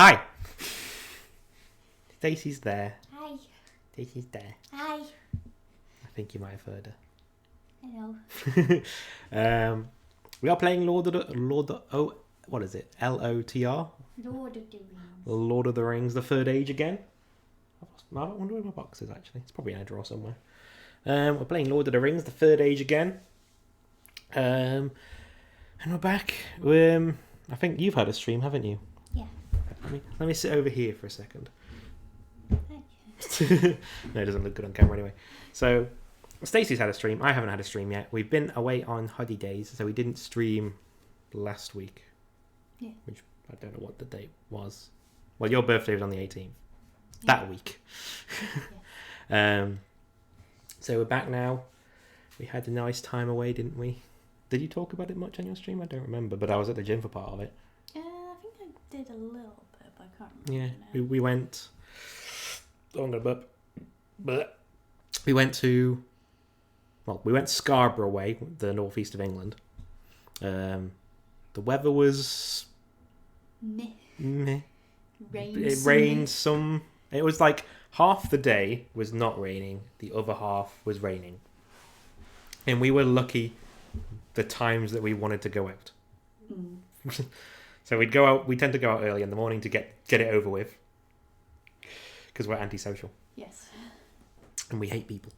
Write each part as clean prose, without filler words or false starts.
Hi. Stacey's there. Hi. Stacey's there. Hi. I think you might have heard Hello. her. We are playing What is it? LOTR? Lord of the Rings. Lord of the Rings, The Third Age again. I wonder where my box is actually. It's probably in a drawer somewhere. We're playing Lord of the Rings, The Third Age again. And we're back. I think you've had a stream, haven't you? Yeah. Let me sit over here for a second. Okay. No, it doesn't look good on camera anyway. So, Stacey's had a stream. I haven't had a stream yet. We've been away on holiday days, so we didn't stream last week. Yeah. Which I don't know what the date was. Well, your birthday was on the 18th. That week. So we're back now. We had a nice time away, didn't we? Did you talk about it much on your stream? I don't remember, but I was at the gym for part of it. I think I did a little bit, but I can't remember. Yeah, we went. Oh, I'm gonna but we went to. Well, we went Scarborough way, the northeast of England. The weather was meh. It rained some. It was like half the day was not raining, the other half was raining, and we were lucky the times that we wanted to go out. So we'd go out. We tend to go out early in the morning to get it over with, because we're antisocial. Yes. And we hate people,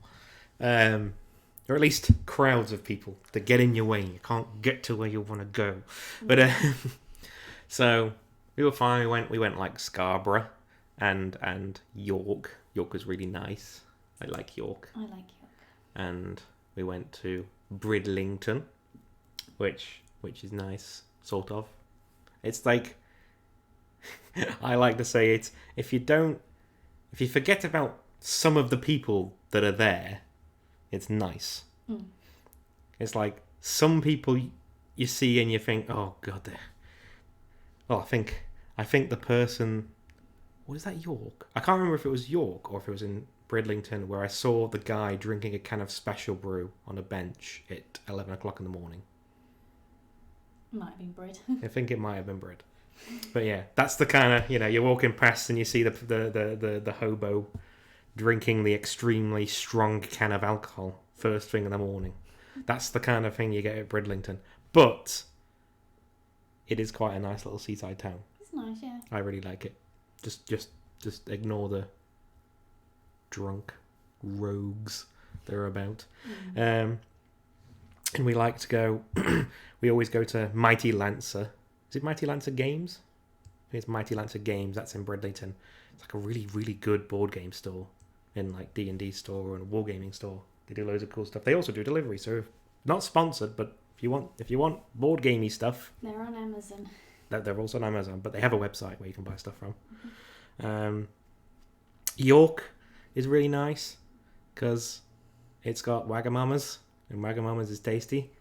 or at least crowds of people that get in your way. You can't get to where you want to go. But so we were fine. We went like Scarborough and York. York was really nice. I like York. I like York. And we went to Bridlington, which is nice, sort of. It's like I like to say it's if you forget about some of the people that are there, it's nice. It's like some people you see and you think, oh god, I think the person. What is that, York? I can't remember if it was York or if it was in Bridlington, where I saw the guy drinking a can of special brew on a bench at 11 o'clock in the morning. Might have been bread. I think it might have been bread. But yeah, that's the kind of, you're walking past and you see the hobo drinking the extremely strong can of alcohol first thing in the morning. That's the kind of thing you get at Bridlington. But it is quite a nice little seaside town. It's nice, yeah. I really like it. Just ignore the drunk rogues they're about. And we like to go. We always go to Mighty Lancer. Is it Mighty Lancer Games? I think it's Mighty Lancer Games. That's in Bridlington. It's like a really, really good board game store, in like D&D store and a wargaming store. They do loads of cool stuff. They also do delivery, so not sponsored, but if you want board gamey stuff, they're on Amazon. They're also on Amazon, but they have a website where you can buy stuff from. York is really nice because it's got Wagamamas, and Wagamamas is tasty.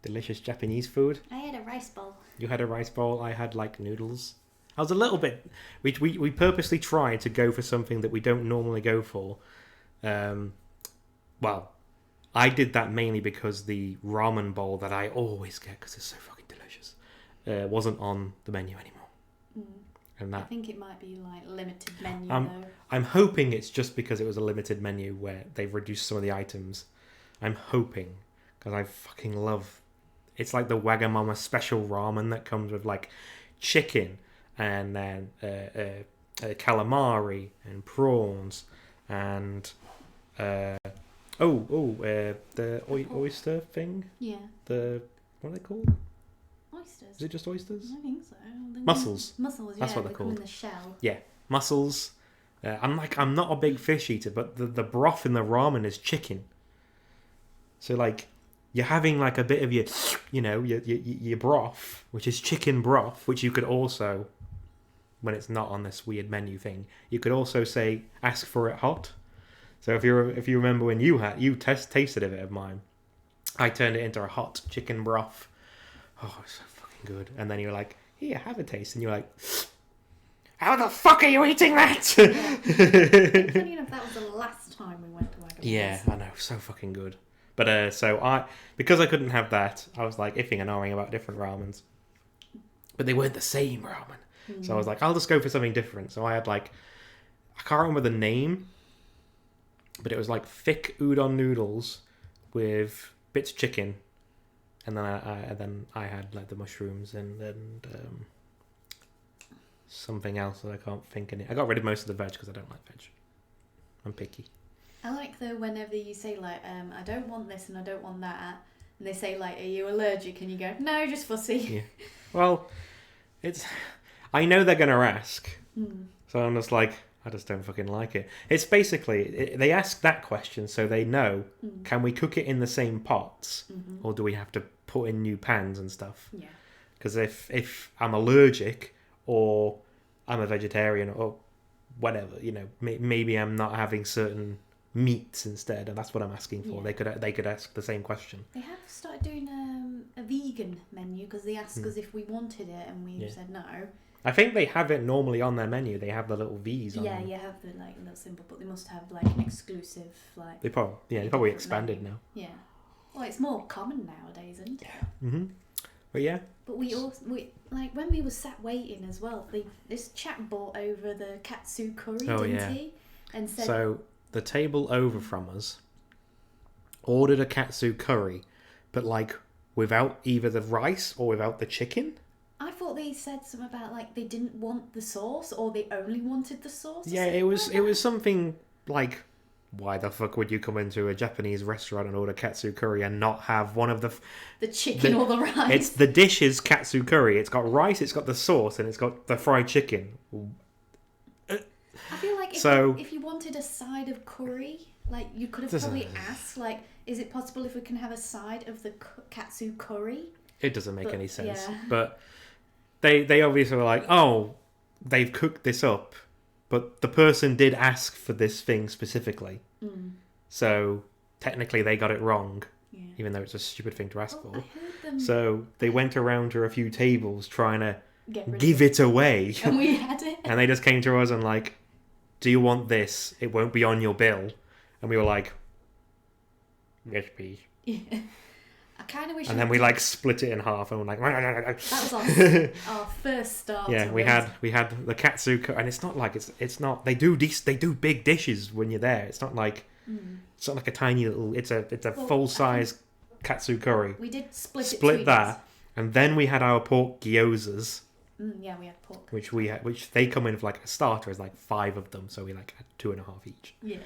Delicious Japanese food. I had a rice bowl. You had a rice bowl. I had like noodles. I was a little bit. We purposely tried to go for something that we don't normally go for. Well, I did that mainly because the ramen bowl that I always get, because it's so fucking delicious, wasn't on the menu anymore. And that, I think it might be like limited menu though. I'm hoping it's just because it was a limited menu where they've reduced some of the items. I'm hoping, because I fucking love. It's like the Wagamama special ramen that comes with like chicken and then calamari and prawns and the oyster thing. Yeah. What are they called? Oysters. Is it just oysters? I think so. Mussels. Mussels, yeah. That's what they're they come called. in the shell. Yeah, mussels. I'm not a big fish eater, but the broth in the ramen is chicken. So like, you're having like a bit of your broth, which is chicken broth, which you could also, when it's not on this weird menu thing, you could also ask for it hot. So if you remember when you tasted a bit of mine, I turned it into a hot chicken broth. Oh, it's so fucking good. And then you're like, here, have a taste. And you're like, how the fuck are you eating that? Funny enough, that was the last time we went to Wagamama's. Yeah, I know, so fucking good. But because I couldn't have that, I was like iffing and ahhing about different ramens. But they weren't the same ramen. So I was like, I'll just go for something different. So I had like, I can't remember the name, but it was like thick udon noodles with bits of chicken, and then I had like the mushrooms and something else that I can't think of. I got rid of most of the veg because I don't like veg. I'm picky. I like though whenever you say like, I don't want this and I don't want that, and they say like, are you allergic? And you go, no, just fussy. Yeah. Well, I know they're gonna ask, Mm. so I'm just like, I just don't fucking like it. It's basically they ask that question so they know, can we cook it in the same pots, or do we have to put in new pans and stuff? Yeah. Because if I'm allergic or I'm a vegetarian or whatever, you know, maybe I'm not having certain meats instead, and that's what I'm asking for. Yeah. They could ask the same question. They have started doing a vegan menu because they asked us if we wanted it and we said no. I think they have it normally on their menu. They have the little V's on Yeah, them. you have the like little symbol, but they must have like an exclusive like. They probably different expanded menu. now. Yeah. Well, it's more common nowadays, isn't it? Mm-hmm. But yeah. But we like when we were sat waiting as well. This chap brought over the katsu curry, didn't he? And said, so the table over from us ordered a katsu curry, but like without either the rice or without the chicken. I thought they said something about like they didn't want the sauce or they only wanted the sauce. Yeah, it was something like, why the fuck would you come into a Japanese restaurant and order katsu curry and not have one of the chicken or the rice? It's the dish is katsu curry. It's got rice, it's got the sauce, and it's got the fried chicken. I feel like if you wanted a side of curry, like you could have probably asked, like, is it possible if we can have a side of the katsu curry? It doesn't make any sense. Yeah. But they obviously were like, oh, they've cooked this up, but the person did ask for this thing specifically. So technically they got it wrong, even though it's a stupid thing to ask for. I heard them So they went around to a few tables trying to get rid give of it away. and we had it. And they just came to us and like, do you want this? It won't be on your bill. And we were like, yes, please. Yeah. I kind of wish. And then we like split it in half and we're like, that was our first start. yeah, we had the katsu, and it's not like it's not they do big dishes when you're there. It's not like it's not like a tiny little. It's a full size katsu curry. We did split that, and then we had our pork gyozas. Yeah, we had pork. Which they come in for like a starter is like 5 of them, so we like had 2.5 each. Yeah.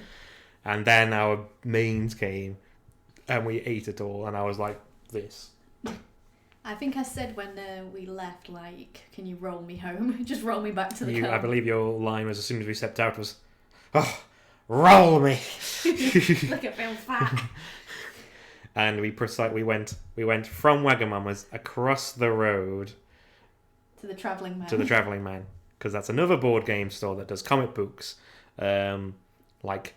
And then our mains came, and we ate it all, and I was like, this. I think I said when we left, like, can you roll me home? Just roll me back to the car. I believe your line was as soon as we stepped out was, oh, roll me. Look at Bill Fat. And we went from Wagamama's across the road to the Travelling Man. Because that's another board game store that does comic books, like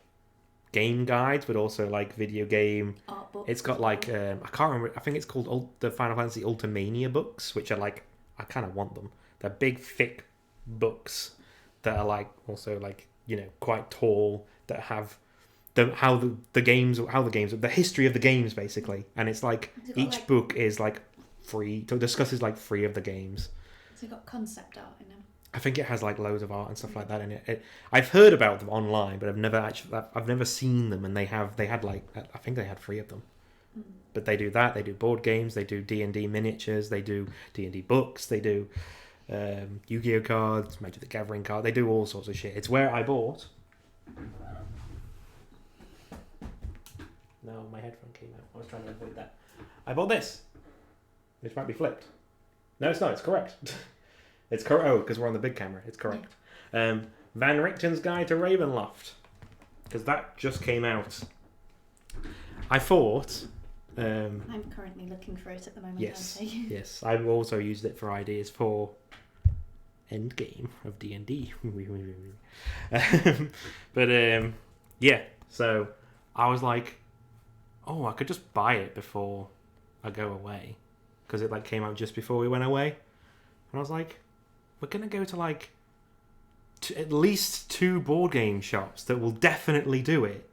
game guides, but also like video game art books. It's got like I can't remember. I think it's called the Final Fantasy Ultimania books, which are like, I kind of want them. They're big, thick books that are like also like, you know, quite tall, that have the history of the games basically, and it's like each book is like free. So it discusses like 3 of the games. So it got concept art in them. I think it has like loads of art and stuff like that in it. I've heard about them online, but I've never seen them. And they had like, I think they had 3 of them. But they do that. They do board games. They do D&D miniatures. They do D&D books. They do Yu-Gi-Oh cards, Magic the Gathering card. They do all sorts of shit. It's where I bought. No, my headphone came out. I was trying to avoid that. I bought this, which might be flipped. No, it's not. It's correct. It's correct. Oh, because we're on the big camera. It's correct. Van Richten's Guide to Ravenloft, because that just came out. I thought. I'm currently looking for it at the moment. Yes, yes. I've also used it for ideas for Endgame of D&D. But yeah. So I was like, oh, I could just buy it before I go away, because it like came out just before we went away, and I was like, we're gonna go to like at least 2 board game shops that will definitely do it.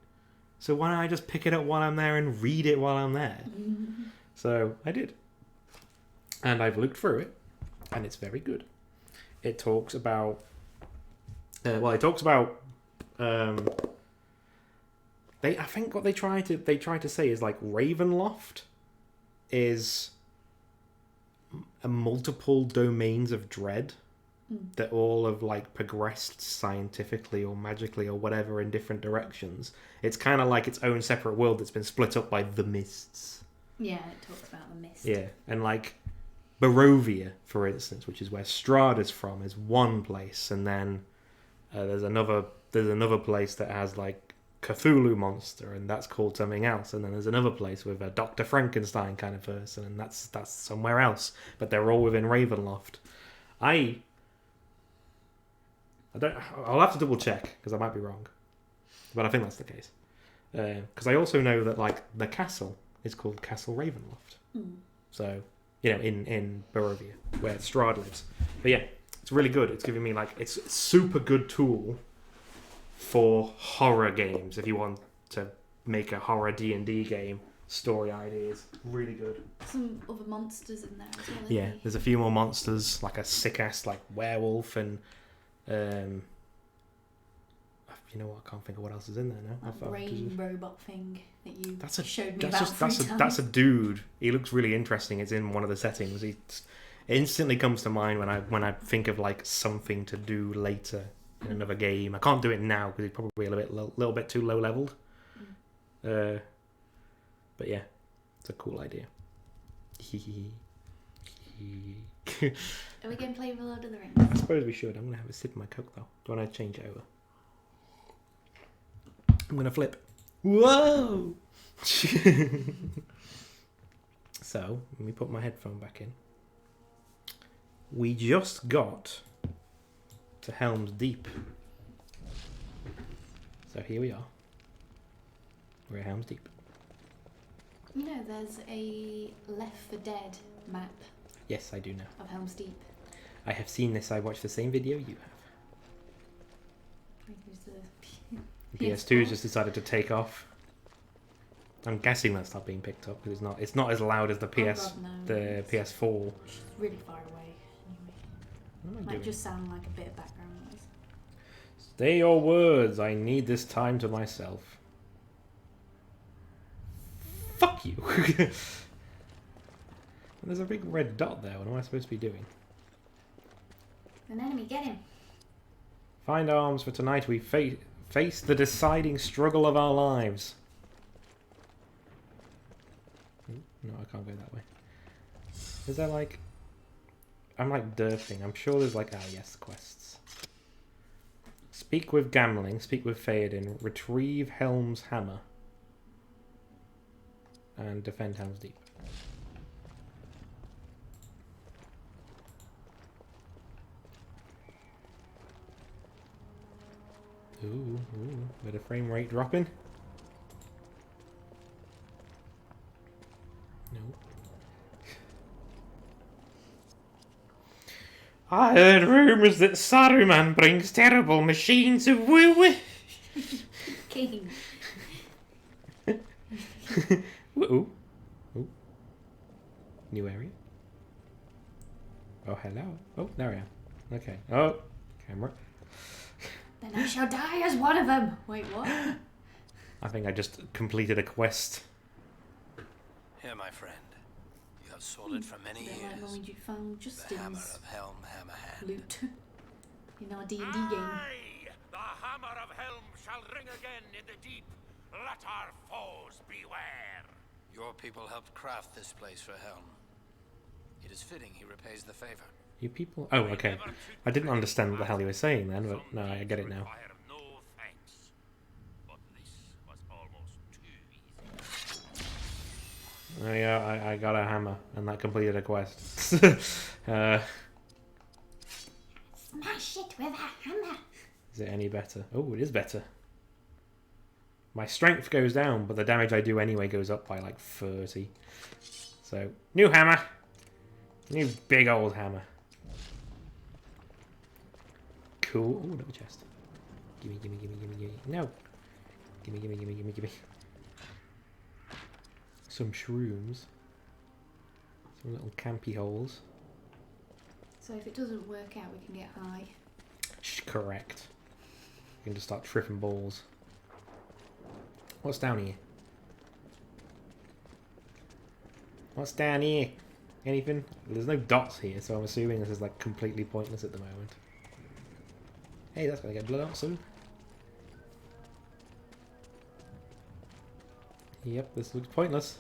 So why don't I just pick it up while I'm there and read it while I'm there? So I did, and I've looked through it, and it's very good. it talks about. It talks about. I think what they try to say is like Ravenloft is a multiple domains of dread that all have like progressed scientifically or magically or whatever in different directions. It's kind of like its own separate world that's been split up by the mists. Yeah, it talks about the mist. Yeah, and like Barovia, for instance, which is where Strahda's from, is one place, and then there's another place that has like Cthulhu monster, and that's called something else, and then there's another place with a Dr. Frankenstein kind of person, and that's somewhere else, but they're all within Ravenloft. I'll have to double check because I might be wrong, but I think that's the case. Because I also know that like the castle is called Castle Ravenloft. So in Barovia where Strahd lives. But yeah, it's really good. It's giving me like it's a super good tool for horror games if you want to make a horror D&D game. Story ideas, really good. Some other monsters in there as well. Yeah, there's a few more monsters, like a sick ass like werewolf, and you know what? I can't think of what else is in there now. That brain robot thing that you showed me That's a dude. He looks really interesting. It's in one of the settings. It instantly comes to mind when I think of like something to do later in another game. I can't do it now because it's probably a little bit too low leveled. But yeah, it's a cool idea. Are we going to play Lord of the Rings? I suppose we should. I'm going to have a sip of my Coke though. Do I want to change it over? I'm going to flip. Whoa! So, let me put my headphone back in. We just got to Helm's Deep. So here we are. We're at Helm's Deep. You know, there's a Left 4 Dead map. Yes, I do know. Of Helm's Deep. I have seen this. I watched the same video you have. The PS2 just decided to take off. I'm guessing that's not being picked up because it's not as loud as the PS4. It's really far away. Anyway, might just sound like a bit of background noise. Say your words. I need this time to myself. Fuck you. There's a big red dot there. What am I supposed to be doing? An enemy, get him. Find arms for tonight. We face the deciding struggle of our lives. No, I can't go that way. Is there like... I'm like derping. I'm sure there's like... yes, quests. Speak with Gamling. Speak with Theoden. Retrieve Helm's hammer. And defend Helm's Deep. Ooh, bit of frame rate dropping. No. I heard rumours that Saruman brings terrible machines of woo. King. Ooh. Ooh. New area. Oh, hello. Oh, there we are. Okay. Oh, camera. Then I shall die as one of them. Wait, what? I think I just completed a quest. Here, my friend. You have sought it for many years. Like when you found The hammer Justin's of Helm Hammerhand. loot in our D&D game. Aye, the hammer of Helm shall ring again in the deep. Let our foes beware. Your people helped craft this place for Helm. It is fitting he repays the favor. You people... Oh, okay. I didn't understand what the hell you were saying then, but no, I get it now. No thanks. But this was almost too easy. Oh, yeah, I got a hammer, and that completed a quest. Smash it with a hammer. Is it any better? Oh, it is better. My strength goes down, but the damage I do anyway goes up by like 30. So, new hammer. New big old hammer. Cool. Oh, another chest. Gimme, gimme, gimme, gimme, gimme. No. Gimme, gimme, gimme, gimme, gimme. Some shrooms. Some little campy holes. So if it doesn't work out, we can get high. Correct. You can just start tripping balls. What's down here? What's down here? Anything? There's no dots here, so I'm assuming this is like completely pointless at the moment. Hey, that's gonna get blood out soon. Yep, this looks pointless.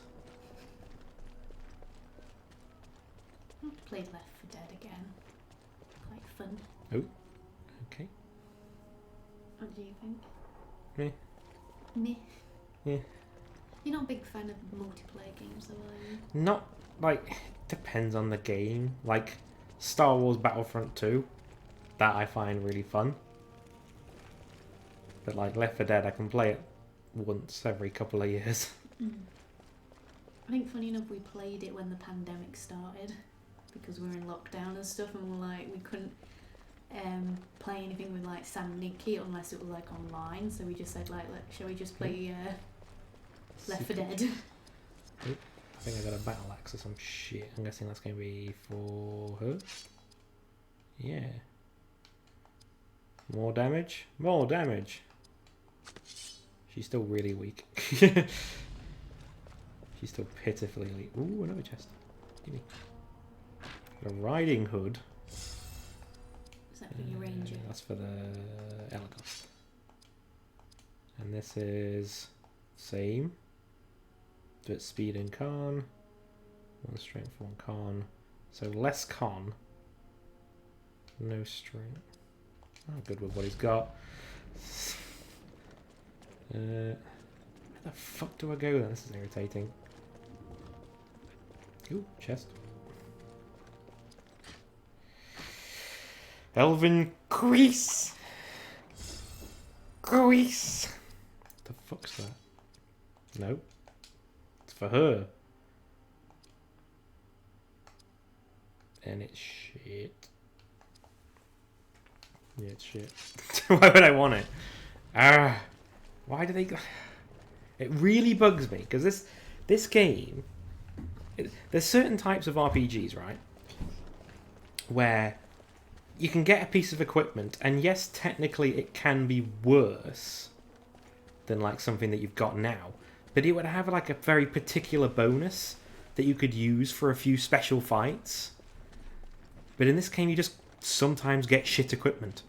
I want to play Left 4 Dead again. Quite fun. Oh, okay. What do you think? Meh. Meh. Yeah. You're not a big fan of multiplayer games, though, are you? Not, like, depends on the game. Like, Star Wars Battlefront 2, that I find really fun. But, like, Left 4 Dead, I can play it once every couple of years. I think, funny enough, we played it when the pandemic started. Because we were in lockdown and stuff, and we're like, we couldn't play anything with, like, Sam Nikki unless it was, like, online. So we just said, like, shall we just play Left 4 Dead? I think I got a battle axe or some shit. I'm guessing that's going to be for her. Yeah. More damage? More damage! She's still really weak. She's still pitifully weak. Ooh, another chest. Gimme. A riding hood. Is that for your ranger? That's for the Elagos. And this is same. But speed and con. One strength, one con. So less con. No strength. I'm good with what he's got. Where the fuck do I go then? This is irritating. Ooh, chest. Elven Grease! Grease! What the fuck's that? No. It's for her. And it's shit. Yeah, it's shit. Why would I want it? Why do they... It really bugs me, because this game... there's certain types of RPGs, right? Where you can get a piece of equipment, and yes, technically it can be worse than like something that you've got now, but it would have like a very particular bonus that you could use for a few special fights. But in this game, you just sometimes get shit equipment,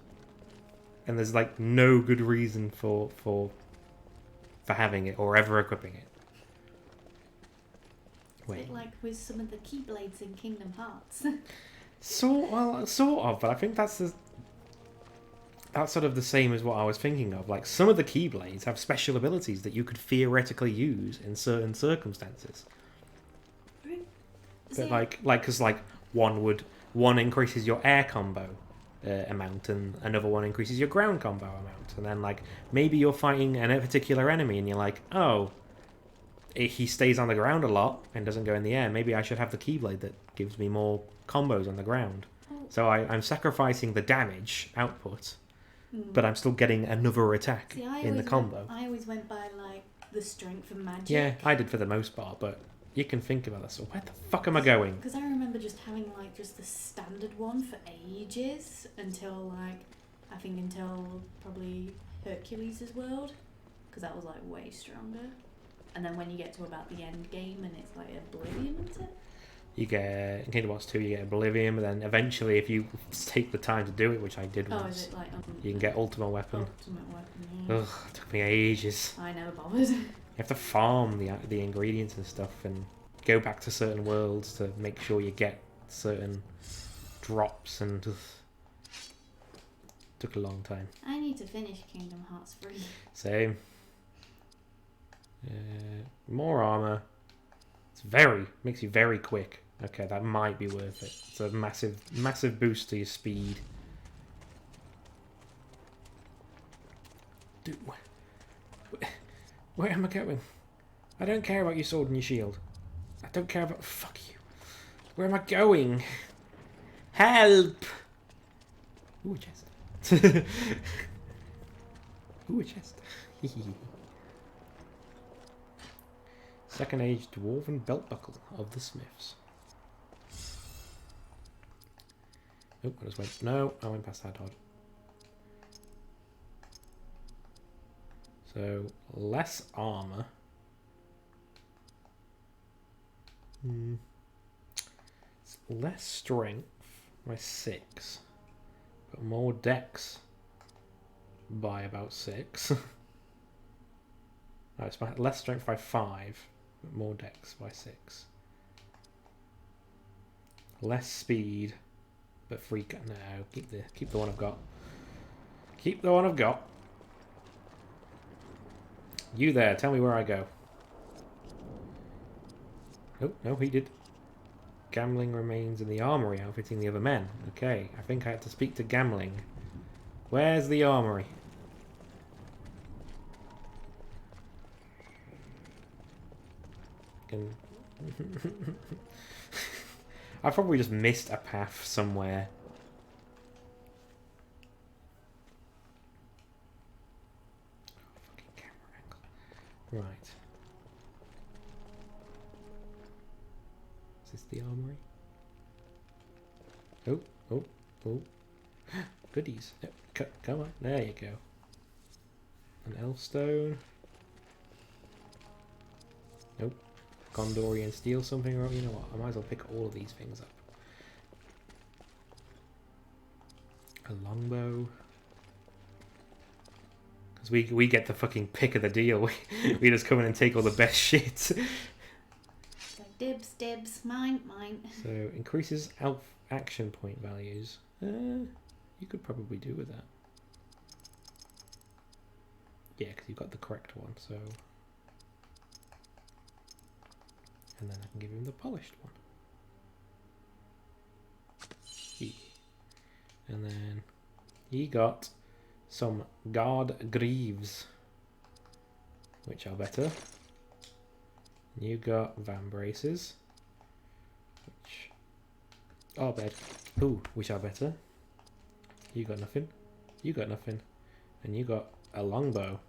and there's like no good reason for having it or ever equipping it. It's a bit like with some of the Keyblades in Kingdom Hearts. Sort of, but I think that's sort of the same as what I was thinking of. Like, some of the Keyblades have special abilities that you could theoretically use in certain circumstances. But because one increases your air combo amount, and another one increases your ground combo amount, and then like maybe you're fighting a particular enemy, and you're like, oh, he stays on the ground a lot and doesn't go in the air. Maybe I should have the Keyblade that gives me more combos on the ground. So I'm sacrificing the damage output, but I'm still getting another attack in the combo. I always went by like the strength and magic. Yeah, I did for the most part, but you can think about that. So where the fuck am I going? Because I remember just having like just the standard one for ages until probably Hercules' World, because that was like way stronger. And then when you get to about the end game and it's like Oblivion, is it? You get, in Kingdom Hearts 2, you get Oblivion, but then eventually, if you take the time to do it, which I did once, is it like, you can get Ultimate Weapon. Ultimate Weapon, yeah. Ugh, it took me ages. I never bothered. You have to farm the ingredients and stuff, and go back to certain worlds to make sure you get certain drops, and took a long time. I need to finish Kingdom Hearts 3. Same. More armor. Makes you very quick. Okay, that might be worth it. It's a massive boost to your speed. Dude, where am I going? I don't care about your sword and your shield. I don't care about... Fuck you. Where am I going? Help! Ooh, a chest. Ooh, a chest. Second Age Dwarven Belt Buckle of the Smiths. Oh, I just went. No, I went past that odd. So less armor. It's less strength by 6, but more dex by about 6. No, it's less strength by 5, but more dex by 6. Less speed, but no, keep the one I've got. Keep the one I've got. You there, tell me where I go. Oh, no, he did. Gamling remains in the armory, outfitting the other men. Okay, I think I have to speak to Gamling. Where's the armory? Can... I probably just missed a path somewhere. Fucking camera angle. Right. Is this the armory? Oh, oh, oh. Goodies. Come on. There you go. An Elfstone. Nope. Gondorian steel something. Or you know what? I might as well pick all of these things up. A longbow. Because we get the fucking pick of the deal. We just come in and take all the best shit. Like dibs, dibs, mine, mine. So increases action point values. You could probably do with that. Yeah, because you've got the correct one. So, and then I can give him the polished one. Yeah. And then he got some guard greaves, which are better. You got van braces, which are better. Ooh, which are better. You got nothing. You got nothing. And you got a longbow.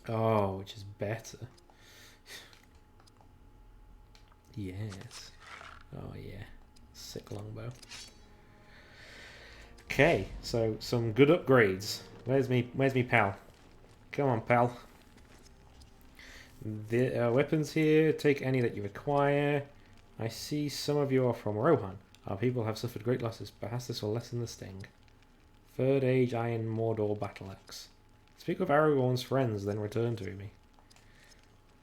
Oh, which is better. Yes. Oh yeah. Sick longbow. Okay, so some good upgrades. Where's me pal? Come on, pal. The weapons here, take any that you require. I see some of you are from Rohan. Our people have suffered great losses. Perhaps this will lessen the sting. Third Age Iron Mordor Battle Axe. Speak with Aragorn's friends, then return to me.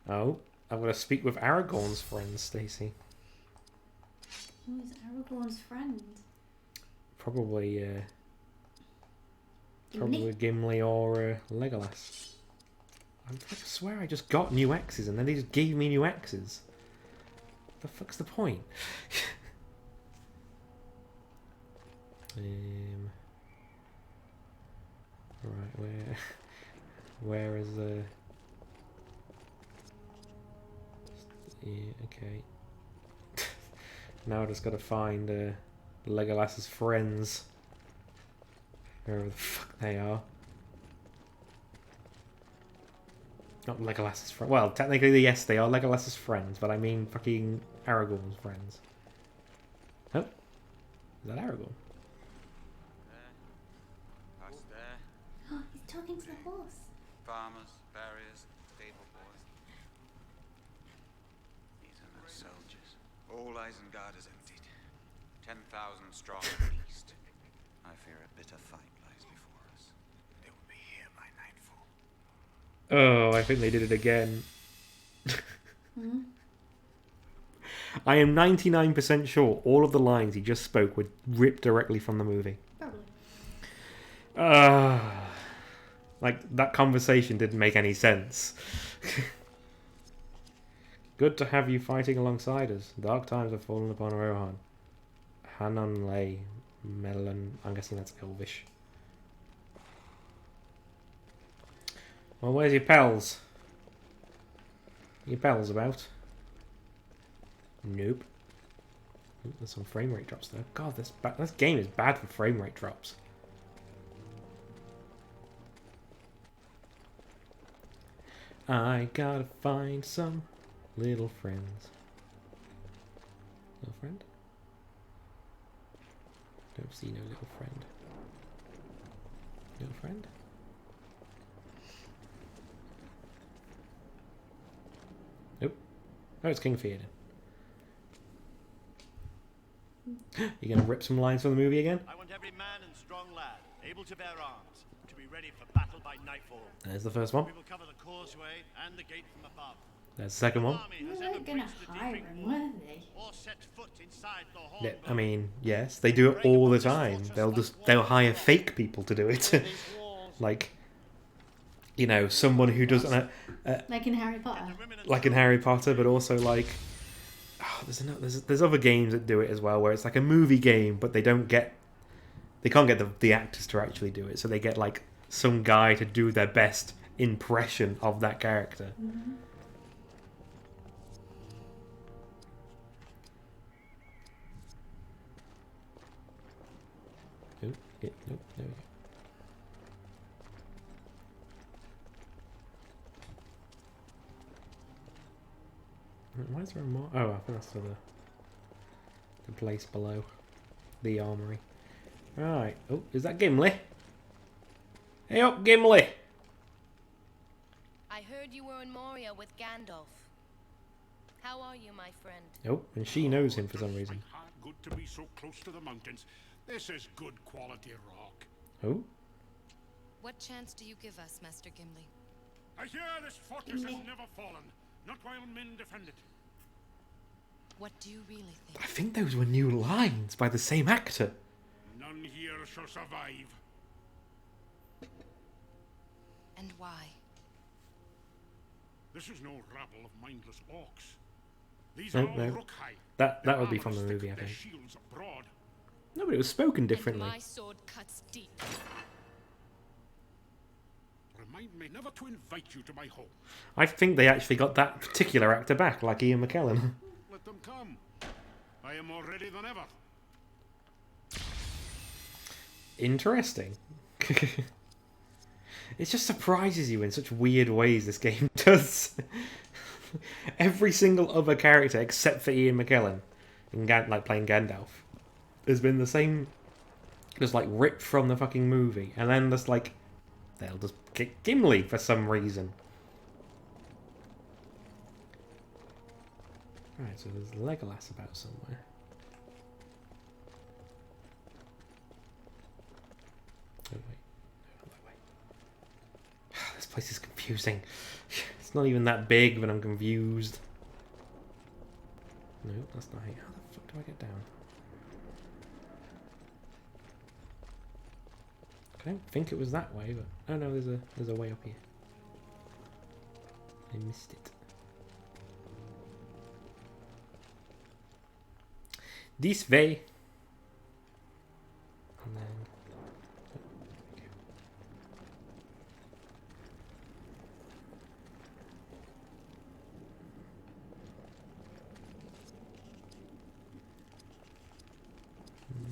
Oh, I'm going to speak with Aragorn's friends, Stacey. Who is Aragorn's friend? Probably Gimli? Gimli or Legolas. I swear I just got new X's and then they just gave me new X's. What the fuck's the point? Right, where is the... Yeah, okay. Now I just gotta find Legolas's friends. Wherever the fuck they are. Not Legolas's friends. Well, technically, yes, they are Legolas's friends, but I mean fucking Aragorn's friends. Oh. Is that Aragorn? Past there. Oh, he's talking to the horse. Farmers, barriers, stable boys. These are no soldiers. All Isengard is emptied. 10,000 strong at least. I fear a bitter fight lies before us. They will be here by nightfall. Oh, I think they did it again. Hmm? I am 99% sure all of the lines he just spoke were ripped directly from the movie. Probably. Like, that conversation didn't make any sense. Good to have you fighting alongside us. Dark times have fallen upon Rohan. Hanon Lay Melon. I'm guessing that's Elvish. Well, where's your pals? Your pals about? Nope. Ooh, there's some frame rate drops though. God, this game is bad for frame rate drops. I gotta find some little friends. Little friend? See no little friend. Little friend? Nope. Oh, it's King Theoden. You gonna rip some lines from the movie again? I want every man and strong lad able to bear arms to be ready for battle by nightfall. There's the first one. We will cover the causeway and the gate from above. There's the second one. Army has They ever weren't gonna breached the hire deep him, ring were wall they? or set foot inside the hall. Yeah, I mean, yes, they do it all the time. They'll hire fake people to do it. Like, you know, someone who doesn't Like in Harry Potter. like in Harry Potter, but also like there's other games that do it as well, where it's like a movie game, but they can't get the actors to actually do it, so they get like some guy to do their best impression of that character. Mm-hmm. Nope, there we go. Why is there a more? Oh, I think that's for the place below the armory. Right. Oh, is that Gimli? Hey up, Gimli! I heard you were in Moria with Gandalf. How are you, my friend? Oh, and she knows him for some reason. Good to be so close to the mountains. This is good quality rock. Oh, What chance do you give us, Master Gimli? I hear this fortress has never fallen, not while men defend it. What do you really I think? think those were new lines by the same actor. None here shall survive. And why? This is no rabble of mindless orcs. These No, are all no. Rukhai. That Their would be armor from the is thick, movie, I their think. shields broad. No, but it was spoken And differently. my sword cuts deep. Remind me never to invite you to my home. I think they actually got that particular actor back, like Ian McKellen. Let them come. I am more ready than ever. Interesting. It just surprises you in such weird ways, this game does. Every single other character except for Ian McKellen, in like playing Gandalf, has been the same, just like ripped from the fucking movie, and then just like they'll just get Gimli for some reason. Right, so there's Legolas about somewhere. Oh wait, no, not that way. This place is confusing. It's not even that big, but I'm confused. No, that's not it. How the fuck do I get down? I don't think it was that way, but oh no, there's a way up here. I missed it. This way. And then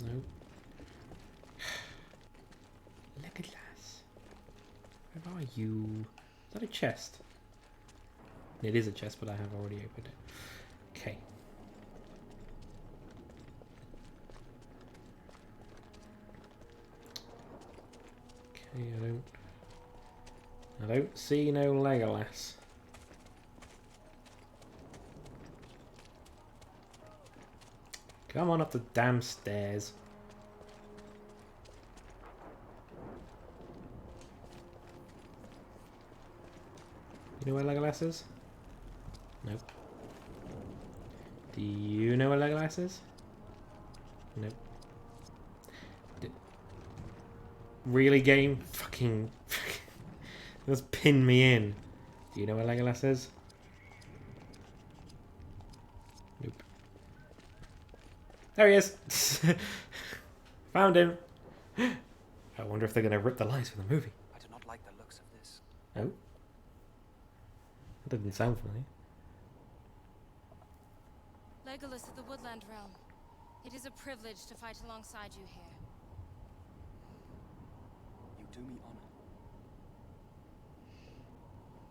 no. Legolas. Where are you? Is that a chest? It is a chest, but I have already opened it. Okay. Okay, I don't see no Legolas. Come on up the damn stairs. You know where Legolas is? Nope. Do you know where Legolas is? Nope. Really, game? Fucking just pin me in. Do you know where Legolas is? Nope. There he is! Found him! I wonder if they're going to rip the lines from the movie. I do not like the looks of this. Oh. That didn't sound funny. Legolas of the Woodland Realm. It is a privilege to fight alongside you here. You do me honor.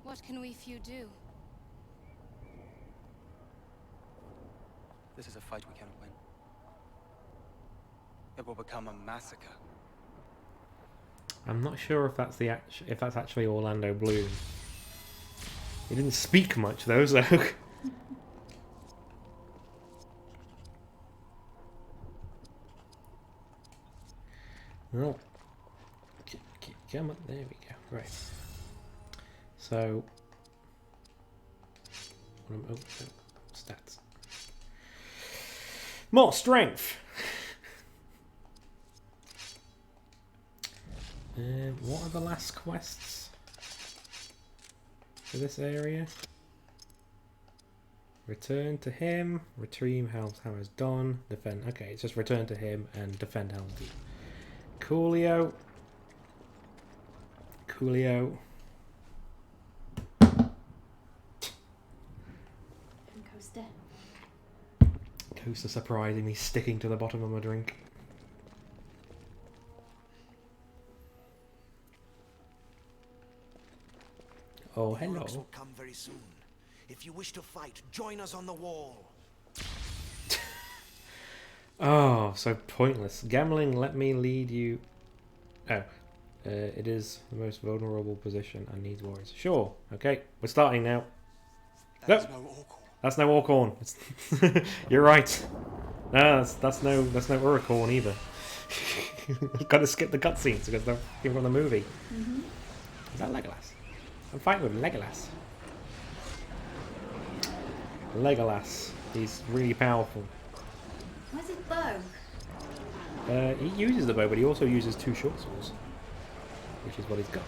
What can we few do? This is a fight we cannot win. it will become a massacre. I'm not sure if that's if that's actually Orlando Bloom. He didn't speak much though, so. Well, come on, there we go. Right. So, oh, stats. More strength. What are the last quests for this area? Return to him. Retrieve Helm's Hammer's Dawn. Defend. Okay, it's just return to him and defend Helm's Deep. Coolio. And Coaster. Coaster surprisingly sticking to the bottom of my drink. Oh, hello. Orcs will come very soon. If you wish to fight, join us on the wall. Oh, so pointless. Gambling, let me lead you. Oh. It is the most vulnerable position and needs warriors. Sure. Okay, we're starting now. That's Nope. no Orcorn. That's no Orcorn. You're right. No, that's no Uracorn either. Got to skip the cutscenes because they're from the movie. Mm-hmm. Is that Legolas? I'm fighting with Legolas. Legolas. He's really powerful. Where's his bow? He uses the bow, but he also uses 2 short swords, which is what he's got.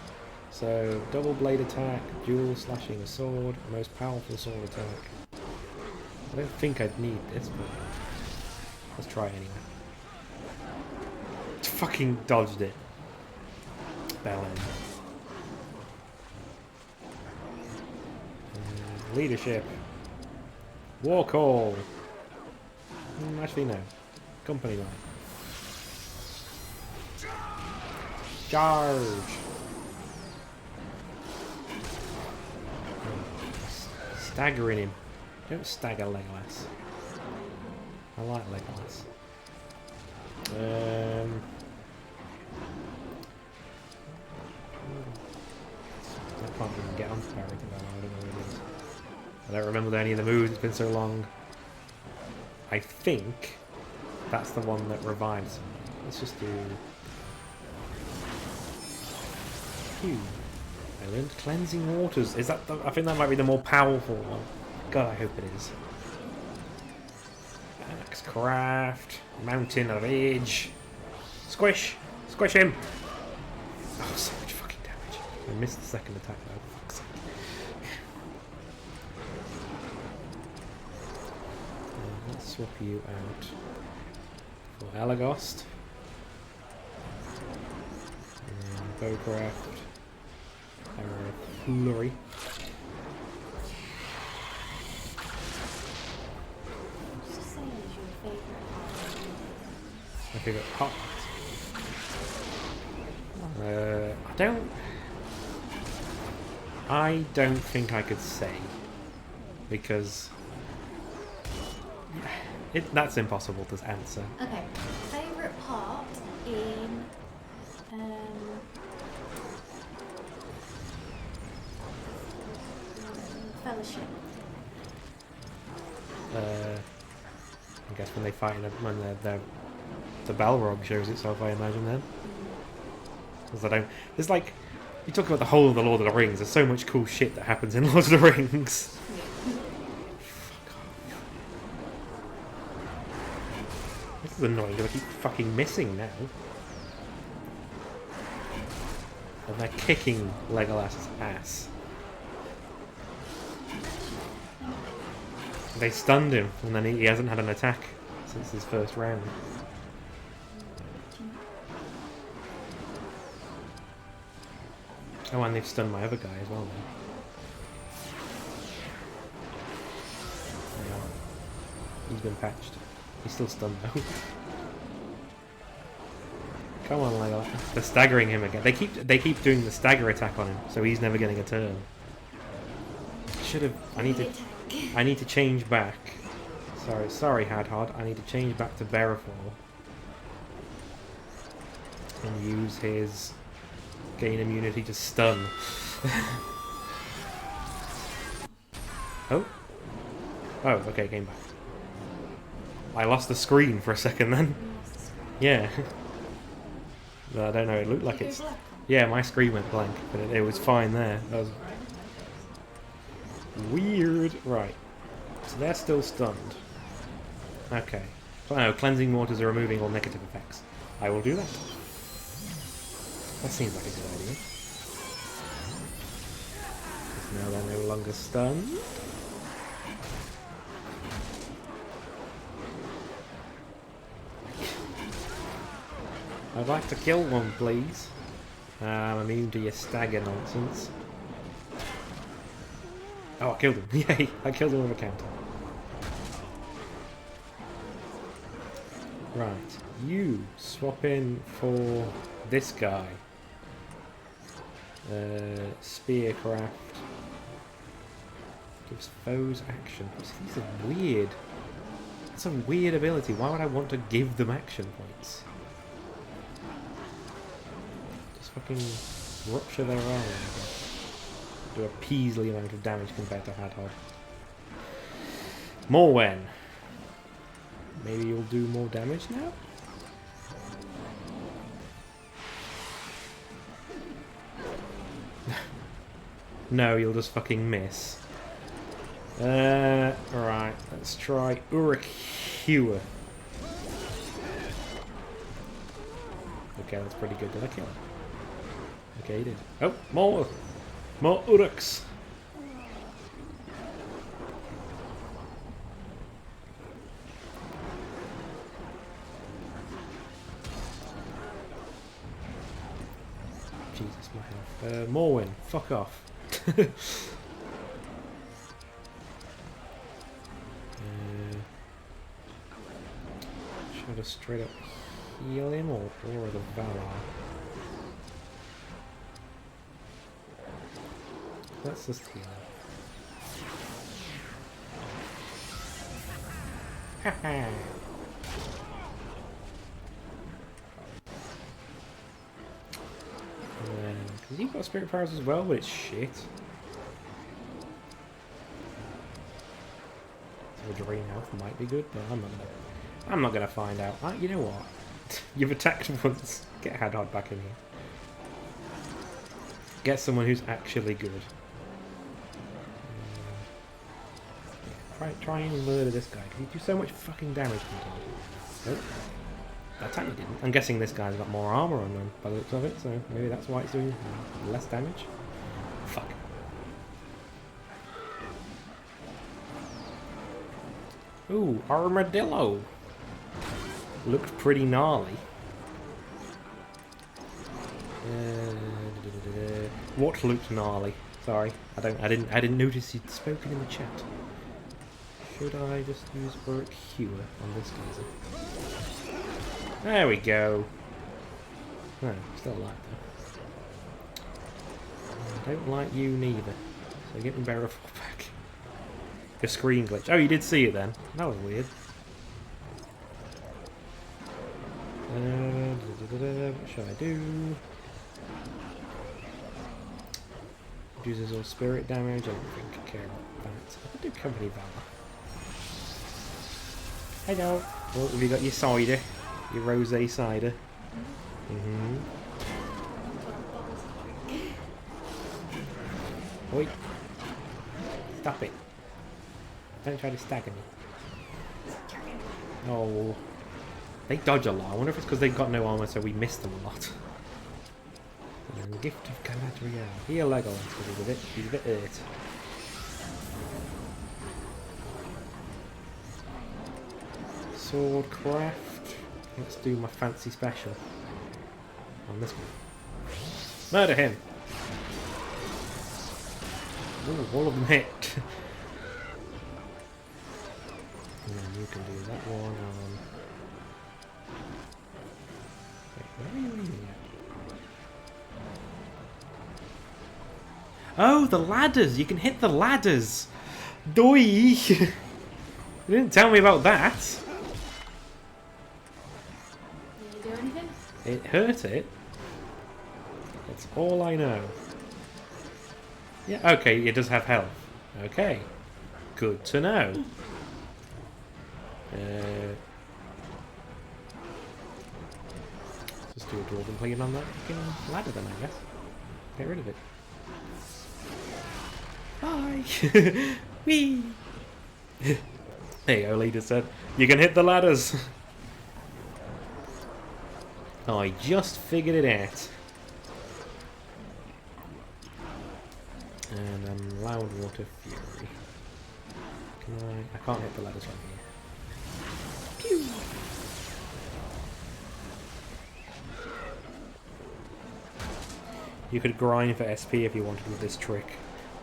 So, double blade attack, dual slashing sword, most powerful sword attack. I don't think I'd need this, but let's try it anyway. Fucking dodged it. Bell end. Leadership. War call. Actually, no. Company line. Charge. Staggering him. Don't stagger Legolas. I like Legolas. I can't even get onto Barry. I don't know what it is. I don't remember any of the moves. It's been so long. I think that's the one that revives. Let's just do. Phew. I learned cleansing waters. Is that the, I think that might be the more powerful one. God, I hope it is. Axe craft. Mountain of Age. Squish! Squish him! Oh, so much fucking damage. I missed the second attack though. Fuck's sake. Let's swap you out for Alagost. And Bowcraft. Foolery. What's to say is your favourite part? My favourite part. I don't think I could say, because that's impossible to answer. Okay, favourite part in Fellowship. I guess when they fight when the Balrog shows itself, I imagine then. Because I don't. There's like, you talk about the whole of the Lord of the Rings. There's so much cool shit that happens in Lord of the Rings. Fuck off. This is annoying because I keep fucking missing now. And they're kicking Legolas's ass. They stunned him, and then he hasn't had an attack since his first round. Oh, and they've stunned my other guy as well now. Yeah. He's been patched. He's still stunned though. Come on, Legolas. They're staggering him again. They keep doing the stagger attack on him, so he's never getting a turn. Should have. I need to change back. Sorry, Hadhod. I need to change back to Bearifall. And use his gain immunity to stun. Oh. Oh, okay, came back. I lost the screen for a second then. Yeah. But I don't know, it looked like it's... Yeah, my screen went blank, but it was fine there. That was weird. Right. So they're still stunned. Okay. No, cleansing waters are removing all negative effects. I will do that. That seems like a good idea. Because now they're no longer stunned. I'd like to kill one, please. I'm immune to your stagger nonsense. Oh, I killed him. Yay! I killed him with a counter. Right. You swap in for this guy. Spearcraft. Gives foes action. These are weird. That's a weird ability. Why would I want to give them action points? Just fucking rupture their armor, I guess. Do a Peasley amount of damage compared to Hadhod. Morwen. Maybe you'll do more damage now? No, you'll just fucking miss. Alright, let's try Urakua. Okay, that's pretty good. Did I kill him? Okay, he did. Oh, more! More Uruks! Jesus, my health. Morwen, fuck off. Should I straight up heal him or the Valar? Let's just heal him. Haha! Because you've got spirit powers as well, but it's shit. So drain health might be good, but I'm not gonna find out. You know what? You've attacked once. Get Hadhod back in here. Get someone who's actually good. Try and murder this guy, because he do so much fucking damage sometimes. Oh. That time he didn't. I'm guessing this guy's got more armor on him by the looks of it, so maybe that's why it's doing less damage. Fuck. Ooh, armadillo. Looked pretty gnarly. What looked gnarly? Sorry, I didn't notice you'd spoken in the chat. Should I just use Urakua on this guy? There we go. No, still alive though. I don't like you neither. So get me better fall back. A screen glitch. Oh, you did see it then. That was weird. What should I do? Reduces all spirit damage. I don't think I care about that. I could do Company Valor. Hello. Oh, have you got your cider? Your rosé cider. Oi. Stop it. Don't try to stagger me. Oh. They dodge a lot. I wonder if it's because they've got no armor, so we miss them a lot. And the Gift of Galadriel. Heal Legolas, because he's a bit hurt. Swordcraft. Let's do my fancy special on this one. Murder him! Ooh, all of them hit. And then you can do that one on... Wait, where are you aiming at? Oh, the ladders! You can hit the ladders! Doi! You didn't tell me about that! it hurt it. That's all I know. Yeah, okay, it does have health. Okay. Good to know. Just do a dwarven plane on that fucking ladder then, I guess. Get rid of it. Bye! Whee! There you go, leader said. You can hit the ladders! I just figured it out. And Loud Water Fury. I can't hit the ladders right here. Pew! You could grind for SP if you wanted with this trick.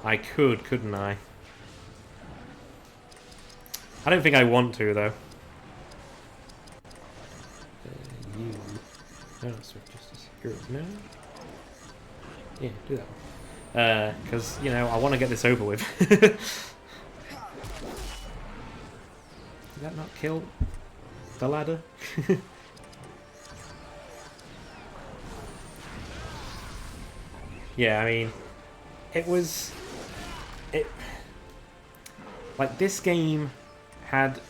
I could, couldn't I? I don't think I want to, though. You... No, Swift Justice. Heroes, no? Yeah, do that one. Because, you know, I want to get this over with. Did that not kill the ladder? Yeah, I mean, it was... Like, this game had,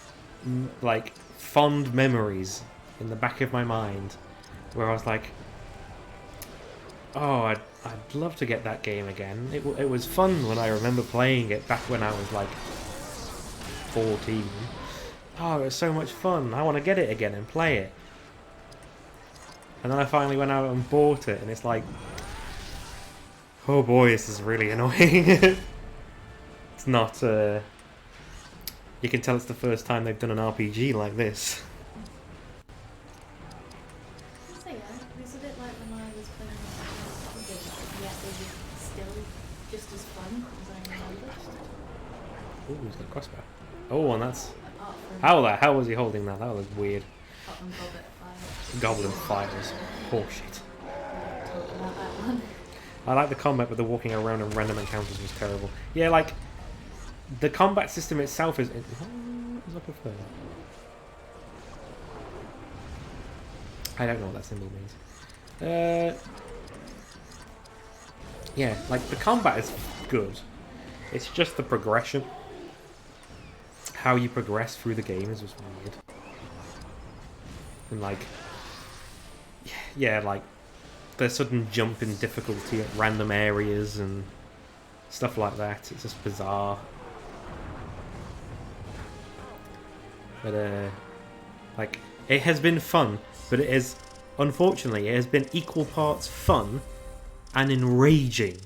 like, fond memories in the back of my mind where I was like, oh, I'd love to get that game again. It was fun when I remember playing it back when I was, like, 14. Oh, it was so much fun. I want to get it again and play it. And then I finally went out and bought it, and it's like, oh boy, this is really annoying. It's not, you can tell it's the first time they've done an RPG like this. So yeah, it was a bit like when I was playing the game, yet they were still just as fun as I remember. Ooh, he's got a crossbow. Oh, and that's... Apart from, How the hell was he holding that? That was weird. apart from Goblet of Fire. Goblin fighters. Horseshit. Talk about that one. I like the combat, but the walking around and random encounters was terrible. Yeah, like, the combat system itself is... What does I prefer? I don't know what that symbol means. Yeah, like, the combat is good. It's just the progression. How you progress through the game is just weird. And, like... Yeah, like, the sudden jump in difficulty at random areas and stuff like that. It's just bizarre. But, like, it has been fun, but it is, unfortunately, it has been equal parts fun and enraging,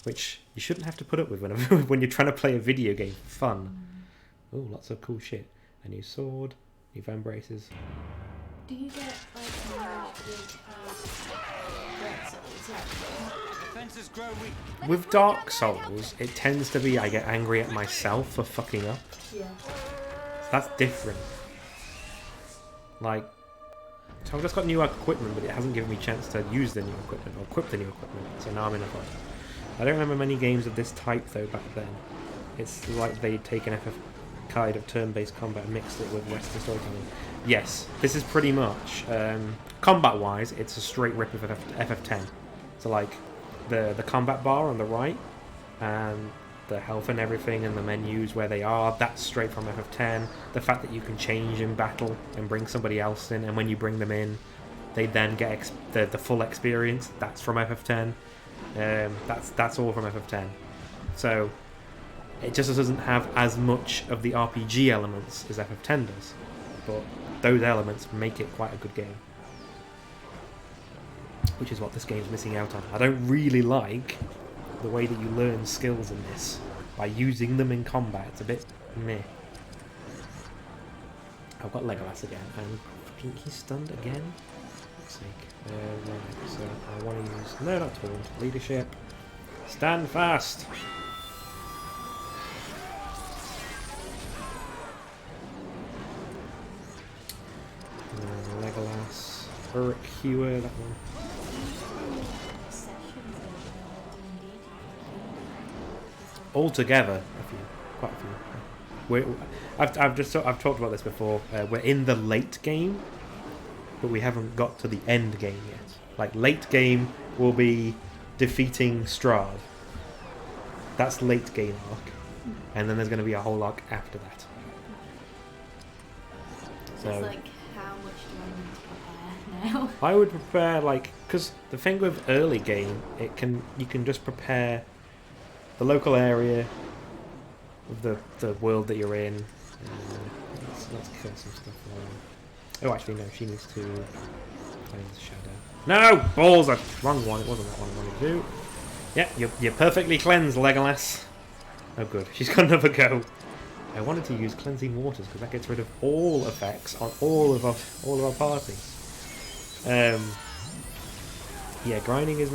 which you shouldn't have to put up with when you're trying to play a video game for fun. Oh, lots of cool shit. A new sword, new van braces. Do you get like enraged with Dark Souls? Defenses grow weak. With Dark Souls, it tends to be I get angry at myself for fucking up. Yeah. That's different. Like, so I've just got new equipment, but it hasn't given me a chance to use the new equipment or equip the new equipment. So now I'm in a fight. I don't remember many games of this type though back then. It's like they'd taken FF kind of turn-based combat and mixed it with Western storytelling. Yes, this is pretty much combat-wise. It's a straight rip of FF10. So like the combat bar on the right and the health and everything and the menus where they are, that's straight from FF10. The fact that you can change in battle and bring somebody else in, and when you bring them in, they then get the full experience, that's from FF10. That's all from FF10. So it just doesn't have as much of the RPG elements as FF10 does, but those elements make it quite a good game, which is what this game's missing out on. I don't really like the way that you learn skills in this by using them in combat. It's a bit meh. I've got Legolas again, and fucking he's stunned again. For fuck's sake. Right, so I want to use not taunt, leadership. Stand fast. Legolas, Uruk Hewer, that one. Altogether, quite a few. I've talked about this before. We're in the late game, but we haven't got to the end game yet. Like, late game will be defeating Strahd. That's late game arc. And then there's going to be a whole arc after that. So it's like, how much do I need to prepare now? I would prepare, like, because the thing with early game, you can just prepare the local area of the world that you're in. Let's kill some stuff. Oh, actually, no, she needs to cleanse Shadow. No! Balls! Wrong one. It wasn't that one I wanted to do. Yeah, you're perfectly cleansed, Legolas. Oh, good. She's got another go. I wanted to use cleansing waters because that gets rid of all effects on all of our parties. Yeah, grinding is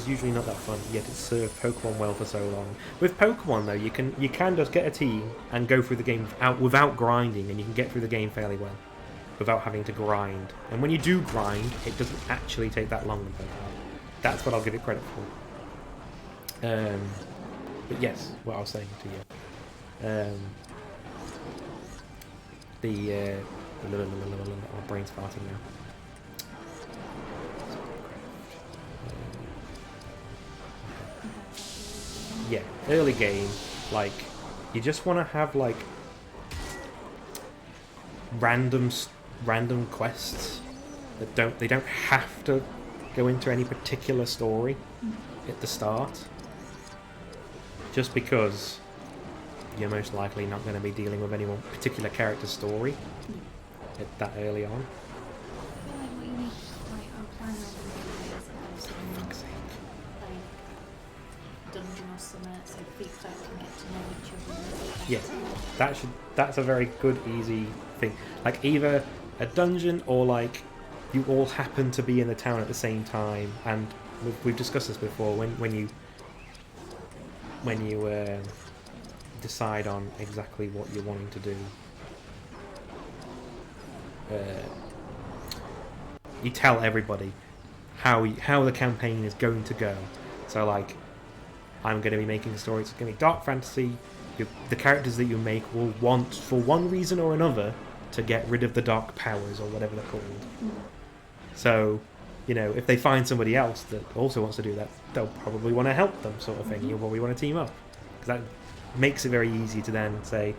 usually not that fun. Yet it's served Pokemon well for so long. With Pokemon though, you can just get a team and go through the game without grinding, and you can get through the game fairly well without having to grind. And when you do grind, it doesn't actually take that long in Pokemon. That's what I'll give it credit for. But yes, what I was saying to you. My brain's farting now. Yeah, early game, like, you just want to have, like, random quests that they don't have to go into any particular story at the start. Just because you're most likely not going to be dealing with any one particular character's story that early on. I feel like what you need, like, I'm planning on doing is Fuck's sake. like dungeon or something, so people can get to know each other. Yeah, that's a very good, easy thing. Like, either a dungeon or, like, you all happen to be in the town at the same time, and we've discussed this before, when you decide on exactly what you're wanting to do, you tell everybody how the campaign is going to go. So, like, I'm going to be making a story, it's going to be dark fantasy. The characters that you make will want, for one reason or another, to get rid of the dark powers, or whatever they're called. So, you know, if they find somebody else that also wants to do that, they'll probably want to help them, sort of thing. You'll probably want to team up. Because that makes it very easy to then say,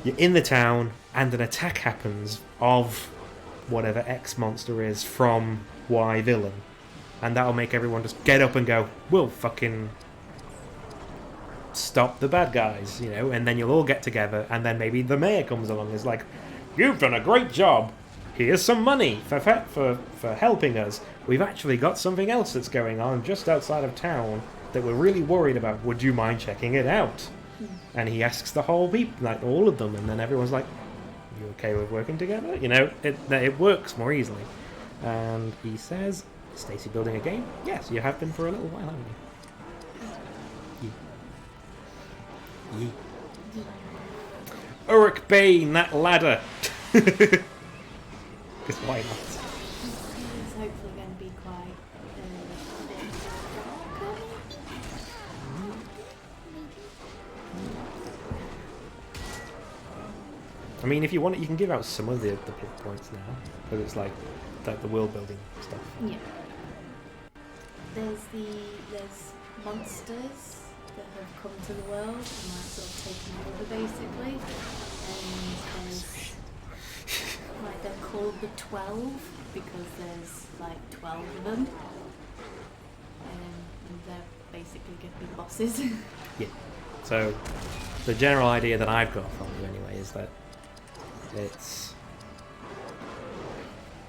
you're in the town, and an attack happens of whatever X monster is from Y villain. And that'll make everyone just get up and go, we'll fucking stop the bad guys, you know, and then you'll all get together, and then maybe the mayor comes along and is like, you've done a great job. Here's some money for helping us. We've actually got something else that's going on just outside of town that we're really worried about. Would you mind checking it out? And he asks the whole people, like all of them, and then everyone's like, you okay with working together? You know, it works more easily. And he says, Stacy building a game? Yes, you have been for a little while, haven't you? Uruk Bane, that ladder! Because why not? It's hopefully going to be quite I mean, if you want it, you can give out some of the plot points now, but it's like the world building stuff. yeah. There's monsters that have come to the world and like sort of taken over basically, and there's like they're called the 12 because there's like 12 of them, and they're basically going to be bosses. Yeah. So the general idea that I've got from you anyway is that it's...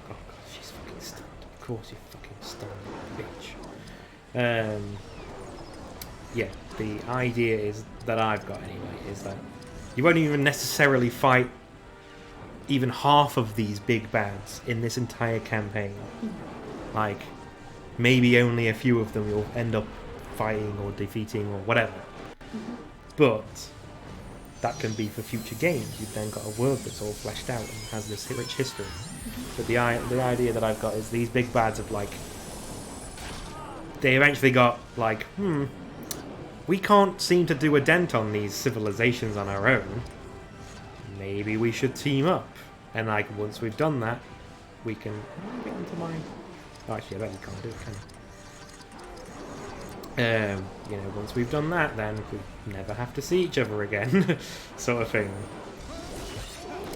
Oh god, she's fucking stunned. Of course you fucking stunned, bitch. Yeah, the idea is that I've got anyway is that you won't even necessarily fight even half of these big bads in this entire campaign. Like, maybe only a few of them you'll end up fighting or defeating or whatever. But that can be for future games. You've then got a world that's all fleshed out and has this rich history. But the idea that I've got is these big bads have like... They eventually got like, we can't seem to do a dent on these civilizations on our own. Maybe we should team up. And like, once we've done that, we can get into my. Oh, actually, I bet you can't do it, can you? You know, once we've done that, then we never have to see each other again, sort of thing.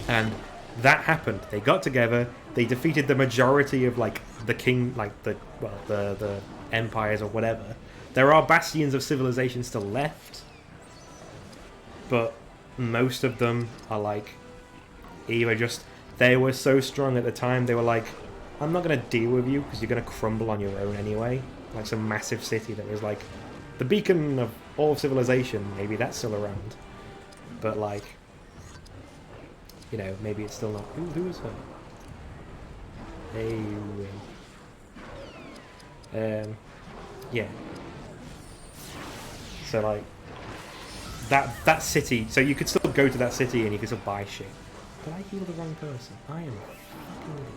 And that happened. They got together. They defeated the majority of like the the empires or whatever. There are bastions of civilization still left, but most of them are like either just they were so strong at the time they were like, I'm not gonna deal with you because you're gonna crumble on your own anyway. Like some massive city that was like the beacon of all of civilization. Maybe that's still around, but like, you know, maybe it's still not. Who is her? Hey, yeah. So like that city. So you could still go to that city and you could still buy shit. But I heal the wrong person. I am a fucking idiot.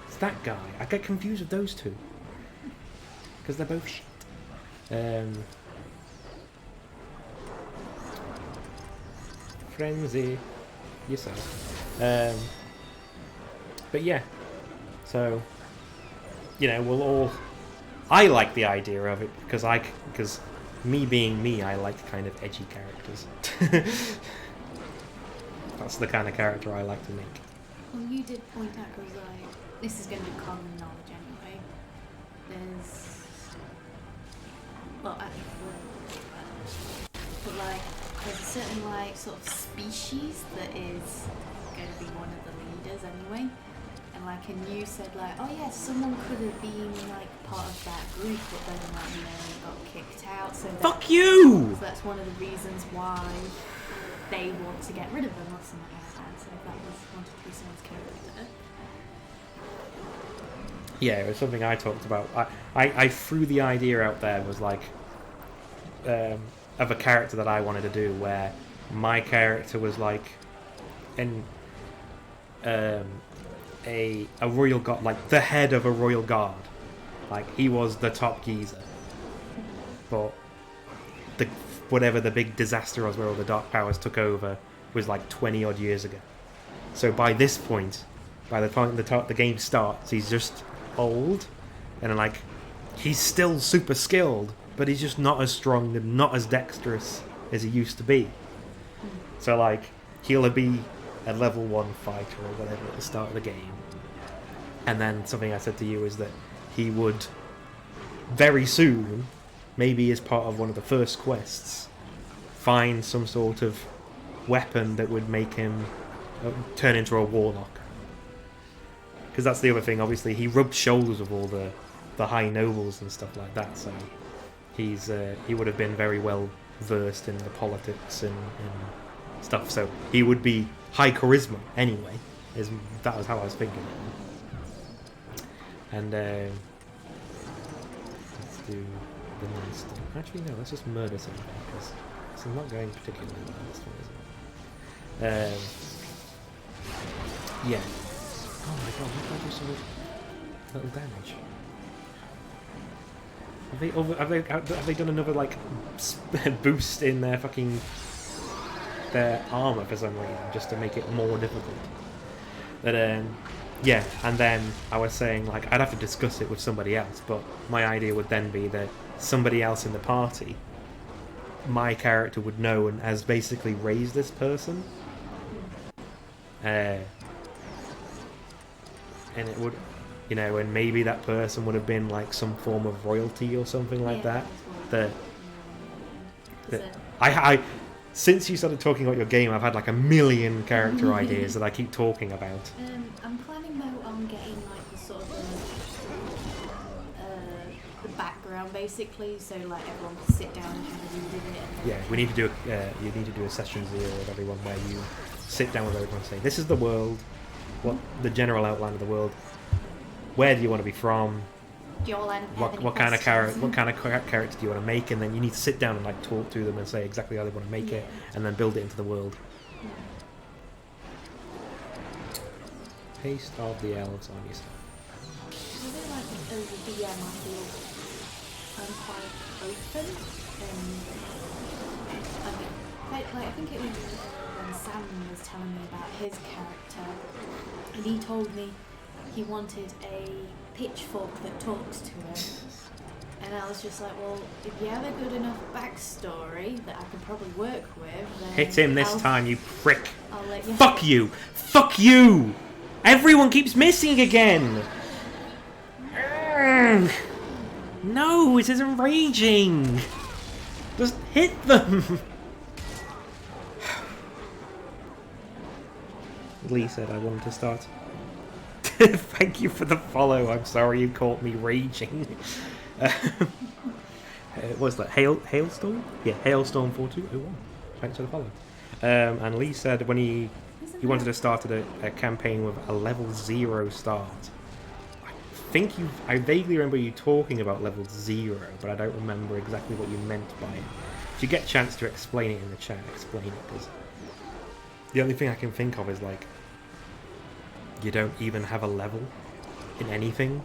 It's that guy. I get confused with those two because they're both shit. Frenzy. Yourself. But yeah, so you know, we'll all. I like the idea of it because me being me, I like kind of edgy characters. That's the kind of character I like to make. Well, you did point out, because this is going to be common knowledge anyway. But like, there's a certain like sort of species that is going to be one of the leaders anyway. And like, and you said like, oh yeah, someone could have been like part of that group, but then like, you know, got kicked out. So fuck you! So that's one of the reasons why they want to get rid of them or something like that. So that was wanted to be someone's character. Yeah, it was something I talked about. I threw the idea out there, was like of a character that I wanted to do where my character was like a royal guard, like the head of a royal guard. Like he was the top geezer. But whatever the big disaster was where all the Dark Powers took over was like 20 odd years ago. So by this point, by the time the game starts, he's just old, and like he's still super skilled, but he's just not as strong and not as dexterous as he used to be. So like he'll be a level 1 fighter or whatever at the start of the game, and then something I said to you is that he would very soon, maybe as part of one of the first quests, find some sort of weapon that would make him turn into a warlock. Because that's the other thing, obviously he rubbed shoulders with all the high nobles and stuff like that, so he would have been very well versed in the politics and stuff, so he would be high charisma anyway. That was how I was thinking. And let's do the monster. Actually no, let's just murder something, because it's not going particularly well this one, is it? Yeah. Oh my god, why did I do so little damage? Have they done another like boost in their armor for some reason, just to make it more difficult? But yeah, and then I was saying like I'd have to discuss it with somebody else, but my idea would then be that somebody else in the party, my character would know and has basically raised this person. And it would, you know, and maybe that person would have been like some form of royalty or something like that. That I since you started talking about your game, I've had like a million character ideas that I keep talking about. I'm planning though on getting like the sort of the background basically, so like everyone can sit down and have a read of it. Yeah, we need to do you need to do a session 0 with everyone where you sit down with everyone and say, this is the world, what the general outline of the world, where do you want to be from, do you all what kind of character do you want to make, and then you need to sit down and like talk to them and say exactly how they want to make it, and then build it into the world. Taste of the elves on yourself. I really like it over DM. I feel I'm quite open, and I think it was when Sam was telling me about his character, and he told me he wanted a pitchfork that talks to him. And I was just like, well, if you have a good enough backstory that I can probably work with, then Hit him this time, you prick. I'll let you. Fuck you! Fuck you! Everyone keeps missing again! Urgh. No, it isn't raging! Just hit them! Lee said I wanted to start. Thank you for the follow. I'm sorry you caught me raging. What's that? Hailstorm? Yeah, Hailstorm 4201. Thanks for the follow. And Lee said when he wanted to start a campaign with a level 0 start. I vaguely remember you talking about level 0, but I don't remember exactly what you meant by it. If you get a chance to explain it in the chat, explain it, because the only thing I can think of is like you don't even have a level in anything.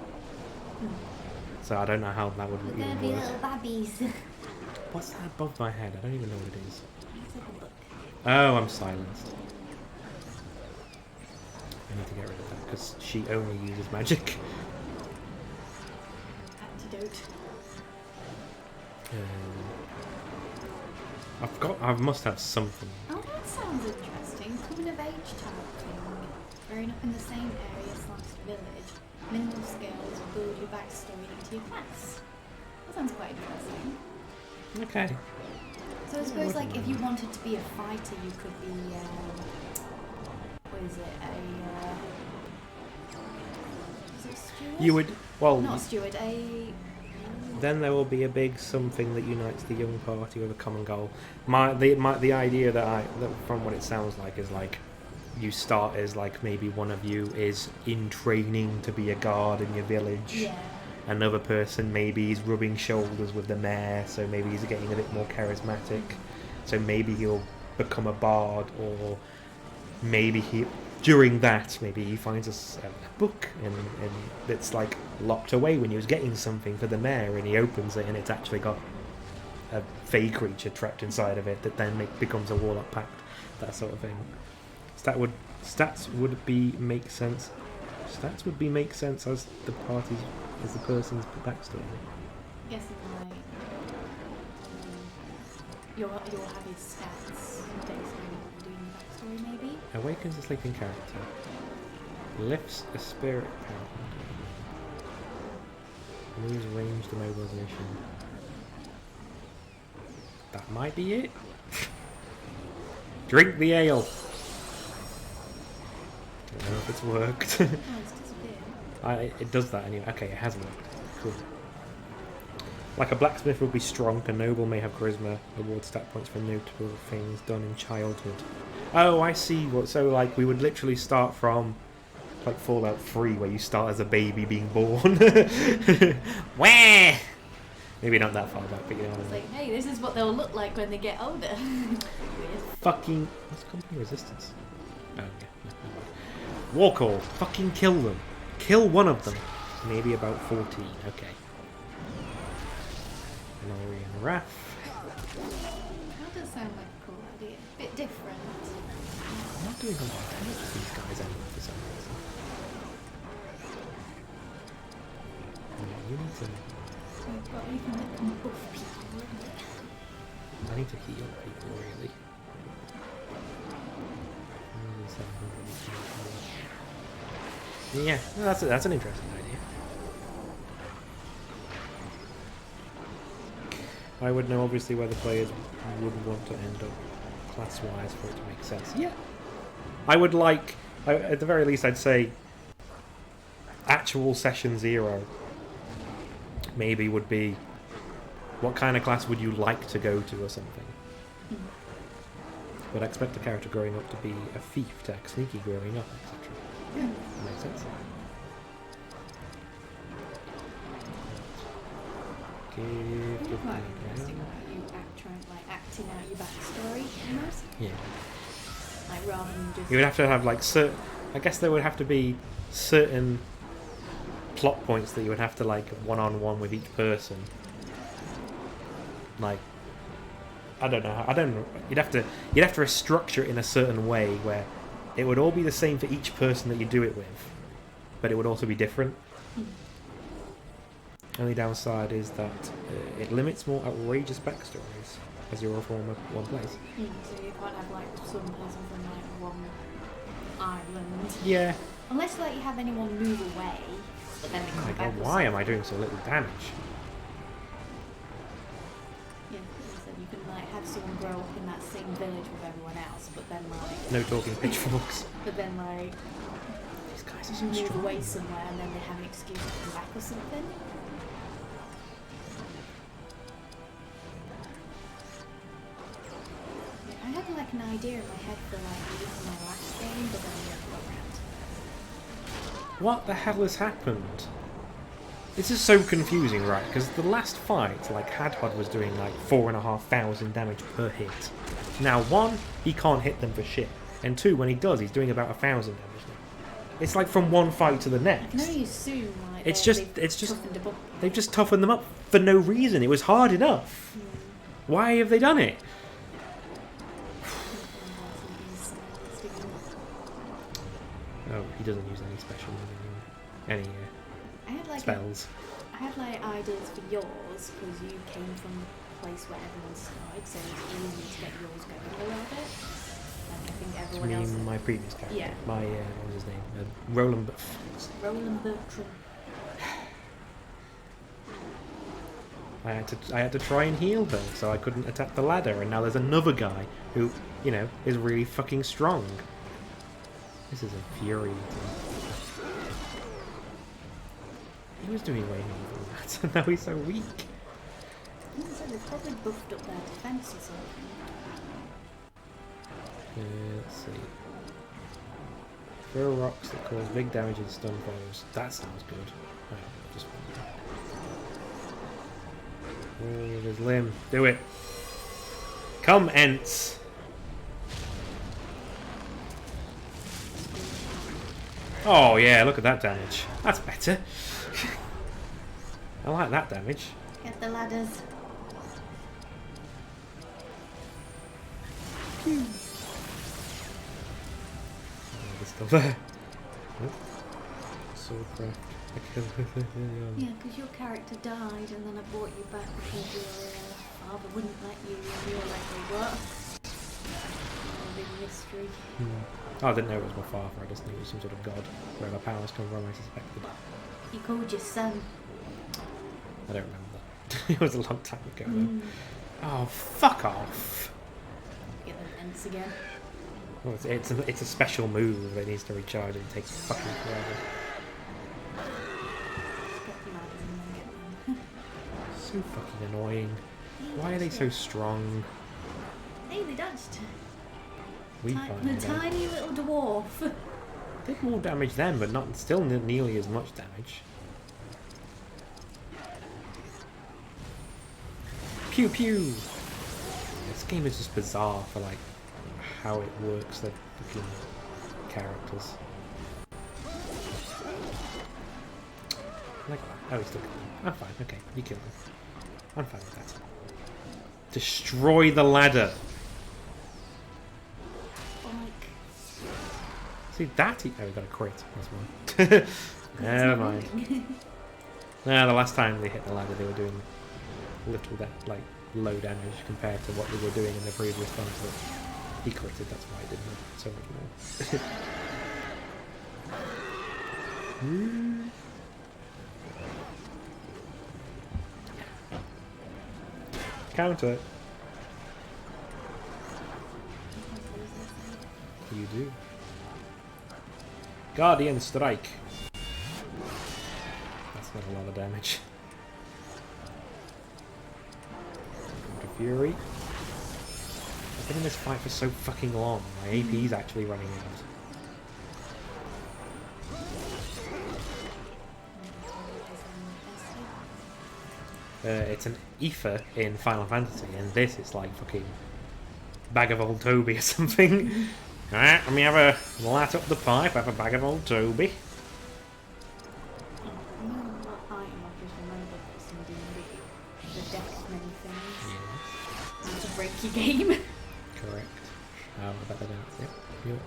So I don't know how that would But even they'd be work. little babbies. What's that above my head? I don't even know what it is. Let's have a look. Oh, I'm silenced. I need to get rid of that because she only uses magic. Antidote. I must have something. Oh, that sounds interesting. Coming of age type thing. Growing up in the same area / village. Minimal skills will build your backstory into your class. That sounds quite interesting. Okay. So I suppose like if you wanted to be a fighter, you could be what is it? Is it a steward? You would, well, Not a steward, then there will be a big something that unites the young party with a common goal. The idea that from what it sounds like is like you start as like maybe one of you is in training to be a guard in your village. yeah. Another person maybe is rubbing shoulders with the mayor, so maybe he's getting a bit more charismatic. So maybe he'll become a bard, or maybe during that maybe he finds a book and it's like locked away when he was getting something for the mayor, and he opens it and it's actually got a fey creature trapped inside of it that then becomes a warlock pact, that sort of thing. Stats would make sense. Stats would make sense as the person's backstory. Guessing like you'll have his stats based on doing the backstory maybe. Awakens a sleeping character. Lifts a spirit pound. Moves ranged immobilization. That might be it. Drink the ale. Don't know if it's worked. Oh, it's disappeared. It does that anyway. Okay, it has worked. Cool. Like a blacksmith would be strong, a noble may have charisma, award stat points for notable things done in childhood. Oh, I see. So like we would literally start from like Fallout 3, where you start as a baby being born. Wah! Maybe not that far back, but you know what I It's mean. like, hey, this is what they'll look like when they get older. Weird. Fucking... What's company resistance? Oh, yeah. No. War call. Fucking kill them. Kill one of them. Maybe about 14. Okay. Nori and Raph. That does sound like a cool idea. Bit different. I'm not doing a lot of damage to these guys anyway for some reason. Yeah, you need to... So we've got anything that can buff people, isn't it? I need to heal people, really. Yeah, no, that's an interesting idea. I would know obviously where the players would want to end up class-wise for it to make sense. Yeah, I would like, at the very least, I'd say actual session 0 maybe would be what kind of class would you like to go to or something. But I expect the character growing up to be a thief, to act sneaky growing up, etc. Yeah, that makes sense. It'd be quite interesting about you acting out your backstory almost. Yeah. Like rather than just You would have to have like certain... I guess there would have to be certain plot points that you would have to like one-on-one with each person. Like, I don't know. You'd have to restructure it in a certain way where it would all be the same for each person that you do it with, but it would also be different. Only downside is that it limits more outrageous backstories as you're all from one place. So you can't have like some person from like one island. Yeah. Unless like you have anyone move away, but then they Oh come my back. god, or why am something. I doing so little damage? Yeah, as I said, you can like have someone grow up in that same village with everyone else, but then like, No talking pitchforks. but then like These guys are so move strong. away somewhere and then they have an excuse to come back or something. I had like an idea in my head for like maybe for my last game, but then I never got around to it. What the hell has happened? This is so confusing, right? Because the last fight, like, Hadhod was doing like 4,500 damage per hit. Now, one, he can't hit them for shit. And two, when he does, he's doing about 1,000 damage now. It's like from one fight to the I next. can only assume like It's they've just toughened them up. they've just toughened them up for no reason. It was hard enough. Why have they done it? Oh, he doesn't use any special any I had like spells. I had like ideas for yours because you came from the place where everyone started, so it's easy to get yours going a little bit. Like I think I everyone mean, else. my previous character. Yeah. My what was his name? Roland. Roland Bertram. I had to try and heal her, so I couldn't attack the ladder. And now there's another guy who, you know, is really fucking strong. This is infuriating. He was doing way more than that, and now he's so weak. So they've probably buffed up their defense or something. Let's see. Throw rocks that cause big damage and stun foes. That sounds good. Oh, just oh, there's Lim. Do it. Come, Ents. Oh yeah, look at that damage. That's better. I like that damage. Get the ladders. Oh, they're still there. Swordcraft. Yeah, because your character died and then I brought you back because your father wouldn't let you and you were like, oh, what? A big mystery. Oh, I didn't know it was my father. I just knew he was some sort of god. Where my powers come from, I suspected. He called your son. I don't remember. It was a long time ago. Though. Oh, fuck off! Get them ents again. Well, it's a special move that needs to recharge and it takes fucking forever. Get the ladders and then get them. So fucking annoying. Why are they so strong? Hey, they dodged. We The find them. tiny little dwarf. Did more damage then, but not still nearly as much damage. Pew pew! This game is just bizarre for like how it works, the fucking characters. Like that. Oh, he's still killing him. I'm fine, okay, you killed him. I'm fine with that. Destroy the ladder! Like, See that? Oh, we got a crit. That's one. Never mind. Nah, the last time they hit the ladder, they were doing little like low damage compared to what they were doing in the previous ones. But he critted. That's why I didn't have so much more. Counter. You do. Guardian Strike. That's not a lot of damage. Counter Fury. I've been in this fight for so fucking long. My AP's actually running out. It's an ether in Final Fantasy, and this is like fucking bag of old Toby or something. Alright, let me have a light up the pipe, have a bag of old Toby. I know what item I just remembered that's in D&D. The deck of many things. Yes, How to break your game. correct. I bet that out. Yep.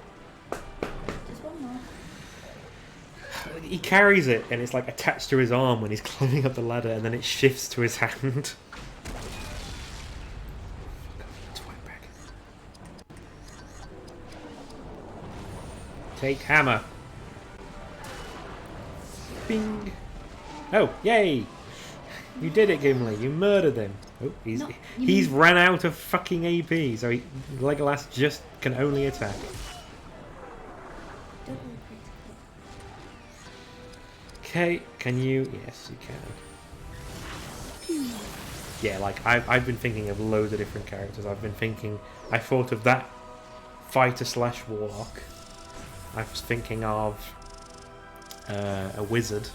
Just one more. he carries it and it's like attached to his arm when he's climbing up the ladder, and then it shifts to his hand. Take hammer. Bing. Oh, yay! You did it, Gimli. You murdered him. Oh, he's ran out of fucking AP, so Legolas just can only attack. Double critical. Okay, can you? Yes, you can. Yeah, like I've been thinking of loads of different characters. I thought of that fighter / warlock. I was thinking of a wizard.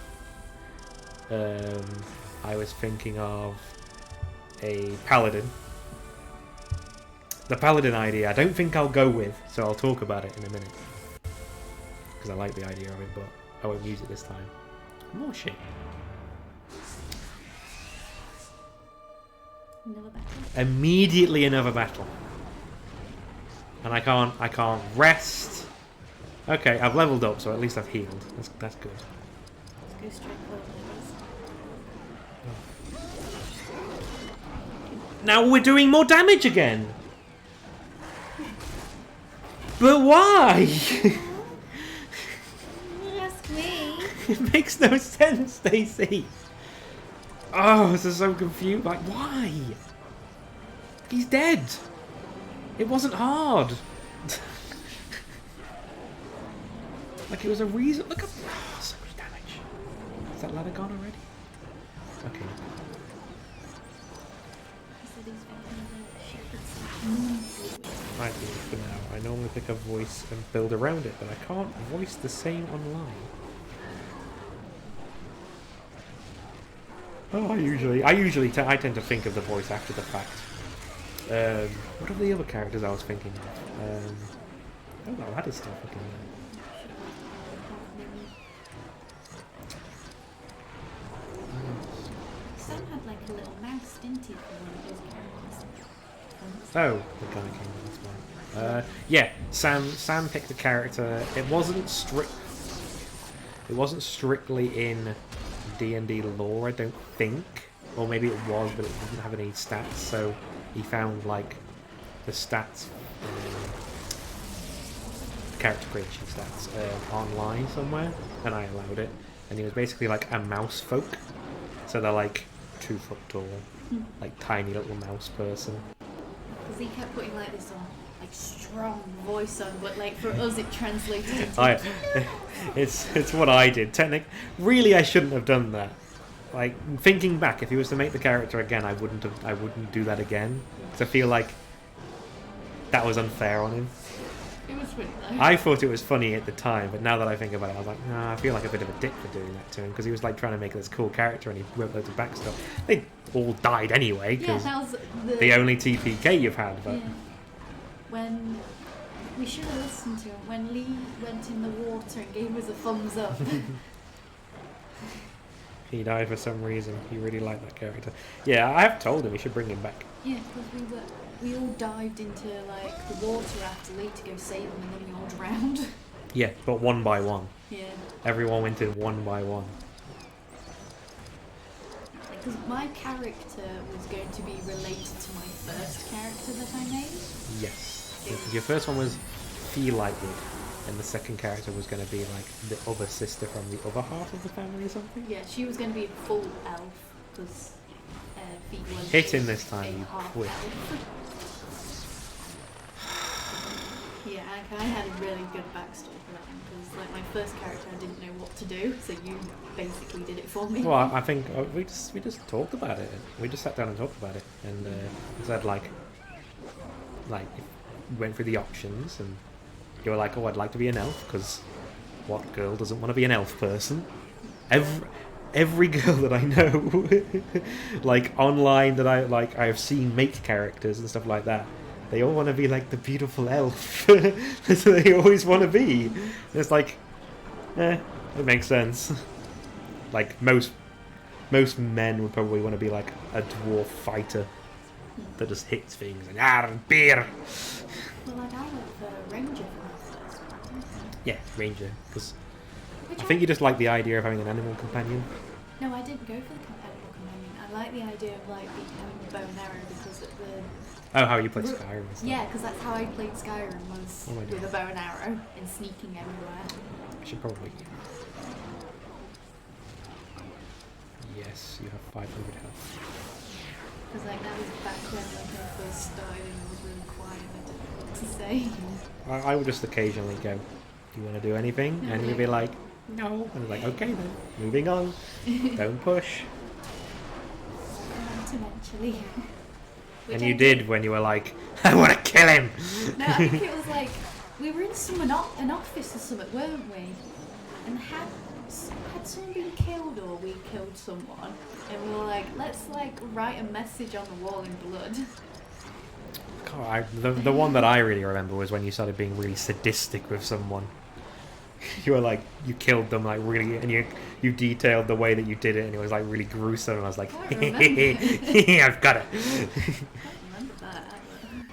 I was thinking of a paladin. The paladin idea I don't think I'll go with, so I'll talk about it in a minute. Because I like the idea of it, but I won't use it this time. More shit. Another battle. Immediately another battle. And I can't rest. Okay, I've leveled up, so at least I've healed. That's good. Let's go straight for it. Now we're doing more damage again. But why? Ask me. It makes no sense, Stacey. Oh, this is so confused. Like, why? He's dead. It wasn't hard. Like, it was a reason. Look at so much damage. Is that ladder gone already? Okay. I do for now. I normally pick a voice and build around it, but I can't voice the same online. Oh, I tend to think of the voice after the fact. What are the other characters I was thinking of? Oh, well, that is still fucking there. Sam had like a little mouse, didn't he, for one of his characters? Oh, the guy came in this one. Yeah, Sam picked a character. It wasn't strictly in D&D lore, I don't think. Or maybe it was, but it didn't have any stats, so he found like the stats, character creation stats online somewhere, and I allowed it. And he was basically like a mouse folk. So they're like 2 foot tall, like tiny little mouse person. Because he kept putting like this on, like strong voice on, but like for us it translated into. It's what I did. Really, I shouldn't have done that. Like thinking back, if he was to make the character again, I wouldn't do that again. Because I feel like that was unfair on him. It was funny though. I thought it was funny at the time, but now that I think about it, I was like, nah, I feel like a bit of a dick for doing that to him, because he was like trying to make this cool character and he wrote loads of backstuff. They all died anyway, because that was the only TPK you've had. But yeah. When we should have listened to him when Lee went in the water and gave us a thumbs up. He died for some reason. He really liked that character. Yeah, I have told him he should bring him back. Yeah, because we all dived into like the water after Lee to go save him, and then we all drowned. Yeah, but one by one. Yeah. Everyone went in one by one. Because my character was going to be related to my first character that I made. Yes. Your first one was Feel Like It, and the second character was going to be like the other sister from the other half of the family or something? Yeah, she was going to be a full elf, because Fee was Hit him this time, a you half quit. elf. Yeah, I had a really good backstory for that one, because like my first character I didn't know what to do, so you basically did it for me. Well, I think we just talked about it. We just sat down and talked about it, and said like went through the options, and you were like, "Oh, I'd like to be an elf," because what girl doesn't want to be an elf person? Every girl that I know, like online that I have seen make characters and stuff like that, they all want to be like the beautiful elf. That's what they always want to be. And it's like, it makes sense. Like most men would probably want to be like a dwarf fighter that just hits things and beer. Well, like I went for Ranger for my first one. Yeah, Ranger, because I think you just like the idea of having an animal companion. No, I didn't go for the compatible companion. I like the idea of like having a bow and arrow because of the Oh, how you play Skyrim and stuff. yeah, because that's how I played Skyrim was Oh my with God. a bow and arrow and sneaking everywhere. I should probably. Yes, you have 500 health. Because like that was back when like I first started and it was really quiet and I didn't know what to say. I would just occasionally go, "Do you want to do anything?" And you'd be like, "No." And I'm like, "Okay then, moving on. Don't push." Eventually. Which And I you did when you were like, "I want to kill him." No, I think it was like we were in an office or something, weren't we? And had someone been killed or we killed someone, and we were like, let's like write a message on the wall in blood. God, the one that I really remember was when you started being really sadistic with someone. You were like, you killed them like really, and you detailed the way that you did it, and it was like really gruesome. And I was like, I don't remember. I've got it. I don't remember that ever.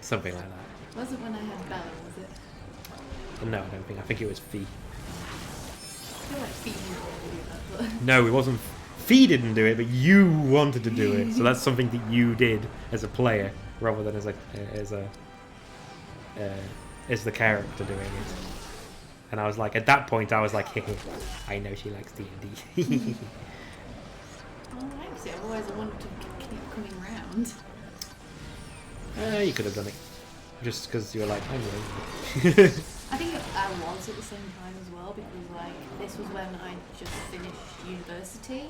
Something like that. It wasn't when I had Bella, was it? No, I don't think. I think it was Fee. I feel like Phoebe would do that, but No, it wasn't. Fee didn't do it, but you wanted to do it. So that's something that you did as a player, rather than as the character doing it. And I was like, at that point, I was like, I know she likes D&D. well, actually, otherwise I wanted to keep coming round. You could have done it, just because you were like, I'm lazy. I think I was at the same time as well because like this was when I just finished university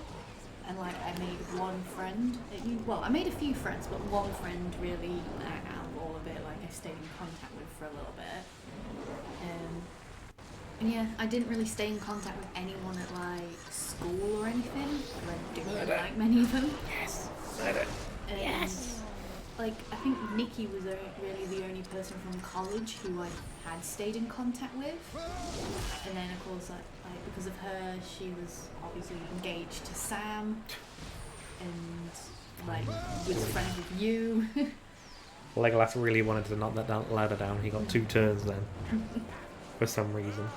and like I made one friend at well I made a few friends but one friend really out of all of it like I stayed in contact with for a little bit and yeah I didn't really stay in contact with anyone at like school or anything I didn't really like many of them. Yes. Yes. Like, I think Nikki was really the only person from college who I had stayed in contact with. And then, of course, like because of her, she was obviously engaged to Sam. And, like, was friends with you. Legolas really wanted to knock that ladder down. He got 2 turns then. For some reason.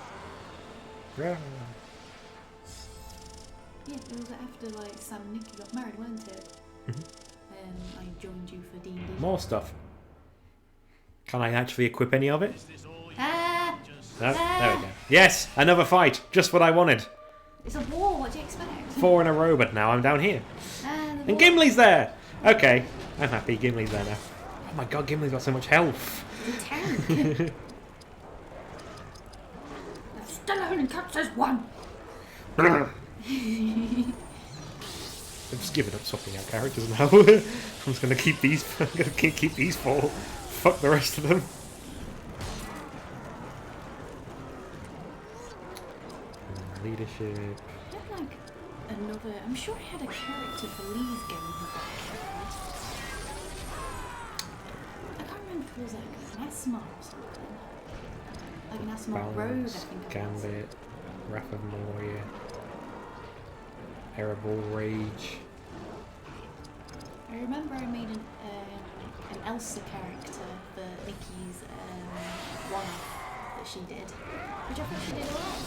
Yeah. Yeah, it was after, like, Sam and Nikki got married, weren't it? I joined you for D&D. More stuff. Can I actually equip any of it? Ah! No? There we go. Yes! Another fight! Just what I wanted. It's a war, what do you expect? 4 in a row, but now I'm down here. And And Gimli's there! Okay. I'm happy. Gimli's there now. Oh my god, Gimli's got so much health. the tank. Still only counts as one. I'm just giving up swapping out characters now. I'm just gonna keep these. I'm gonna keep these 4. Fuck the rest of them. Leadership. I had like another. I'm sure I had a character for Lee's game who got killed. I can't remember if it was like an Asmar or something. Like an Asmar Rogue, I Balance, think it was. Gambit, Wrath of Moria, Erebor Rage. I remember I made an Elsa character for Nikki's one-off that she did, which I think she did alright.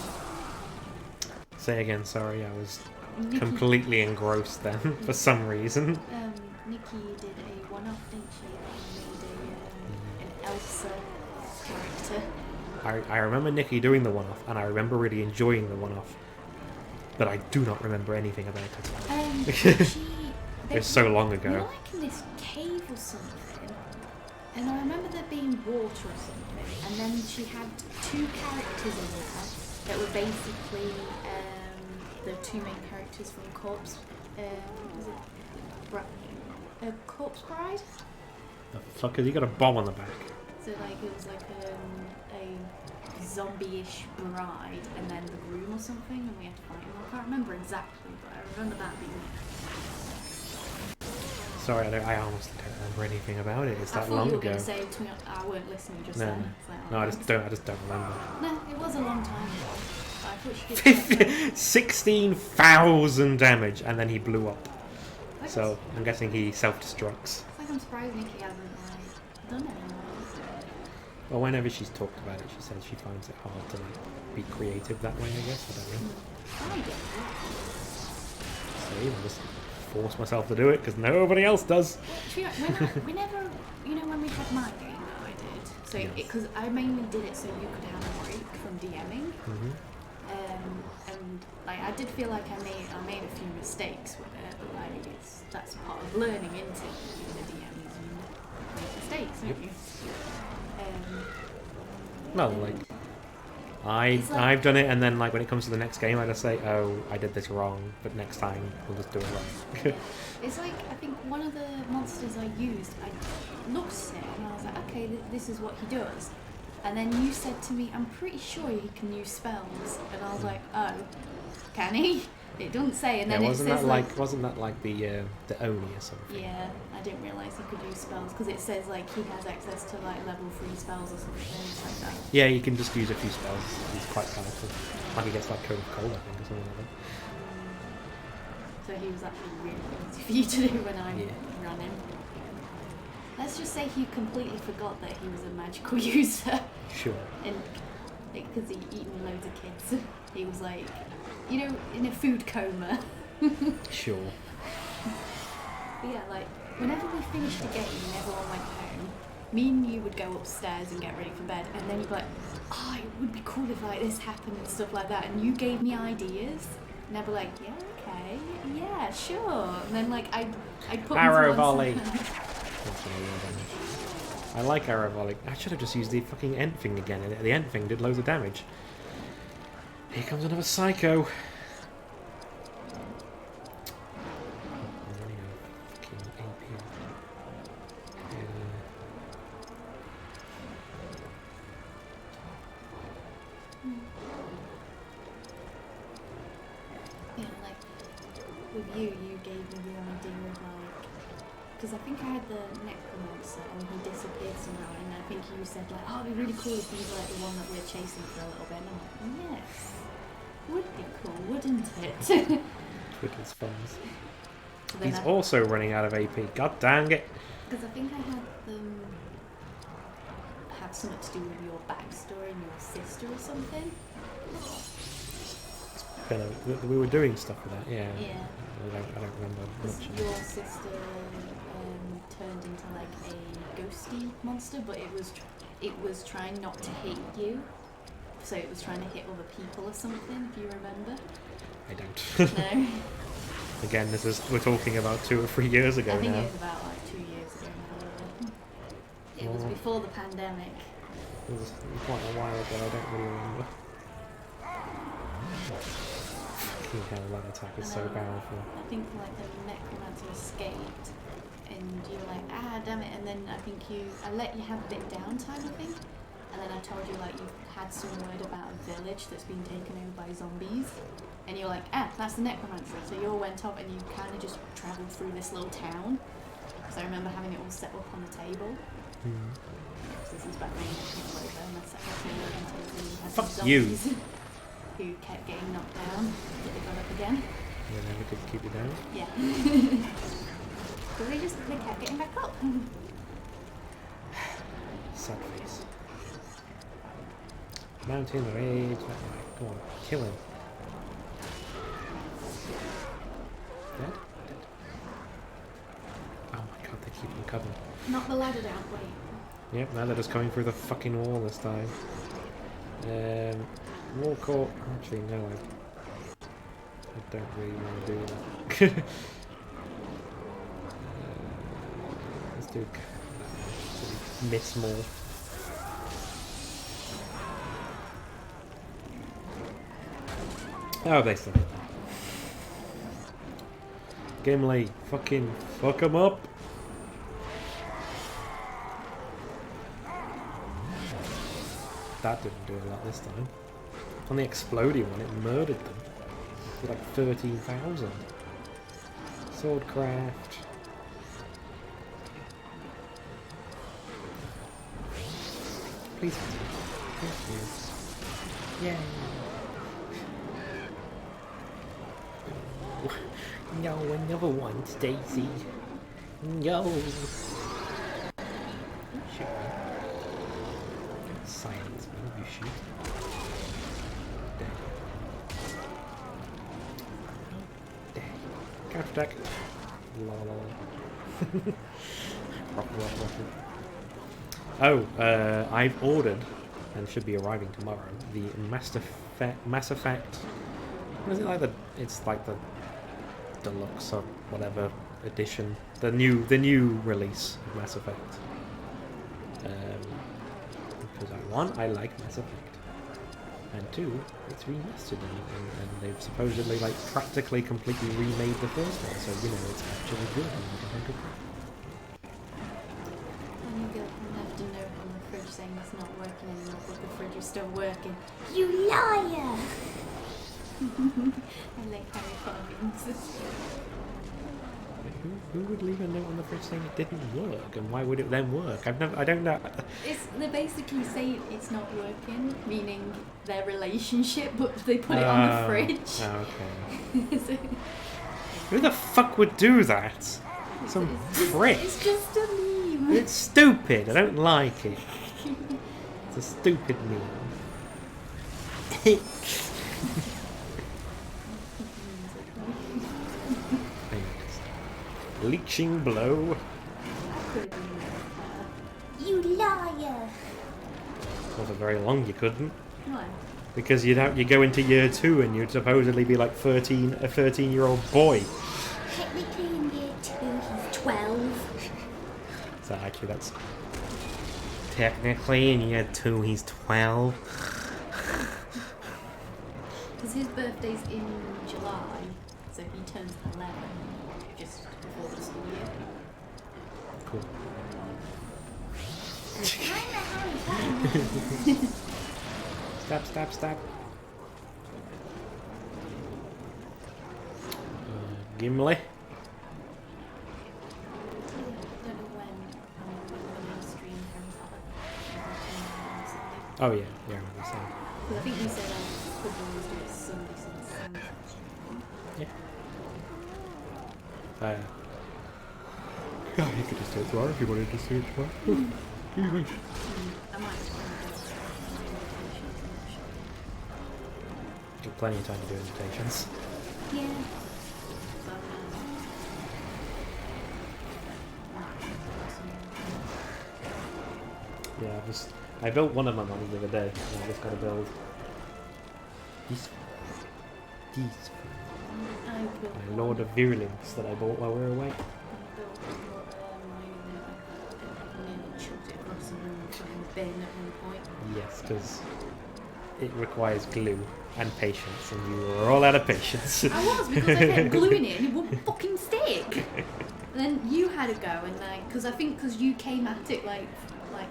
Say again, sorry, I was Nikki, completely engrossed then for some reason. Nikki did a one-off, didn't she? And made an Elsa character. I remember Nikki doing the one-off, and I remember really enjoying the one-off, but I do not remember anything about it. It's so long ago. We were like in this cave or something, and I remember there being water or something, and then she had 2 characters in there that were basically the 2 main characters from Corpse. Was it Corpse Bride? The fuck has he got a bomb on the back? So like it was like a zombie-ish bride, and then the groom or something, and we had to fight him. I can't remember exactly, but I remember that being. Sorry, I honestly don't remember anything about it. It's I that thought long you were ago. going to say to me, I weren't listening just No, then. It's like, no, I just don't remember. No, it was a long time ago. But I thought she did. 16,000 damage, and then he blew up. Like, So I'm guessing he self-destructs. it's like I'm surprised Nikki hasn't like done it anymore. Well, whenever she's talked about it, she says she finds it hard to like be creative that way. I guess I don't know. I get it. So I just force myself to do it because nobody else does. Whenever, when we had my game that I did, so Yes. because I mainly did it so you could have a break from DMing, Mm-hmm. and like I did feel like I made a few mistakes with it, but like that's part of learning into being a DM. You make mistakes, don't you? Well, like It's like- I've done it, and then like when it comes to the next game, I just say, "Oh, I did this wrong," but next time we'll just do it right. It's like, I think one of the monsters I used, I looked at it and I was like, okay, this is what he does. And then you said to me, I'm pretty sure he can use spells. And I was like, oh, can he? It doesn't say. And then it says wasn't that like the Oni or something? yeah, I didn't realise he could use spells because it says like he has access to like level 3 spells or something like that. Yeah, you can just use a few spells. He's quite powerful. Like he gets like Code of Cold, I think, or something like that. So he was actually really easy for you to do when I Yeah. ran him. Let's just say he completely forgot that he was a magical user. Sure. And because he'd eaten loads of kids, he was like, in a food coma. Sure. But yeah, like, whenever we finished a game and everyone went home, me and you would go upstairs and get ready for bed, and then you'd be like, oh, it would be cool if like this happened and stuff like that, and you gave me ideas, and I'd be like, yeah, okay, yeah, sure, and then like I'd put Arrow them to one volley. side. I like arrow volley. I should have just used the fucking Ent thing again. The Ent thing did loads of damage. Here comes another psycho. Yeah, like, with you gave me the idea of like, because I think I had the necromancer and he disappeared somehow, and I think you said like, oh, it'd be really cool if he's like the one that we're chasing for a little bit, and I'm like, yes, would be cool, wouldn't it? Twiddles thumbs. Then He's also running out of AP. God dang it. because I think I had them have something to do with your backstory and your sister or something. We were doing stuff with that, yeah. Yeah. I don't remember Because much. your sister turned into like a ghosty monster, but it was trying not to hit you, so it was trying to hit other people or something. If you remember? I don't. No. Again, we're talking about 2 or 3 years ago I think now. it was about like 2 years ago now. It was Oh. before the pandemic. It was quite a while ago. I don't really remember. Fucking hell, that attack is so And, powerful. I think like the necromancer escaped, and you were like, ah, damn it. And then I think I let you have a bit of downtime, I think. And then I told you like you had some word about a village that's been taken over by zombies. And you're like, ah, that's the necromancer. So you all went off and you kind of just travelled through this little town. So I remember having it all set up on the table. Mm. So this is back when you came over and I set up the table and you had some Fuck you. zombies who kept getting knocked down, but they got up again. You never could keep it down. Yeah. So they kept getting back up. Sad face. Mountain rage. That way. Come on, kill him. Dead? Dead. Oh my god, they keep them covered. Knock the ladder down, wait. Yep, now they're just coming through the fucking wall this time. Wall court. Actually, no, I don't really want to do that. Let's do miss more. Oh, they still hit that. Gimli, fucking fuck 'em up. That didn't do a lot this time. On the exploding one, it murdered them. With like 13,000. Swordcraft. Please. Thank you. Yay. No, another one, Stacy. No. attack. La la la. Proper Russian. Oh, I've ordered, and should be arriving tomorrow, the Mass Effect. What is it like? It's like the deluxe or whatever edition. The new release of Mass Effect. Because I like Mass Effect. And 2, it's remastered and they've supposedly like practically completely remade the first one, so you know it's actually good. And you have to note on the fridge saying it's not working anymore, but the fridge is still working. You liar! I like Harry Potter. Who would leave a note on the fridge saying it didn't work, and why would it then work? I don't know. They basically say it's not working, meaning their relationship, but they put it on the fridge. Okay. Who the fuck would do that? Some prick. It's just a meme. It's stupid. I don't like it. It's a stupid meme. Leeching blow. You liar! Wasn't very long. You couldn't. Why? Because you go into year 2 and you'd supposedly be like a 13-year-old boy. Technically in year 2 he's 12. So actually that's... Technically in year 2 he's 12. Because his birthday's in July, so he turns 11 just before the school year. Cool. Stab. Gimli. I don't know when I'm going to stream Harry Potter. Oh yeah, I understand. I think you said I could always do it Sunday since Sunday. Yeah. You could just do it tomorrow if you wanted to do it tomorrow. I might just want to do Got plenty of time to do invitations. Yeah. Yeah, I built one of my mummies the other day, and I just got to build these my Lord of Virulence that I bought while we were away. Yes, because it requires glue and patience, and you were all out of patience. I was, because I kept gluing it and it wouldn't fucking stick. And then you had a go, and because you came at it like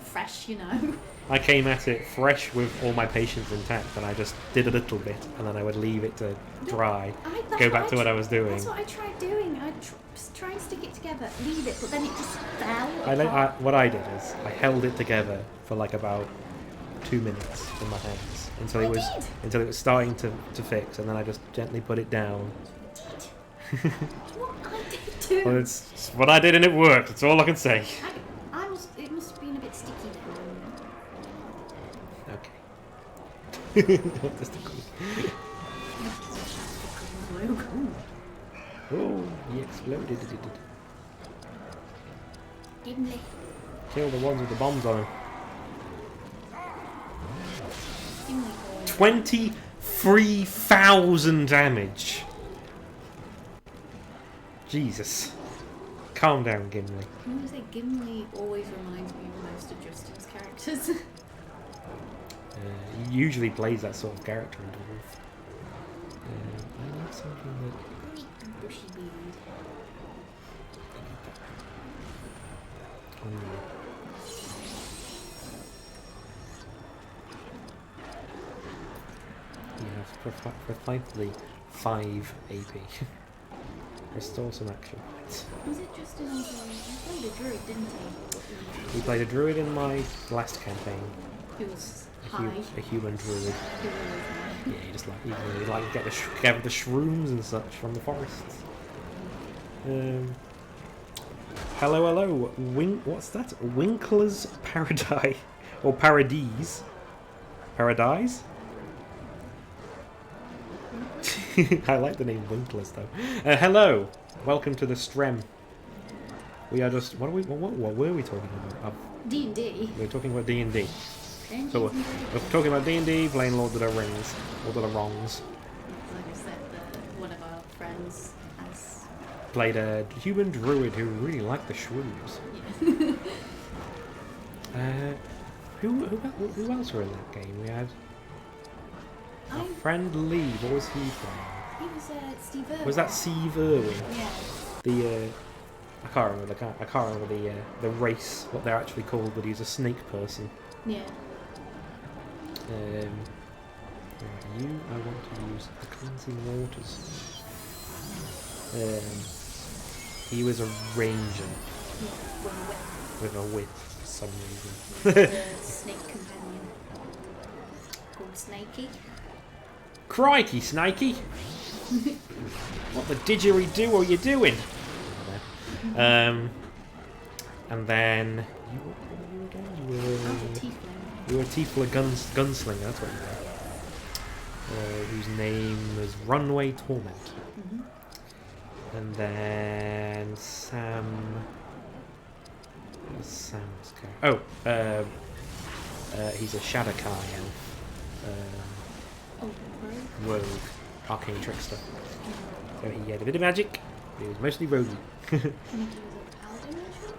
fresh, you know. I came at it fresh with all my patience intact, and I just did a little bit, and then I would leave it to dry, go back to what I was doing. That's what I tried doing. I try and stick it together, leave it, but then it just fell. What I did is I held it together for like about 2 minutes in my hands until it was starting to fix, and then I just gently put it down. What I did too. Well, it's what I did, and it worked. That's all I can say. It must have been a bit sticky then. Okay. Just a quick. Oh, he exploded. Gimli. Kill the ones with the bombs on him. Gimli. 23,000 damage. Jesus. Calm down, Gimli. I'm going to say Gimli always reminds me of most of Justin's characters. He usually plays that sort of character in Dwarf. I need something that... Bushy beard. You have precisely 5 AP. Restore some action points. Was it Justin he played a druid, didn't he? He played a druid in my last campaign. Who was high. A human druid. Who was high. Yeah, he just like get the shrooms and such from the forests. Hello. What's that? Winkler's Paradise or Paradise? Paradise? I like the name Winkless though. Hello, welcome to the Strem. We are just what were we talking about? D&D. We're talking about D&D. So we're talking about D&D, playing Lord of the Rings, Lord of the Wrongs. Like I said, one of our friends has. Played a human druid who really liked the shrooms. Yeah. Who else were in that game? We had our friend Lee. What was he playing? He was Steve Irwin. Was that Steve Irwin? Yeah. The I can't remember the race, what they're actually called, but he's a snake person. Yeah. I want to use the cleansing waters. He was a ranger Yeah. with a whip for some reason. The snake companion called Snakey. Crikey, Snakey! What the didgeridoo are you doing? And then Oh, the tiefling. you were a Tiefler gunslinger. That's what you were. Whose name was Runway Torment. Mm-hmm. And then Sam. Sam's character. He's a Shadowkai elf. Oh, Rogue. Arcane trickster. So he had a bit of magic. He was mostly roguey. I think he was a paladin, actually?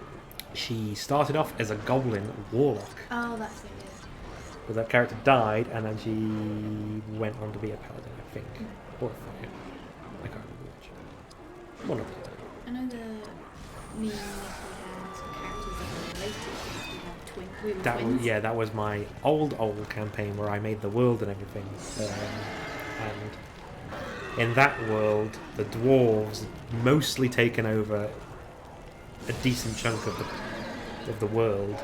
She started off as a goblin warlock. Oh, that's it, But that character died, and then she went on to be a paladin, I think. Or a fighter. I can't remember which. One of them. I know me and Nick, we had characters that were related because we were twins. That was my old campaign where I made the world and everything. And in that world, the dwarves mostly taken over a decent chunk of the world,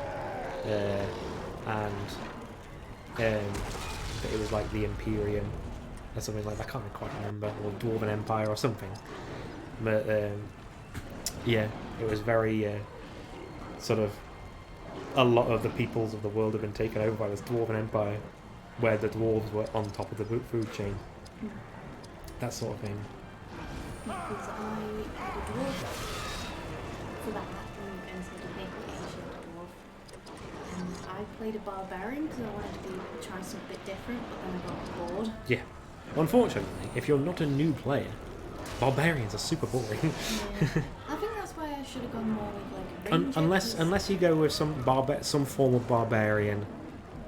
and it was like the Imperium or something like that. I can't quite remember, or Dwarven Empire or something. But yeah, it was very sort of a lot of the peoples of the world have been taken over by this Dwarven Empire, where the dwarves were on top of the food chain. That sort of thing. Because I had a dwarf for that, and instead of making it, she had a dwarf. And I played a barbarian because I wanted to try something a bit different, but then I got bored. Yeah. Unfortunately, if you're not a new player, barbarians are super boring. Yeah. I think that's why I should have gone more with like a ranger. Unless you go with some form of barbarian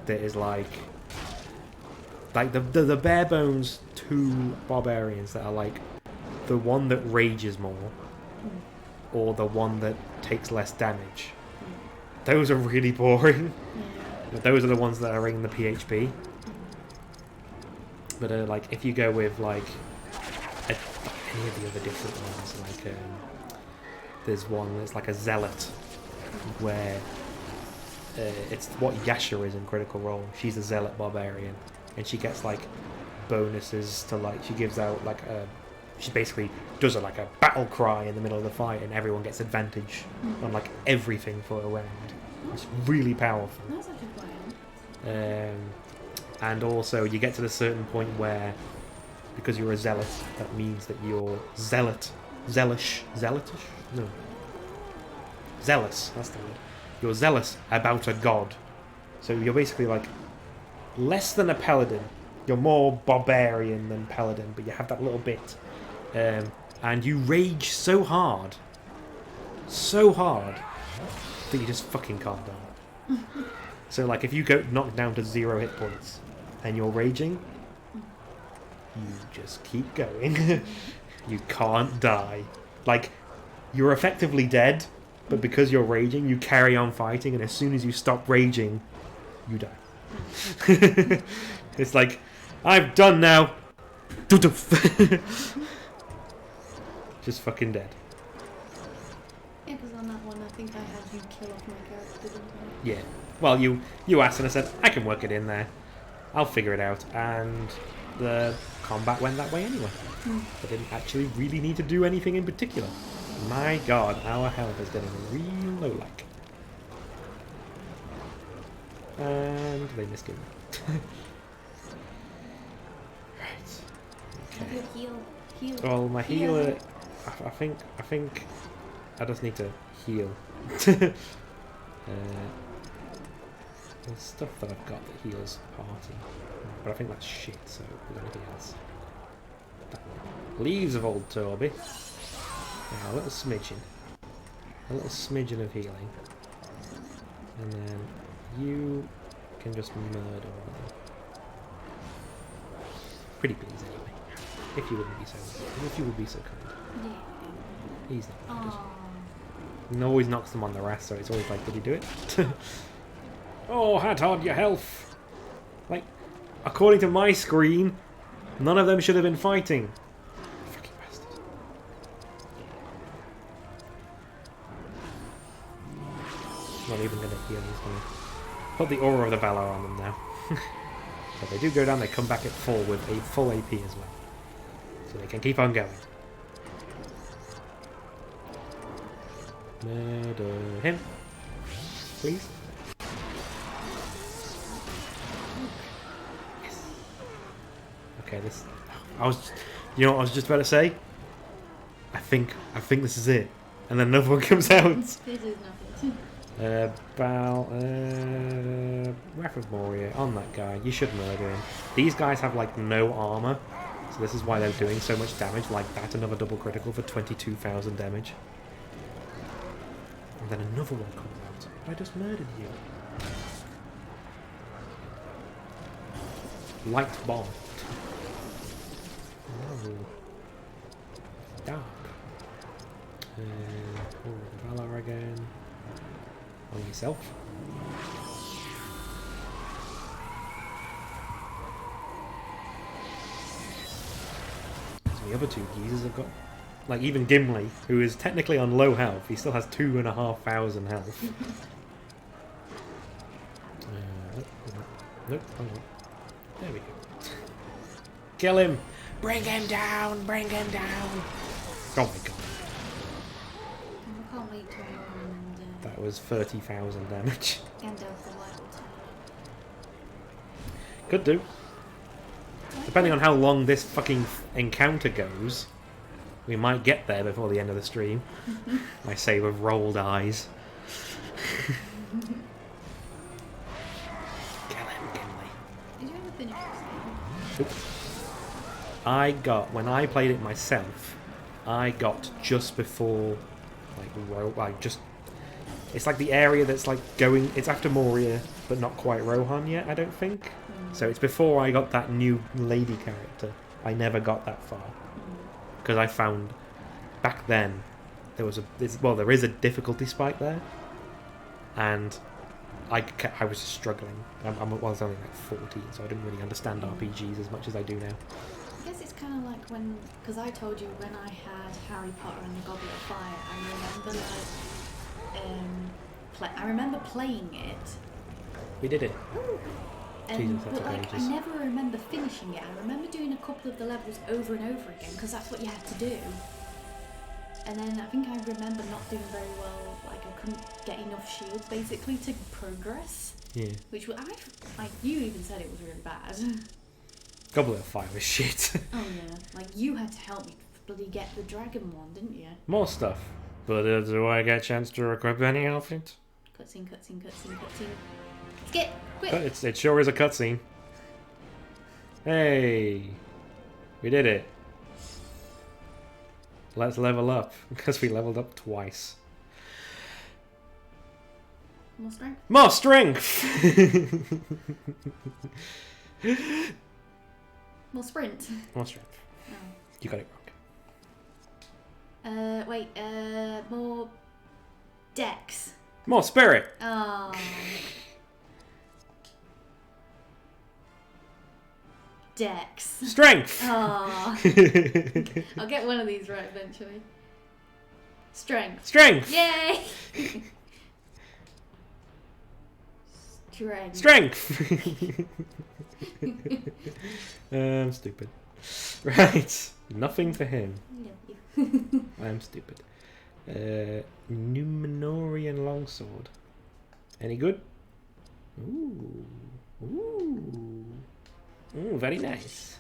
that is like the bare bones two barbarians that are like the one that rages more or the one that takes less damage. Those are really boring. Yeah. Those are the ones that are in the PHP. But like if you go with like any of the other different ones, like there's one that's like a zealot where it's what Yasha is in Critical Role. She's a zealot barbarian, and she gets like bonuses to like she gives out like she basically does a battle cry in the middle of the fight, and everyone gets advantage on like everything for a round. It's really powerful. That's actually quite nice. And also you get to the certain point where, because you're a zealot, that means that you're zealous, that's the word. You're zealous about a god. So you're basically like less than a paladin. You're more barbarian than paladin, but you have that little bit. And you rage so hard that you just fucking can't die. So like if you go knocked down to 0 hit points and you're raging, you just keep going. You can't die. Like, you're effectively dead, but because you're raging, you carry on fighting, and as soon as you stop raging, you die. It's like, I'm done now. Just fucking dead. Yeah, because on that one, I think I had you kill off my character, didn't I? Yeah. Well, you asked, and I said, I can work it in there. I'll figure it out. And the combat went that way anyway. I didn't actually really need to do anything in particular. My god, our health is getting real low like. And they missed it. Right. Have Okay. good heal. Heal. Well, my Heal. healer. I think I just need to heal. There's stuff that I've got that heals party, but I think that's shit. So if there's anything else, leaves of old Torby. Now a little smidgen of healing, and then you can just murder one of them. Pretty please, anyway. If you wouldn't be so, if you would be so kind. Yeah. He's not good. Aww. And always knocks them on the ass, so it's always like, did he do it? Oh, Hattard, your health! Like, according to my screen, none of them should have been fighting. Fucking bastard. Not even gonna heal, he's gonna put the aura of the Valor on them now. But they do go down, they come back at full with a full AP as well. So they can keep on going. Murder him, please. Yes. Okay, this. You know what I was just about to say? I think this is it, and then another one comes out. This is nothing. Wrath of Moria on that guy. You should murder him. These guys have like no armor, so this is why they're doing so much damage. Like that, another double critical for 22,000 damage. And then another one comes out. But I just murdered you. Light bomb. Oh. Dark. Valor again. On yourself. The other two geezers have got, like even Gimli, who is technically on low health, he still has 2,500 health. Nope, hold on. There we go. Kill him! Bring him down! Bring him down! Oh my god. I can't wait to That was 30,000 damage. Gandalf the White. Could do. Depending on how long this fucking encounter goes, we might get there before the end of the stream. I say with rolled eyes. Kill him, Gimli. Did you ever finish this game? When I played it myself, I got just before, it's like the area that's like going, it's after Moria, but not quite Rohan yet, I don't think. So it's before I got that new lady character. I never got that far. Because I found, back then, there is a difficulty spike there. And I was struggling. I was only like 14, so I didn't really understand RPGs as much as I do now. I guess it's kind of like when, because I told you when I had Harry Potter and the Goblet of Fire, I remember playing it. We did it. Jesus, But that took I ages. never remember finishing it. I remember doing a couple of the levels over and over again because that's what you had to do. And then I think I remember not doing very well. Like I couldn't get enough shields basically to progress. Yeah. Which you even said it was really bad. Goblet of Fire was shit. Oh yeah, like you had to help me bloody get the dragon one, didn't you? More stuff. But do I get a chance to equip any outfit? Cutscene. Skip, quick. It sure is a cutscene. Hey, we did it. Let's level up because we leveled up twice. More strength. More strength. More sprint. More strength. No. You got it Wait. More dex. wrong. More spirit. Oh. Dex. Strength. Oh. I'll get one of these right eventually. Strength. Strength. Yay! Strength. Strength. I'm stupid. Right. Nothing for him. Love you. I'm stupid. Numenorian longsword. Any good? Ooh. Ooh. Ooh, very nice.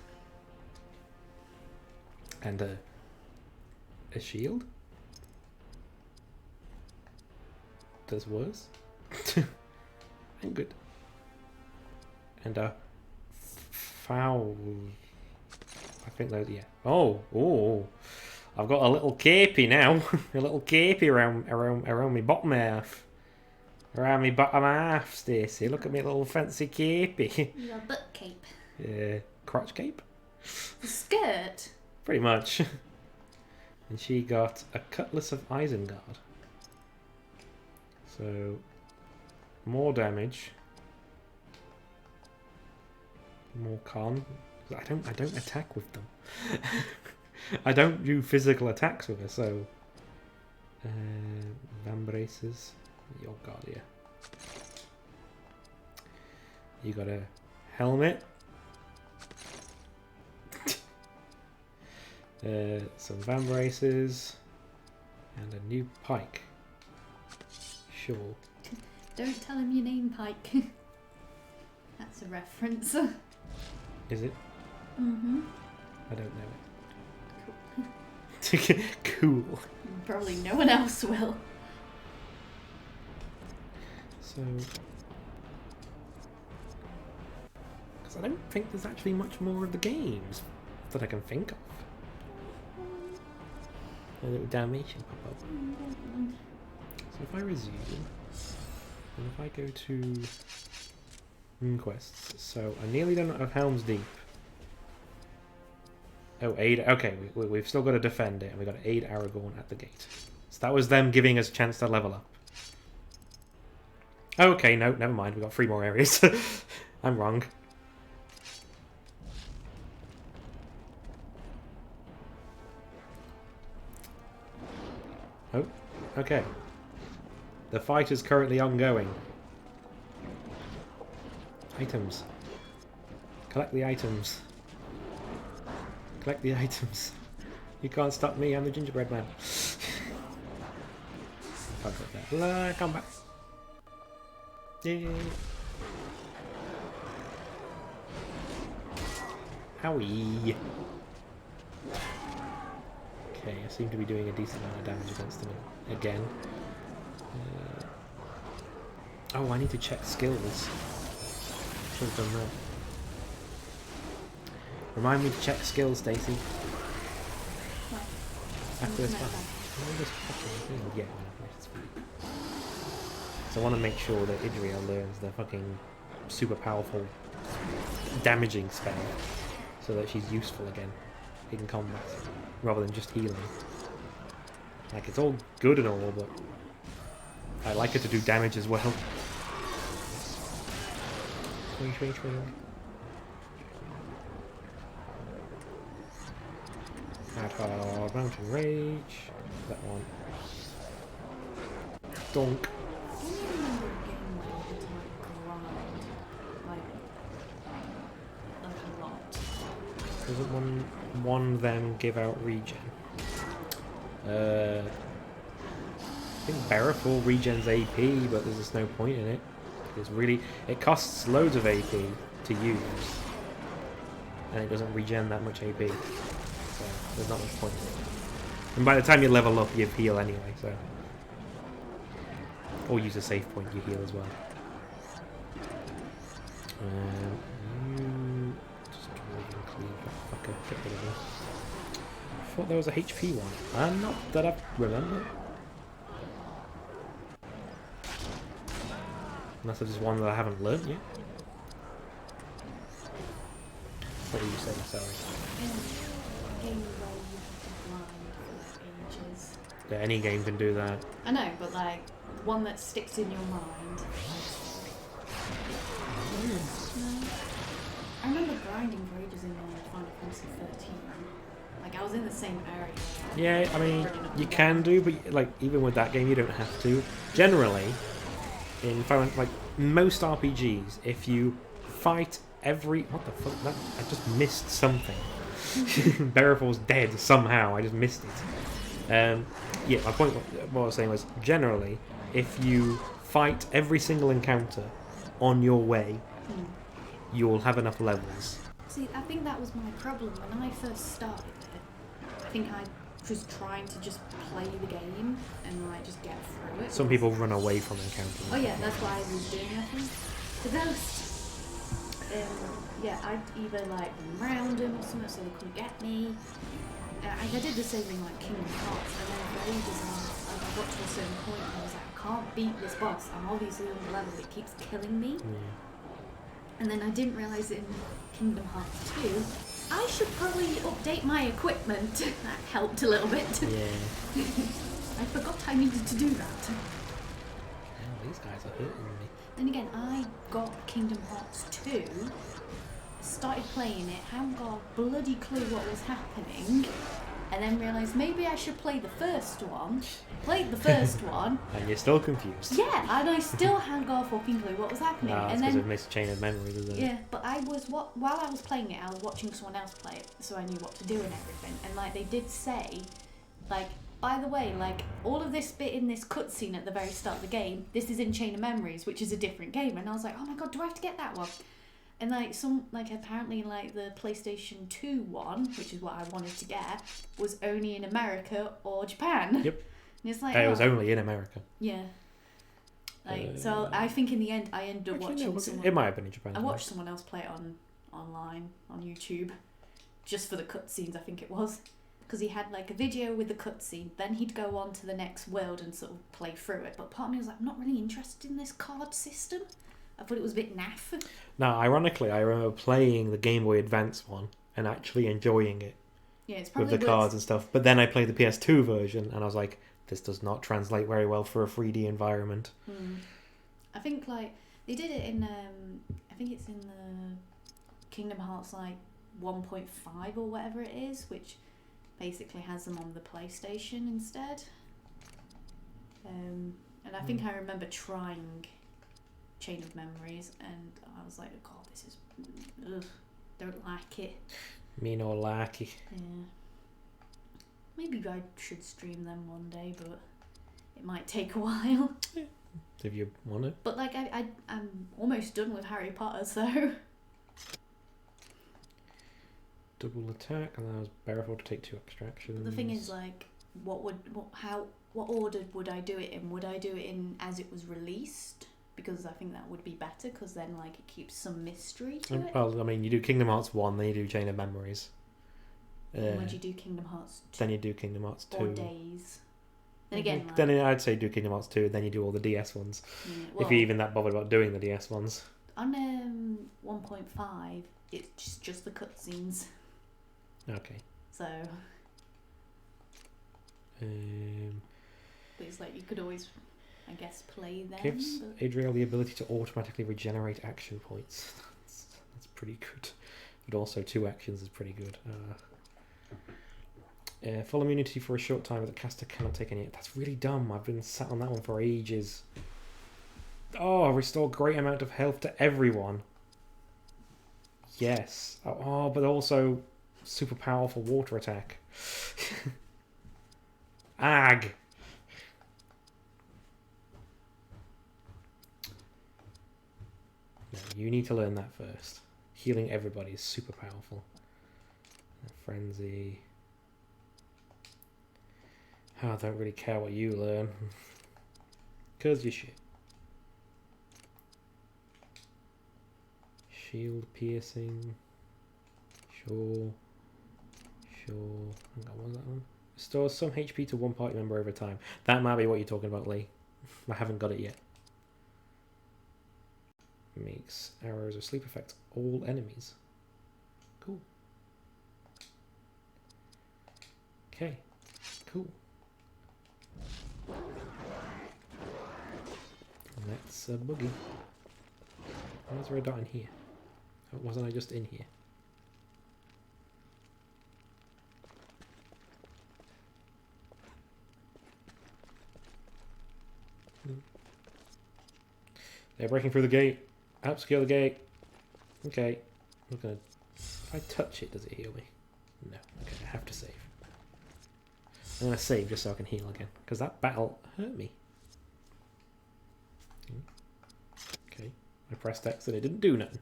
And a shield? Does worse? I'm good. And a foul. I think those, yeah. Oh. I've got a little capey now. A little capey around my bottom half. Around my bottom half, Stacey. Look at me little fancy capey. Your butt cape. Yeah. Crotch cape? The skirt. Pretty much. And she got a Cutlass of Isengard. So, more damage. More con. I don't attack with them. I don't do physical attacks with her, so... Vambraces. Your god, yeah. You got a helmet. Some Vambraces. And a new pike. Sure. Don't tell him your name, Pike. That's a reference. Is it? Mm-hmm. I don't know it. Cool. Probably no one else will. So... Because I don't think there's actually much more of the games that I can think of. A little Dalmatian pop up. So if I resume, and if I go to quests, so I nearly done of Helm's Deep. Oh, aid. Okay, we've still got to defend it, and we've got to aid Aragorn at the gate. So that was them giving us a chance to level up. Okay, no, never mind. We've got 3 more areas. I'm wrong. Oh, okay. The fight is currently ongoing. Items. Collect the items. Collect the items. You can't stop me, I'm the gingerbread man. Can't collect that. Come back. Yay. Owie. Okay, I seem to be doing a decent amount of damage against them again. Oh, I need to check skills. Should have done that. Remind me to check skills, Stacey. After this one. Yeah, it's fine. So I want to make sure that Idria learns the fucking super powerful damaging spell so that she's useful again in combat rather than just healing. Like, it's all good and all, but I like her to do damage as well. Swing, swing, swing. Add her Mountain Rage. That one. Donk. Doesn't one of them give out regen? I think Beariful regens AP, but there's just no point in it. It costs loads of AP to use, and it doesn't regen that much AP, so there's not much point in it. And by the time you level up, you heal anyway, so... Or use a save point, you heal as well. You... Just cleave that fucker, get rid of this. I thought there was a HP one. Not that I remember. Unless there's one that I haven't learnt yet. What did you say? Sorry. Game where you have to blind for ages. Yeah, any game can do that. I know, but like one that sticks in your mind. No. I remember grinding for ages in Final Fantasy 13. Like I was in the same area. Yeah, I mean, you can do, but like even with that game, you don't have to. Generally, in Final, like most RPGs, if you fight every what the fuck? That I just missed something. Beariful's dead somehow. I just missed it. Yeah, my point. What I was saying was generally, if you fight every single encounter on your way, you'll have enough levels. See, I think that was my problem when I first started it. I think I was trying to just play the game and like just get through it. Some people run away from encountering. Oh yeah, that's why I was doing it. I think the ghost. Yeah, I'd either like run around them or something so they couldn't get me. I did the same thing like Kingdom Hearts, and then for ages I got to a certain point and I was like, I can't beat this boss. I'm obviously on the level. It keeps killing me. Yeah. And then I didn't realise in Kingdom Hearts 2, I should probably update my equipment. That helped a little bit. Yeah. I forgot I needed to do that. Oh, these guys are hurting me. Then again, I got Kingdom Hearts 2, started playing it, hadn't got a bloody clue what was happening, and then realised maybe I should play the first one. Played the first one. And you're still confused. Yeah, and I still hadn't got a fucking clue what was happening. No, it's and because then of missed chain of memories, isn't it? yeah, but while I was playing it, I was watching someone else play it, so I knew what to do and everything. And like they did say, like, by the way, like all of this bit in this cutscene at the very start of the game, this is in Chain of Memories, which is a different game. And I was like, oh my god, do I have to get that one? And like apparently like the PlayStation 2 one, which is what I wanted to get, was only in America or Japan. Yep. And it's like, It was only in America. Yeah. Like so, I think in the end I ended up Actually, no, watching someone. it might have been in Japan. I watched someone else play it online on YouTube, just for the cutscenes. I think it was because he had like a video with the cutscene. Then he'd go on to the next world and sort of play through it. But part of me was like, I'm not really interested in this card system. I thought it was a bit naff. Now, ironically, I remember playing the Game Boy Advance one and actually enjoying it Yeah, it's with probably the cards and stuff. But then I played the PS2 version and I was like, this does not translate very well for a 3D environment. I think like they did it in I think it's in the Kingdom Hearts like 1.5 or whatever it is, which basically has them on the PlayStation instead. And I think I remember trying Chain of Memories and I was like, oh god, this is ugh, don't like it. Me no like it. Yeah. Maybe I should stream them one day, but it might take a while. If you want it. But like I'm almost done with Harry Potter, so Double attack allows Bearable to take 2 extractions. the thing is like what order would I do it in? Would I do it in as it was released? Because I think that would be better, because then like it keeps some mystery to it. Well, I mean, you do Kingdom Hearts 1, then you do Chain of Memories. And would you do Kingdom Hearts 2 Then you do Kingdom Hearts 2. or Days? Then again, like, Then I'd say do Kingdom Hearts 2, and then you do all the DS ones. yeah, If well, you're even that bothered about doing the DS ones. on 1.5, it's just the cutscenes. Okay. So, but it's like you could always, I guess, play them. Gives but Adriel the ability to automatically regenerate action points. That's pretty good. But also 2 actions is pretty good. Full immunity for a short time, but the caster cannot take any. That's really dumb. I've been sat on that one for ages. Oh, restore great amount of health to everyone. Yes. Oh, but also super powerful water attack. Ag. No, you need to learn that first. Healing everybody is super powerful. Frenzy. Oh, I don't really care what you learn. Because you're shit. Shield piercing. Sure. Hang on, what was that one? Restores some HP to one party member over time. That might be what you're talking about, Lee. I haven't got it yet. Makes arrows of sleep affect all enemies. Cool. Okay. Cool. Let's boogie. Why is there a dot in here? Oh, wasn't I just in here? They're breaking through the gate. Upscale the gate. Okay. I'm gonna. If I touch it, does it heal me? No. Okay, I have to save. I'm gonna save just so I can heal again, because that battle hurt me. Okay. I pressed X and it didn't do nothing.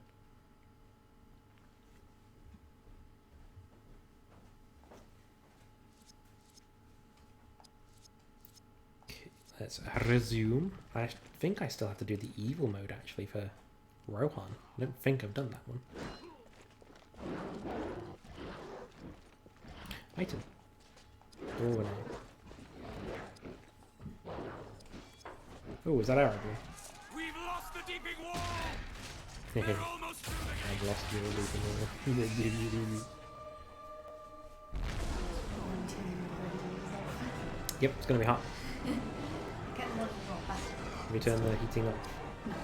Let's resume. I think I still have to do the evil mode actually for Rohan. I don't think I've done that one. Item. Dwarven ale. Oh, is that Aragorn? We've lost the deeping wall. I've We're almost through the gate. lost you all. Yep, it's gonna be hot. Get the water back. Let me turn the heating off. No.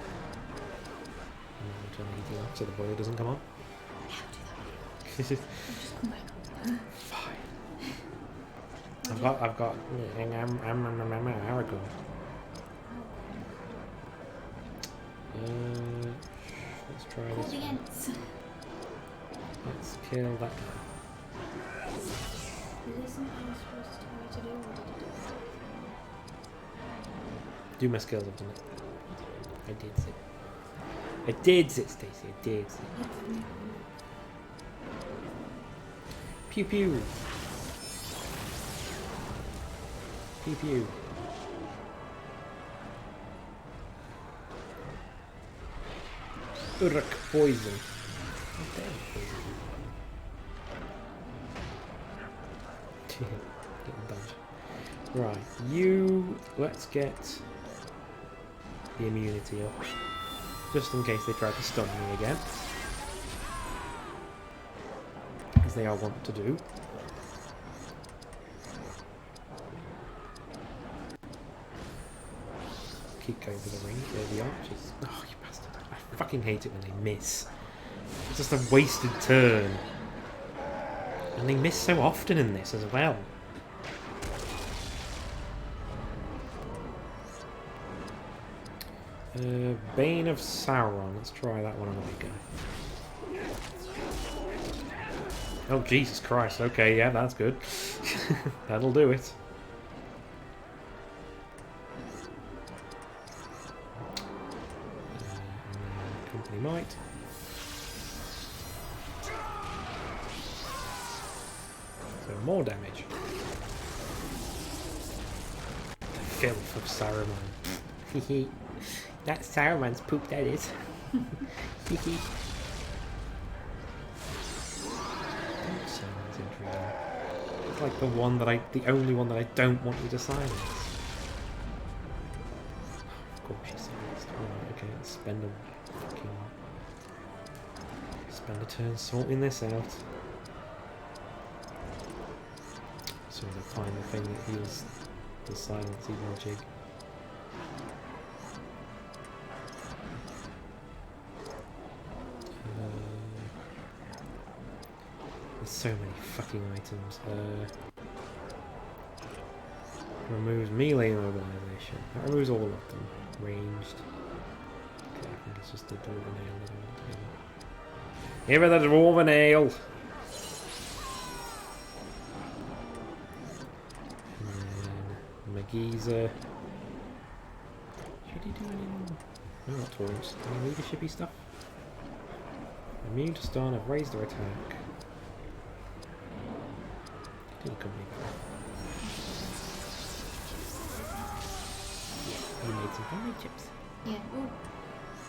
Turn the heating off so the boiler doesn't come on. Yeah, do that. Just come back on. Fine. I've got Aragorn. Let's try Call this the one. Ents. Let's kill that guy. It isn't how you're supposed to tell you to do, or did you do it? Do my skills, I've done it. I did it. I did it, Stacey. I did it. Pew pew. Pew pew. Uruk poison. Getting dodge. Right, you. Let's get the immunity up, just in case they try to stun me again, as they are wont to do. Keep going for the ring. There the archers. Oh, you bastard! I fucking hate it when they miss. It's just a wasted turn. And they miss so often in this as well. Bane of Sauron. Let's try that one on the big guy. Oh, Jesus Christ. Okay, yeah, that's good. That'll do it. Company might. So more damage. The filth of Saruman. That's Saruman's poop, that is. Saruman's intriguing. It's like the only one that I don't want you to silence. Of course you silenced. Alright, okay, let's spend a turn sorting this out. So to find the thing that heals the silencing magic. There's so many fucking items. Removes melee immobilization. That removes all of them. Ranged. Okay, I think it's just the Dwarven Ale that I want to give. Give her the Dwarven Ale! And then Magiza. Should he do any more? No, not Taurus. Any leadershipy stuff? Immune to stun, I've raised their attack. Didn't come any better. You made some homemade chips. Yeah, well,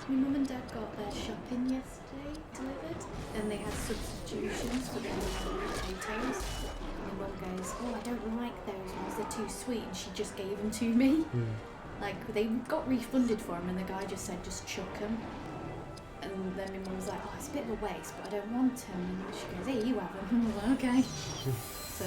my mum and dad got their shopping yesterday delivered, and they had substitutions for their potatoes. And my mum goes, "Oh, I don't like those ones, they're too sweet," and she just gave them to me. Like, they got refunded for them, and the guy just said, just chuck them. And then my mum was like, "Oh, it's a bit of a waste, but I don't want them." And she goes, "Hey, you have them." And I was like, "Okay." So,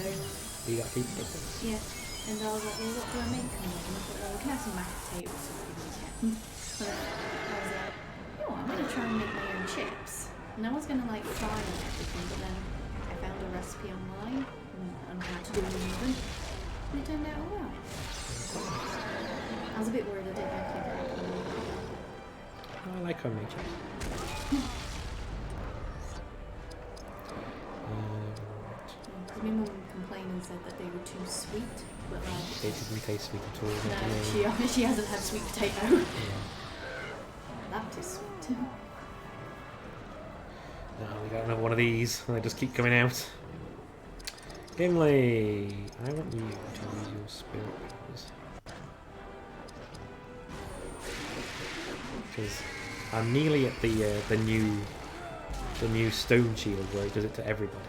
You got pizza pickles. yeah. And I was like, "Well, what do I make them with?" And I thought, "Well, we can have some mashed potatoes or something." So I was like, "Oh, I'm going to try and make my own chips." And I was going to, like, fry and everything, but then I found a recipe online on how to do it in the oven. And it turned out all right. I was a bit worried I didn't actually get it. I like homemade chips. Because my mum complained and said that they were too sweet, but like... They didn't taste sweet at all. No, she hasn't had sweet potato. Yeah. That is sweet. No, we got another one of these, and they just keep coming out. Gimli, I want you to use your spirit powers. because I'm nearly at the new stone shield where it does it to everybody.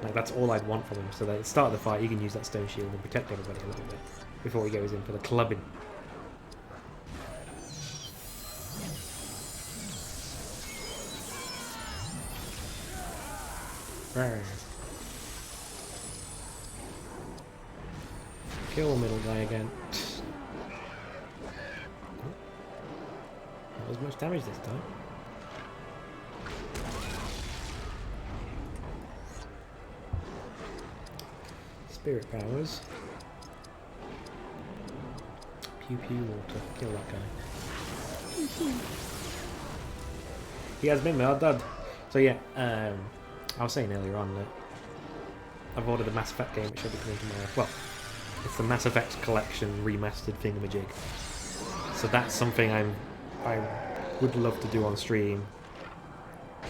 Like that's all I'd want from him. So that at the start of the fight, you can use that stone shield and protect everybody a little bit before he goes in for the clubbing. Rawr. Kill middle guy again. Not as much damage this time. Spirit powers. Pew pew water. Kill that guy. He has been murdered. So yeah, I was saying earlier on that I've ordered the Mass Effect game, which should be coming tomorrow. Well, it's the Mass Effect Collection remastered thingamajig. So that's something I would love to do on stream,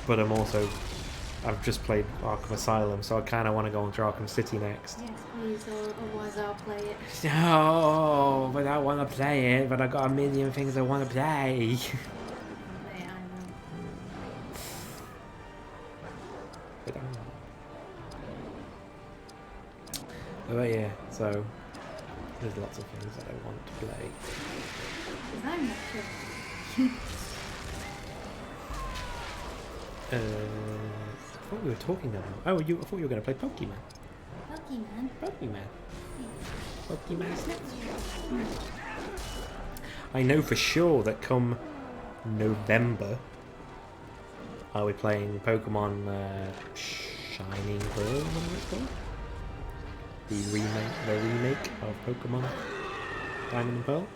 but I've just played Arkham Asylum, so I kind of want to go on to Arkham City next. Yes, please, otherwise I'll play it. No, but I want to play it, but I got a million things I want to play. But yeah, so there's lots of things that I want to play. Because I'm not sure. I thought we were talking about. Oh, I thought you were going to play Pokemon. Pokemon Snap. I know for sure that come November, are we playing Pokemon Shining Pearl, whatever it's called? The remake of Pokemon Diamond and Pearl.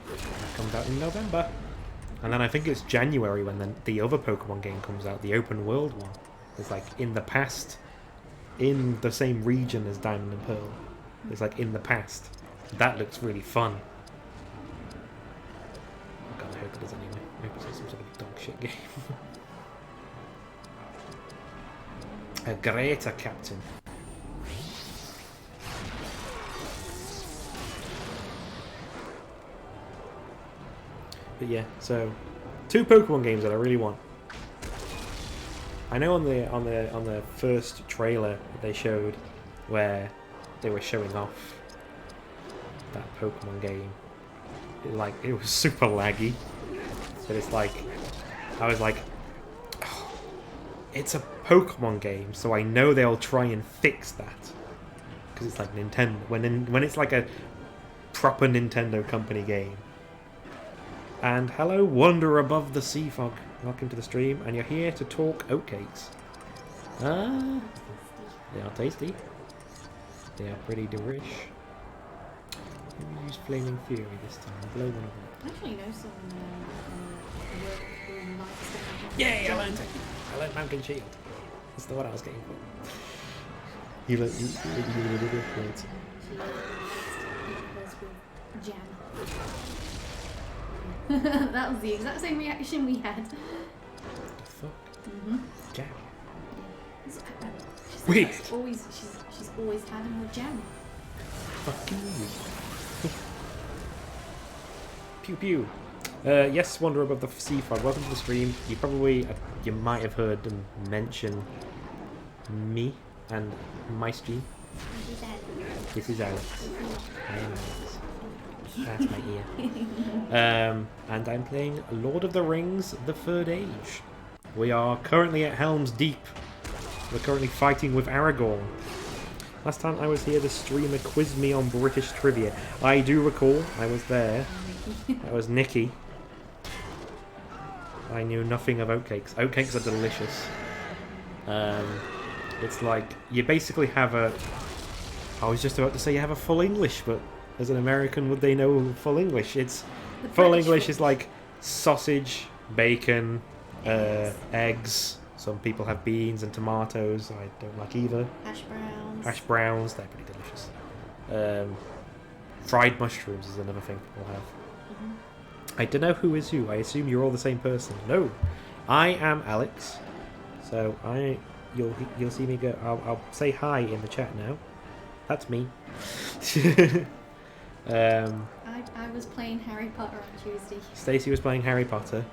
That comes out in November. And then I think it's January when the other Pokemon game comes out, the open world one. It's like in the past, in the same region as Diamond and Pearl. It's like in the past. That looks really fun. God, I hope it is anyway. I hope it's not some sort of dog shit game. A greater captain. But yeah, so 2 Pokemon games that I really want. I know on the first trailer they showed where they were showing off that Pokemon game. It was super laggy. But it's like I was like, oh, it's a Pokemon game, so I know they'll try and fix that. Because it's like Nintendo. When it's like a proper Nintendo company game. And hello, Wander Above the Sea Fog. Welcome to the stream, and you're here to talk oatcakes. Ah, they are tasty. They are pretty delish. Use Flaming Fury this time. Blow one of them. I actually know some work who likes the Yay, I learned it. I learned Mountain Shield. That's the one I was getting for. You learned it. Jam. That was the exact same reaction we had. What the fuck? Jam. Yeah. Weird. She's always having more jam. Fucking Pew pew. Yes, Wander Above the Sea Fog. Welcome to the stream. You might have heard them mention me and Mice G. This is Alex. I am Alex. That's my ear. And I'm playing Lord of the Rings: The Third Age. We are currently at Helm's Deep. We're currently fighting with Aragorn. Last time I was here, the streamer quizzed me on British trivia. I do recall. I was there. That was Nikki. I knew nothing of oatcakes. Oatcakes are delicious. It's like you basically have a. I was just about to say you have a full English, but as an American, would they know full English? It's full English is like sausage, bacon, eggs. Some people have beans and tomatoes. I don't like either. Hash browns, they're pretty delicious. Fried mushrooms is another thing people have. I don't know who is who. I assume you're all the same person. No, I am Alex. So you'll see me go. I'll say hi in the chat now. That's me. I'm I was playing Harry Potter on Tuesday. Stacey was playing Harry Potter.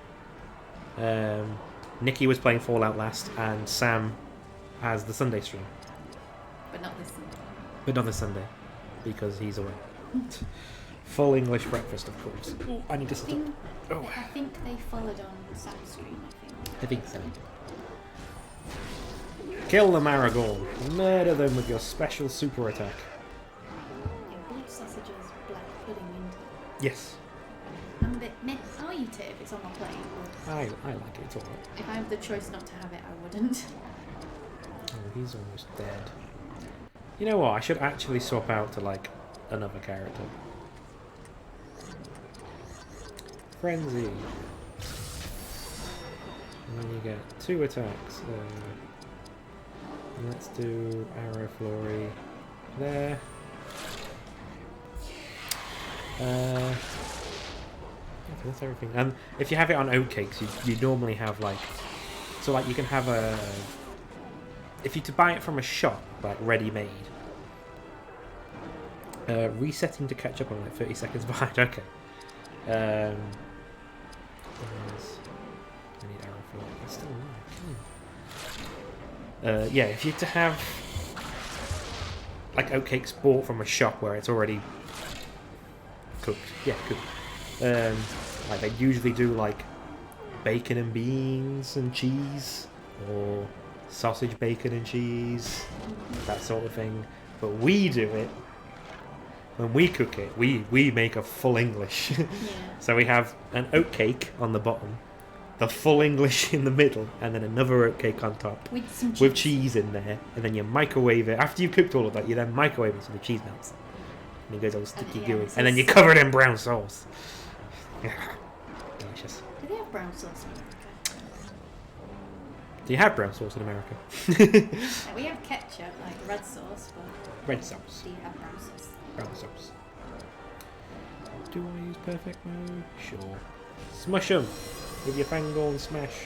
Nikki was playing Fallout last, and Sam has the Sunday stream. But not this Sunday. But not this Sunday, because he's away. Full English breakfast, of course. Oh, I need to sit up. I think they followed on Sam's stream, I think so. Kill the Maragorn. Murder them with your special super attack. Yeah, blood sausages, black pudding into it. Yes. I'm a bit meh. I'll eat it if it's on my plate. But I like it, it's alright. if I have the choice not to have it, I wouldn't. Oh, he's almost dead. You know what? I should actually swap out to, like, another character. Frenzy. And then you get 2 attacks. And let's do Arrow Flurry there. I think that's everything. And if you have it on oatcakes, you normally have, like... So, like, you can have a... If you to buy it from a shop, like ready-made, resetting to catch up on like 30 seconds behind. Okay. I need arrow for it. It's still alive. Yeah, if you to have like oatcakes bought from a shop where it's already cooked. Yeah, cooked. Like they usually do like bacon and beans and cheese, or sausage, bacon and cheese, that sort of thing. But we do it, when we cook it, we make a full English. Yeah. So we have an oatcake on the bottom, the full English in the middle, and then another oatcake on top With some cheese. with cheese in there, and then you microwave it. After you've cooked all of that, you then microwave it so the cheese melts. And it goes all sticky yeah, gooey. so And then you it's- cover it in brown sauce. Delicious. Do they have brown sauce in America? Do you have brown sauce in America? Like, we have ketchup, like red sauce, but Red sauce. do you have brown sauce? Brown sauce. Do I use perfect mode? Sure. Smush them with your Fangorn smash.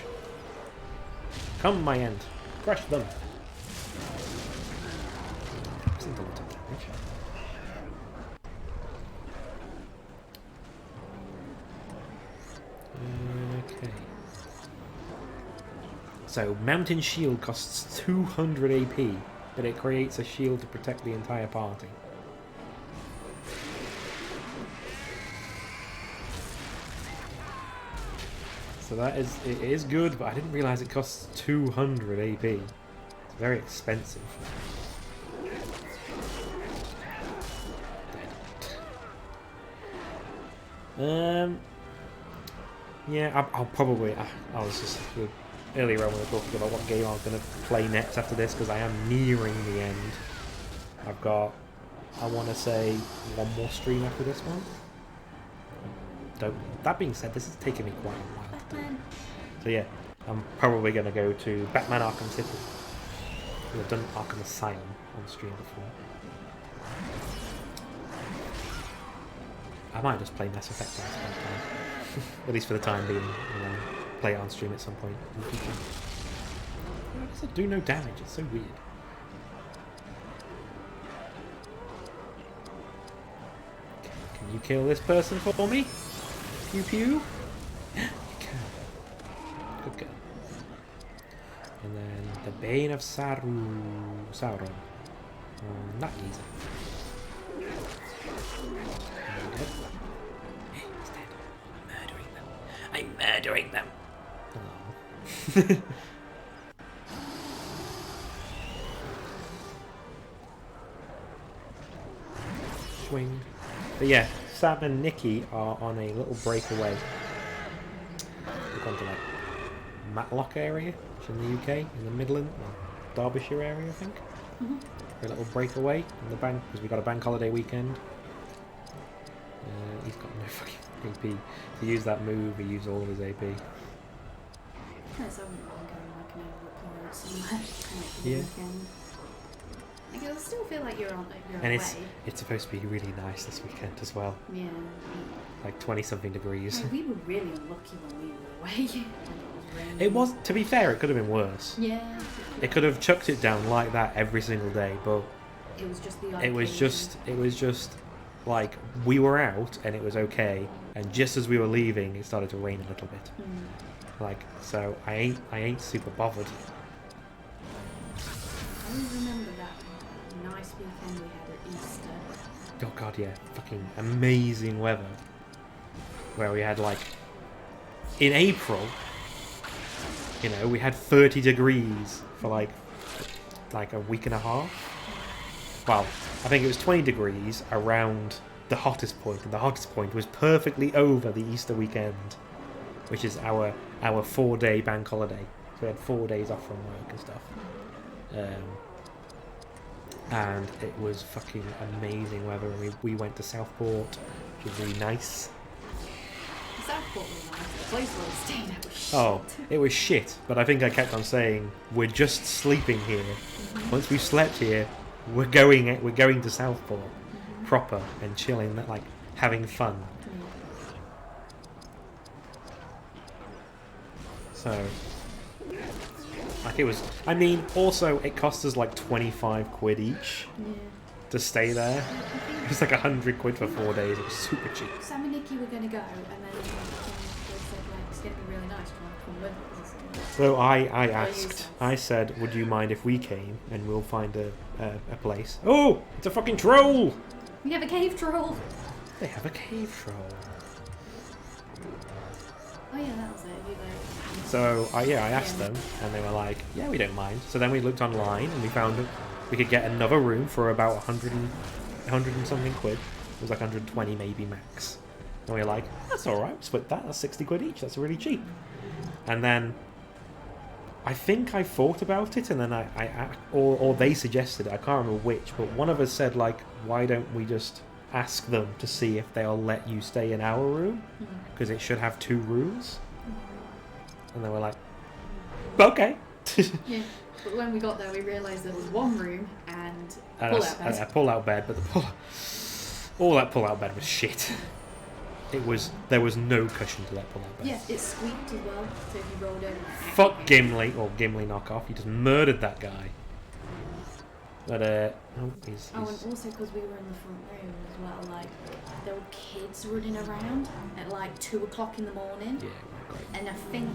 Come, my end. Crush them. Isn't a lot of damage. Okay. So, Mountain Shield costs 200 AP, but it creates a shield to protect the entire party. So that is, it is good, but I didn't realise it costs 200 AP. It's very expensive. Yeah, I'll probably. I was just earlier on we were talking about what game I was going to play next after this, because I am nearing the end. I've got, I want to say, one more stream after this one. That being said, this is taking me quite a while to do. Batman. So yeah, I'm probably going to go to Batman Arkham City. I've done Arkham Asylum on stream before. I might just play Mass Effect at some point. At least for the time being, and then play it on stream at some point in the future. Why does it do no damage? It's so weird. Can you kill this person for me? Pew pew? You can. Good girl. And then the Bane of Sauron. Not easy. He's dead. I'm murdering them. Oh. Swing. But yeah, Sam and Nikki are on a little breakaway. They've gone to like Matlock area, which is in the UK, in the Midland, or Derbyshire area, I think. Mhm. For a little breakaway in the bank, because we got a bank holiday weekend. He's got no fucking AP. To use that move, he used all of his AP. That's only one going like an overload somewhere. Like the Yeah. weekend. Like, it'll still feel like you're on you're And away. it's supposed to be really nice this weekend as well. Yeah. Like 20-something degrees. Like, we were really unlucky when we were away. When it was raining. It was, to be fair, it could have been worse. Yeah. It could have chucked it down like that every single day, but It was just the odd it was occasion. just like we were out and it was okay, and just as we were leaving, it started to rain a little bit. Like, so I ain't super bothered. I remember that nice weekend we had at Easter. Oh god, yeah, fucking amazing weather. Where we had like, in April, you know, we had 30 degrees for like a week and a half. Well, I think it was 20 degrees around the hottest point, and the hottest point was perfectly over the Easter weekend, which is our 4-day bank holiday. So we had 4 days off from work and stuff. And it was fucking amazing weather. And we went to Southport, which was really nice. Southport was nice. The place where we stayed at was shit. Oh, it was shit, but I think I kept on saying, we're just sleeping here. Once we've slept here, we're going to Southport proper and chilling, like having fun. So, like it was, I mean, also it cost us like 25 quid each to stay there. It was like 100 quid for 4 days. It was super cheap. Sam and Nikki were going to go, and then they said, like, it's going to be really nice. Do you want to come with us? So I asked, I said, would you mind if we came and we'll find a place? Oh, it's a fucking troll! We have a cave troll. They have a cave troll. Oh yeah, that was it. So I asked them, and they were like, yeah, we don't mind. So then we looked online, and we found that we could get another room for about 100 and something quid. It was like 120 maybe max. And we were like, that's alright, split that, that's 60 quid each, that's really cheap. And then I think I thought about it, and then or they suggested it, I can't remember which, but one of us said, like, why don't we just ask them to see if they'll let you stay in our room? Because it should have 2 rooms. And they were like, okay. Yeah, but when we got there, we realised there was 1 room and a pull-out bed. A pull-out bed, but all that pull-out bed was shit. There was no cushion to that pull-out bed. Yeah, it squeaked as well, so if you rolled over. Fuck Gimli, or Gimli knockoff. He just murdered that guy. But he's and also because we were in the front room as well, like there were kids running around at like 2 o'clock in the morning. Yeah, great. And I think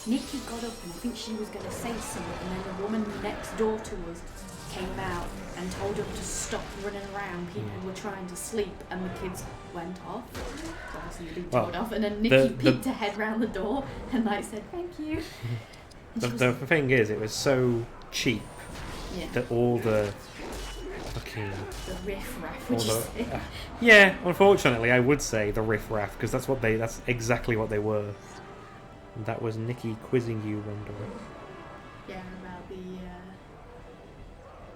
Nikki got up and I think she was going to say something, and then the woman next door to us came out and told them to stop running around. People were trying to sleep, and the kids went off. Obviously, they'd been told off, and then Nikki peeked her head round the door and like said, "Thank you." The thing is, it was so cheap that all the fucking the riff-raff, would you say? Yeah, unfortunately, I would say the riff-raff, because that's exactly what they were. And that was Nikki quizzing you, Wonder. Yeah, about the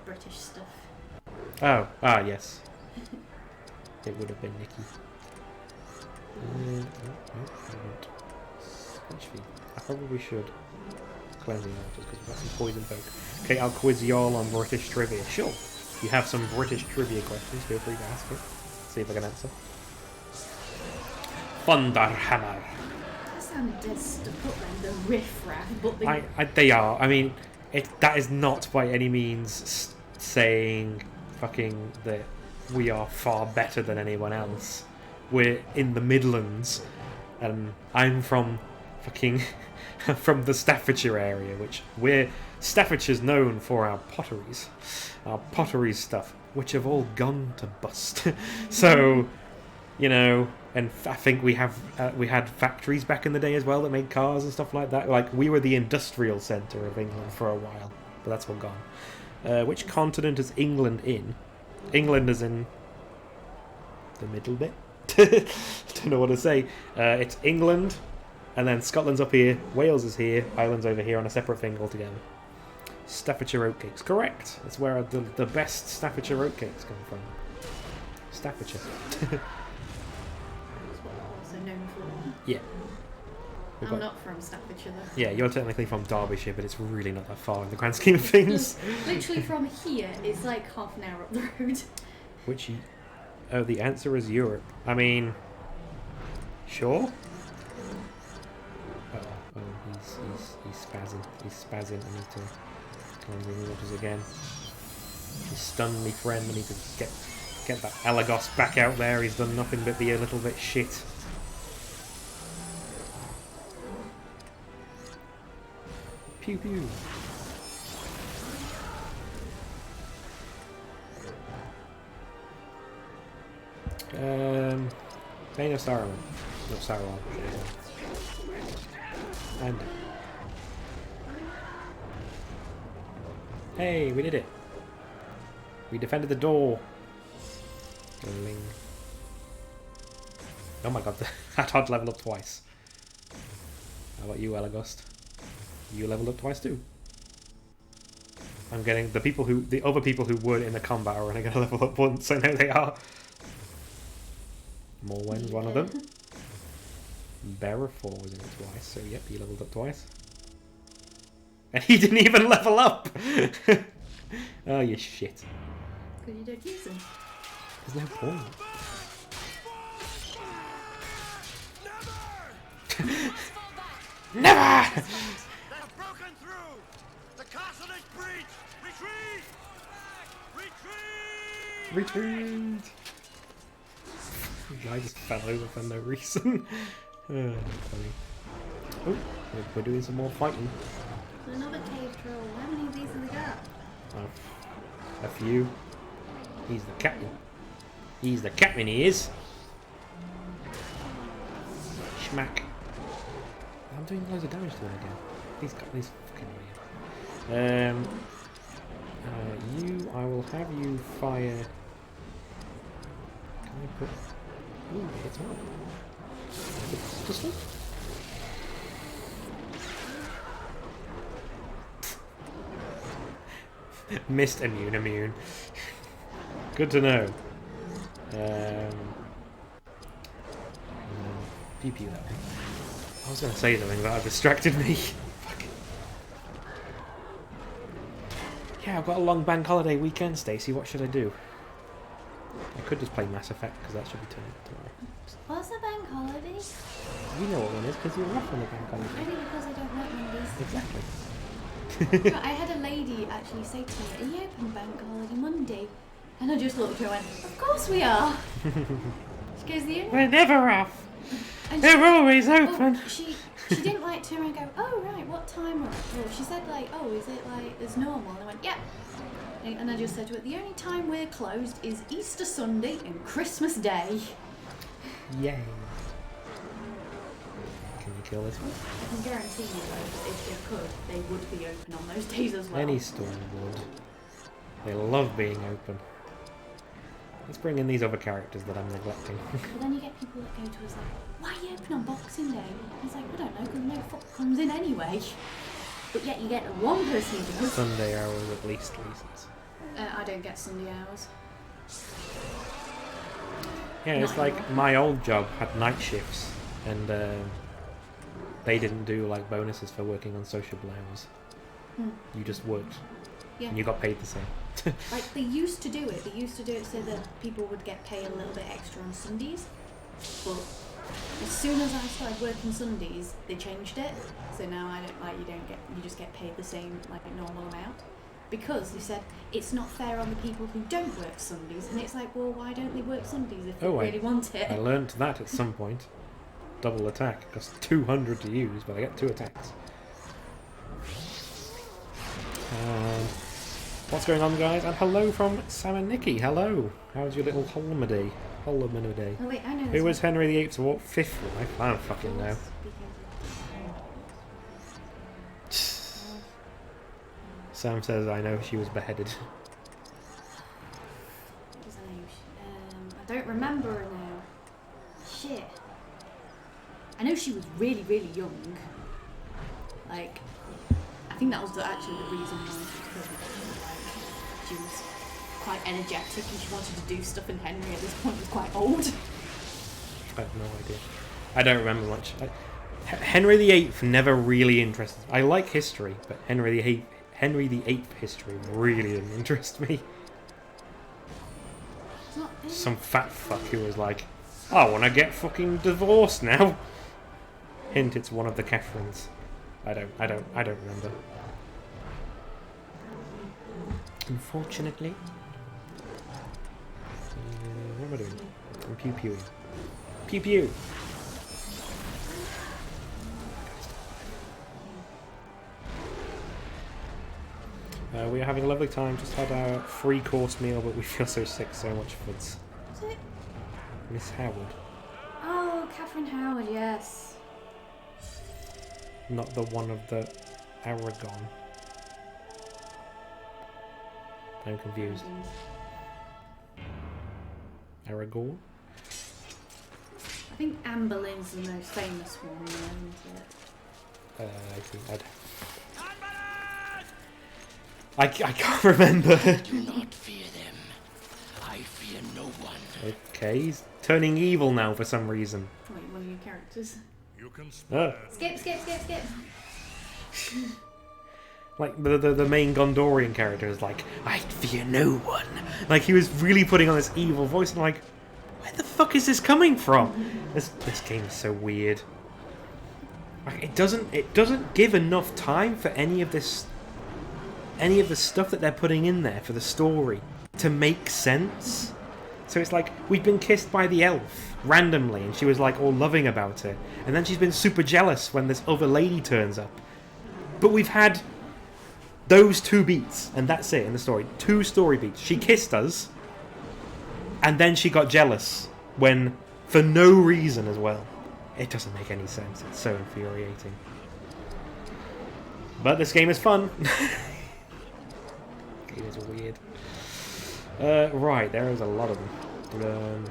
British stuff. Yes. It would have been Nikki. Actually, I probably should cleansing waters because we've got some poison folk. Okay, I'll quiz y'all on British trivia. Sure. If you have some British trivia questions, feel free to ask it. See if I can answer. Thunderhammer. That sounded dead stuck up then, the riff-raff, but they are. I mean, that is not by any means saying fucking that we are far better than anyone else. We're in the Midlands, and I'm from fucking from the Staffordshire area, which Staffordshire's known for our potteries stuff, which have all gone to bust. So, you know, and I think we had factories back in the day as well that made cars and stuff like that. Like, we were the industrial centre of England for a while, but that's all gone. Which continent is England in? England is in the middle bit. Don't know what to say. It's England, and then Scotland's up here, Wales is here, Ireland's over here on a separate thing altogether. Staffordshire oatcakes, correct. That's where the best Staffordshire oatcakes come from. Staffordshire. also known for. Yeah. I'm not from Staffordshire though. Yeah, you're technically from Derbyshire, but it's really not that far in the grand scheme of things. Literally from here, it's like half an hour up the road. The answer is Europe. I mean, sure. He's spazzing. He's spazzing. I need to cleanse the waters again. He stunned me, friend. I need to Get that Elagos back out there. He's done nothing but be a little bit shit. Pew pew. Bane of Saruman. No, Sauron. And hey, we did it. We defended the door. Ding. Oh my god, that had leveled up twice. How about you, Elagos? You leveled up twice too. I'm getting the other people who were in the combat are only going to level up once. I know they are. Morwen's one of them. Berefor was in it twice, so yep, he leveled up twice. And he didn't even level up! Oh, you shit. Because you don't use them. There's no point. Never! They've broken through! The castle is breached! Retreat! Retreat! Retreat! The guy just fell over for no reason. Oh, funny. Oh, we're doing some more fighting. Another cave troll. How many of these have we got? Oh, a few. He's the captain. He's the captain, he is. Schmack. I'm doing loads of damage to him again. These fucking weird. You, I will have you fire. Can I put? Ooh, it's not. Pistol? Missed immune. Good to know. Pew pew that one. I was going to say something, but that distracted me. Fuck. Yeah, I've got a long bank holiday weekend, Stacey. What should I do? I could just play Mass Effect, because that should be turned tomorrow. What's a bank holiday? You know what one is, because you're off on the bank holiday. Only because I don't work Mondays. Exactly. No, I had a lady actually say to me, "Are you open bank holiday Monday?" And I just looked at her and went, "Of course we are." She goes, "The only..." We're never off. And They're always open. Oh, she didn't like turn around and go, "Oh right, what time are it?" Well, she said like, "Oh, is it like as normal?" And I went, "Yeah." And I just said to her, "The only time we're closed is Easter Sunday and Christmas Day." Yay. Can you kill this one? I can guarantee you though, if they could, they would be open on those days as well. Any storm would. They love being open. Let's bring in these other characters that I'm neglecting. But then you get people that go to us like, "Why are you open on Boxing Day?" It's like, I don't know, because no fuck comes in anyway. But yet you get one person who does. Sunday hours at least reasons. I don't get Sunday hours. Yeah, it's Not like anymore. my old job had night shifts, and they didn't do like bonuses for working on sociable hours. You just worked, Yeah. and you got paid the same. Like, they used to do it. They used to do it so that people would get paid a little bit extra on Sundays. But as soon as I started working Sundays, they changed it. So now you just get paid the same, like, normal amount. Because they said, it's not fair on the people who don't work Sundays. And it's like, well, why don't they work Sundays if they really want it? I learnt that at some point. Double attack. It costs 200 to use, but I get 2 attacks. And what's going on, guys? And hello from Sam and Nikki. Hello. How's your little holiday? Oh wait, I know this Who was one. Henry VIII's what, 5th wife? I don't fucking know. Sam says, I know she was beheaded. What was her name? I don't remember her now. Shit. I know she was really, really young. Like, I think that was actually the reason why she was quite energetic and she wanted to do stuff, and Henry at this point was quite old. I have no idea. I don't remember much. Henry VIII never really interested me. I like history, but Henry VIII history really didn't interest me. It's not, Some fat fuck who was like, I want to get fucking divorced now. Hint, it's one of the Catherines. I don't remember. What am I doing? I'm pew-pewing. Pew-pew! We are having a lovely time. Just had our 3-course meal, but we feel so sick, so much foods. Is it? Miss Howard. Oh, Catherine Howard, yes. Not the one of the Aragon. I'm confused. Aragorn? I think Anne Boleyn's the most famous one, isn't it? I think I can't remember. Do not fear them. I fear no one. Okay, he's turning evil now for some reason. Wait, one of your characters. You can Oh. Skip, skip, skip, skip. Like, the main Gondorian character is like, I fear no one. Like, he was really putting on this evil voice, and like, where the fuck is this coming from? This game is so weird. Like, it doesn't give enough time for any of the stuff that they're putting in there for the story to make sense. So it's like, we've been kissed by the elf randomly, and she was like all loving about it, and then she's been super jealous when this other lady turns up. But we've had those 2 beats, and that's it in the story. 2 story beats. She kissed us, and then she got jealous when, for no reason as well. It doesn't make any sense. It's so infuriating. But this game is fun. It is weird. Right, there is a lot of them.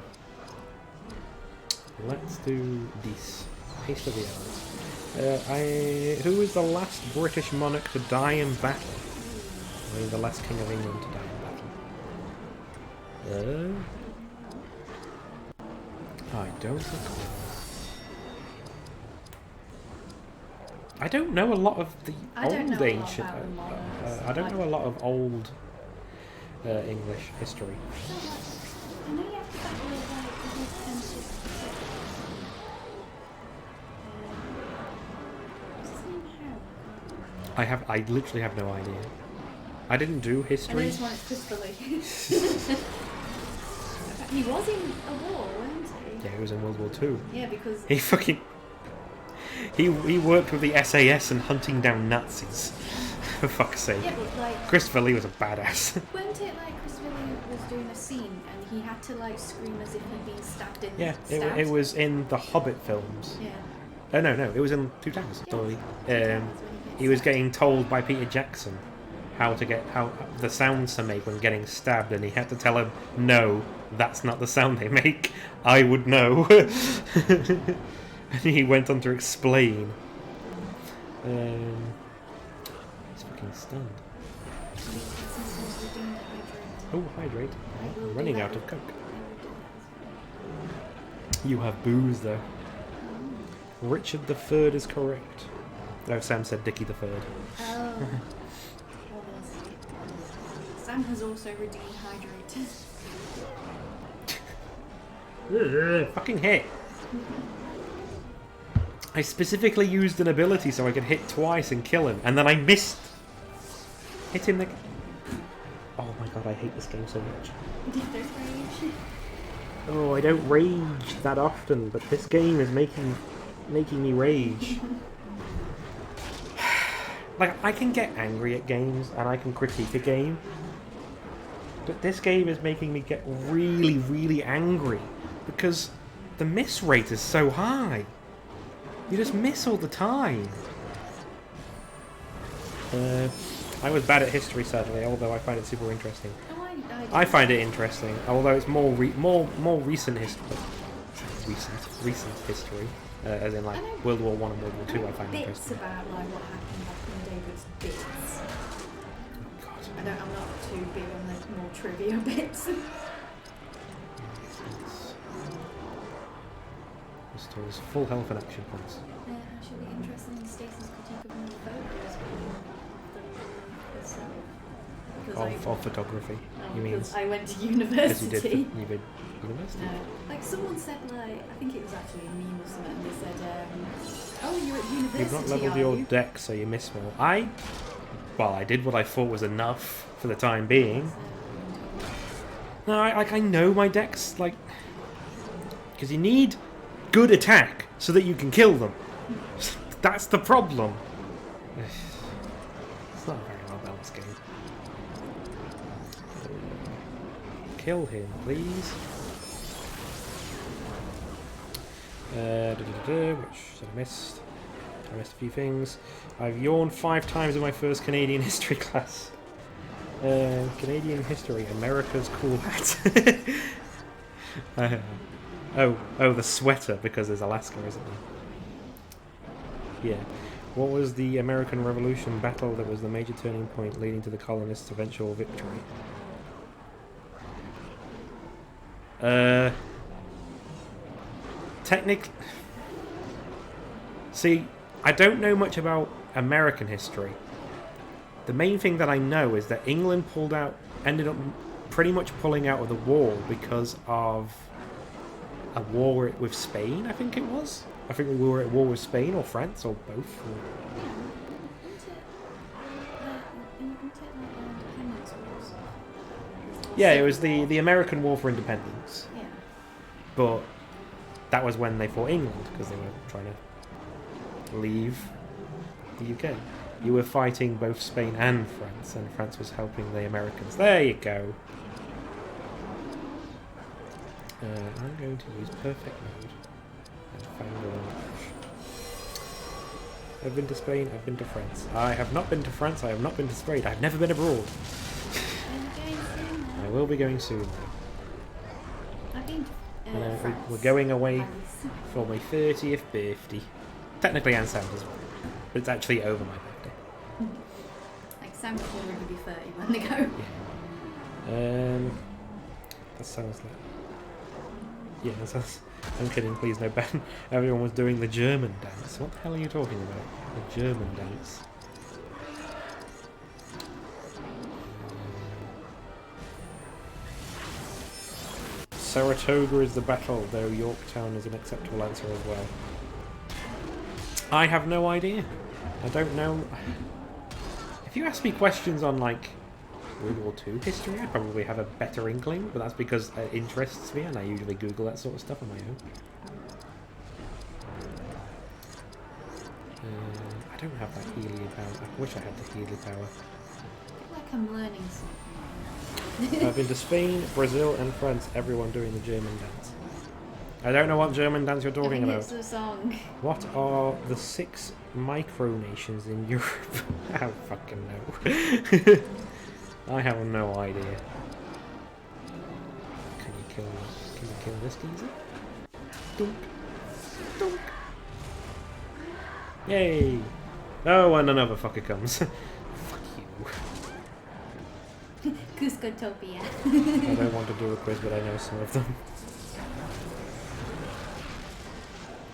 Let's do this. Haste of the Hours. Who is the last British monarch to die in battle? Or the last King of England to die in battle? I don't recall. I don't know a lot of the old ancient. I don't know a lot of old English history. I know you have to battle with what's his name? How? I literally have no idea. I didn't do I know history. this one is Christopher Lee. He was in a war, wasn't he? Yeah, he was in World War II. Yeah, because He fucking... He worked with the SAS and hunting down Nazis. For fuck's sake. yeah, but like, Christopher Lee was a badass. weren't it like Christopher Lee was doing a scene and he had to like scream as if he'd been stabbed in Yeah, the stab? it was in the Hobbit films. Yeah. Oh, no, it was in Two Towers. Yeah, Sorry. Two Towers when He was gets getting told by Peter Jackson how the sounds to make when getting stabbed, and he had to tell him, no, that's not the sound they make. I would know. And he went on to explain. He's fucking stunned. Oh, hydrate. I'm running out of Coke. You have booze, though. Richard III is correct. No, Sam said Dickie III. Oh. Sam has also redeemed Hydrate. Fucking hit. I specifically used an ability so I could hit twice and kill him, and then I missed. Hit him again. Oh my god, I hate this game so much. Don't rage. Oh, I don't rage that often, but this game is making me rage. Like, I can get angry at games and I can critique a game, but this game is making me get really, really angry because the miss rate is so high. You just miss all the time. I was bad at history, sadly, although I find it super interesting. Oh, I find it interesting, although it's more recent history. Recent history, as in like World War One and World War Two. I find bits interesting. about like what happened back in the day, but bits. God. I'm not too big on the more trivia bits. Restores full health and action points. Should be interesting in Stacey's critique of new photos Of photography, you mean? because I went to Because university. you did university. Like someone said, like I think it was actually a meme or something. They said, "Oh, you're at university, You've not leveled are your you?" deck, so you miss more. I did what I thought was enough for the time being. No, I know my decks, like... Because you need good attack so that you can kill them. That's the problem. It's not a very well balanced game. Kill him, please. Which I missed. I missed a few things. I've yawned 5 times in my first Canadian history class. Canadian history, America's cool hat. Oh, the sweater, because there's Alaska, isn't there? Yeah. What was the American Revolution battle that was the major turning point leading to the colonists' eventual victory? Technically... See, I don't know much about American history. The main thing that I know is that England ended up pretty much pulling out of the war because of a war with Spain, I think it was. I think we were at war with Spain or France or both. Yeah, it was the American War for Independence. Yeah. But that was when they fought England because they were trying to leave the UK. You were fighting both Spain and France, and France was helping the Americans. There you go. I'm going to use perfect mode and find a I've been to Spain, I've been to France. I have not been to France, I have not been to Spain, I've never been abroad. I will be going soon though. I've been to France. We're going away for my 30th birthday. Technically Anne Sanders, but it's actually over my birthday. Like Sam will already be 30 when they go. Yeah. That sounds like... Yeah, that sounds... I'm kidding, please no ban. Everyone was doing the German dance. What the hell are you talking about? The German dance. Saratoga is the battle, though Yorktown is an acceptable answer as well. I have no idea. I don't know. If you ask me questions on, like, World War II history, I probably have a better inkling, but that's because it interests me and I usually Google that sort of stuff on my own. I don't have that Healy power. I wish I had the Healy power. I feel like I'm learning something. I've been to Spain, Brazil and France, everyone doing the German dance. I don't know what German dance you're talking about. It's the song. What are the 6 micronations in Europe? I don't fucking know. I have no idea. Can you kill this geezer? Dunk. Dunk. Yay! Oh, and another fucker comes. Fuck you. Cuscotopia. I don't want to do a quiz, but I know some of them.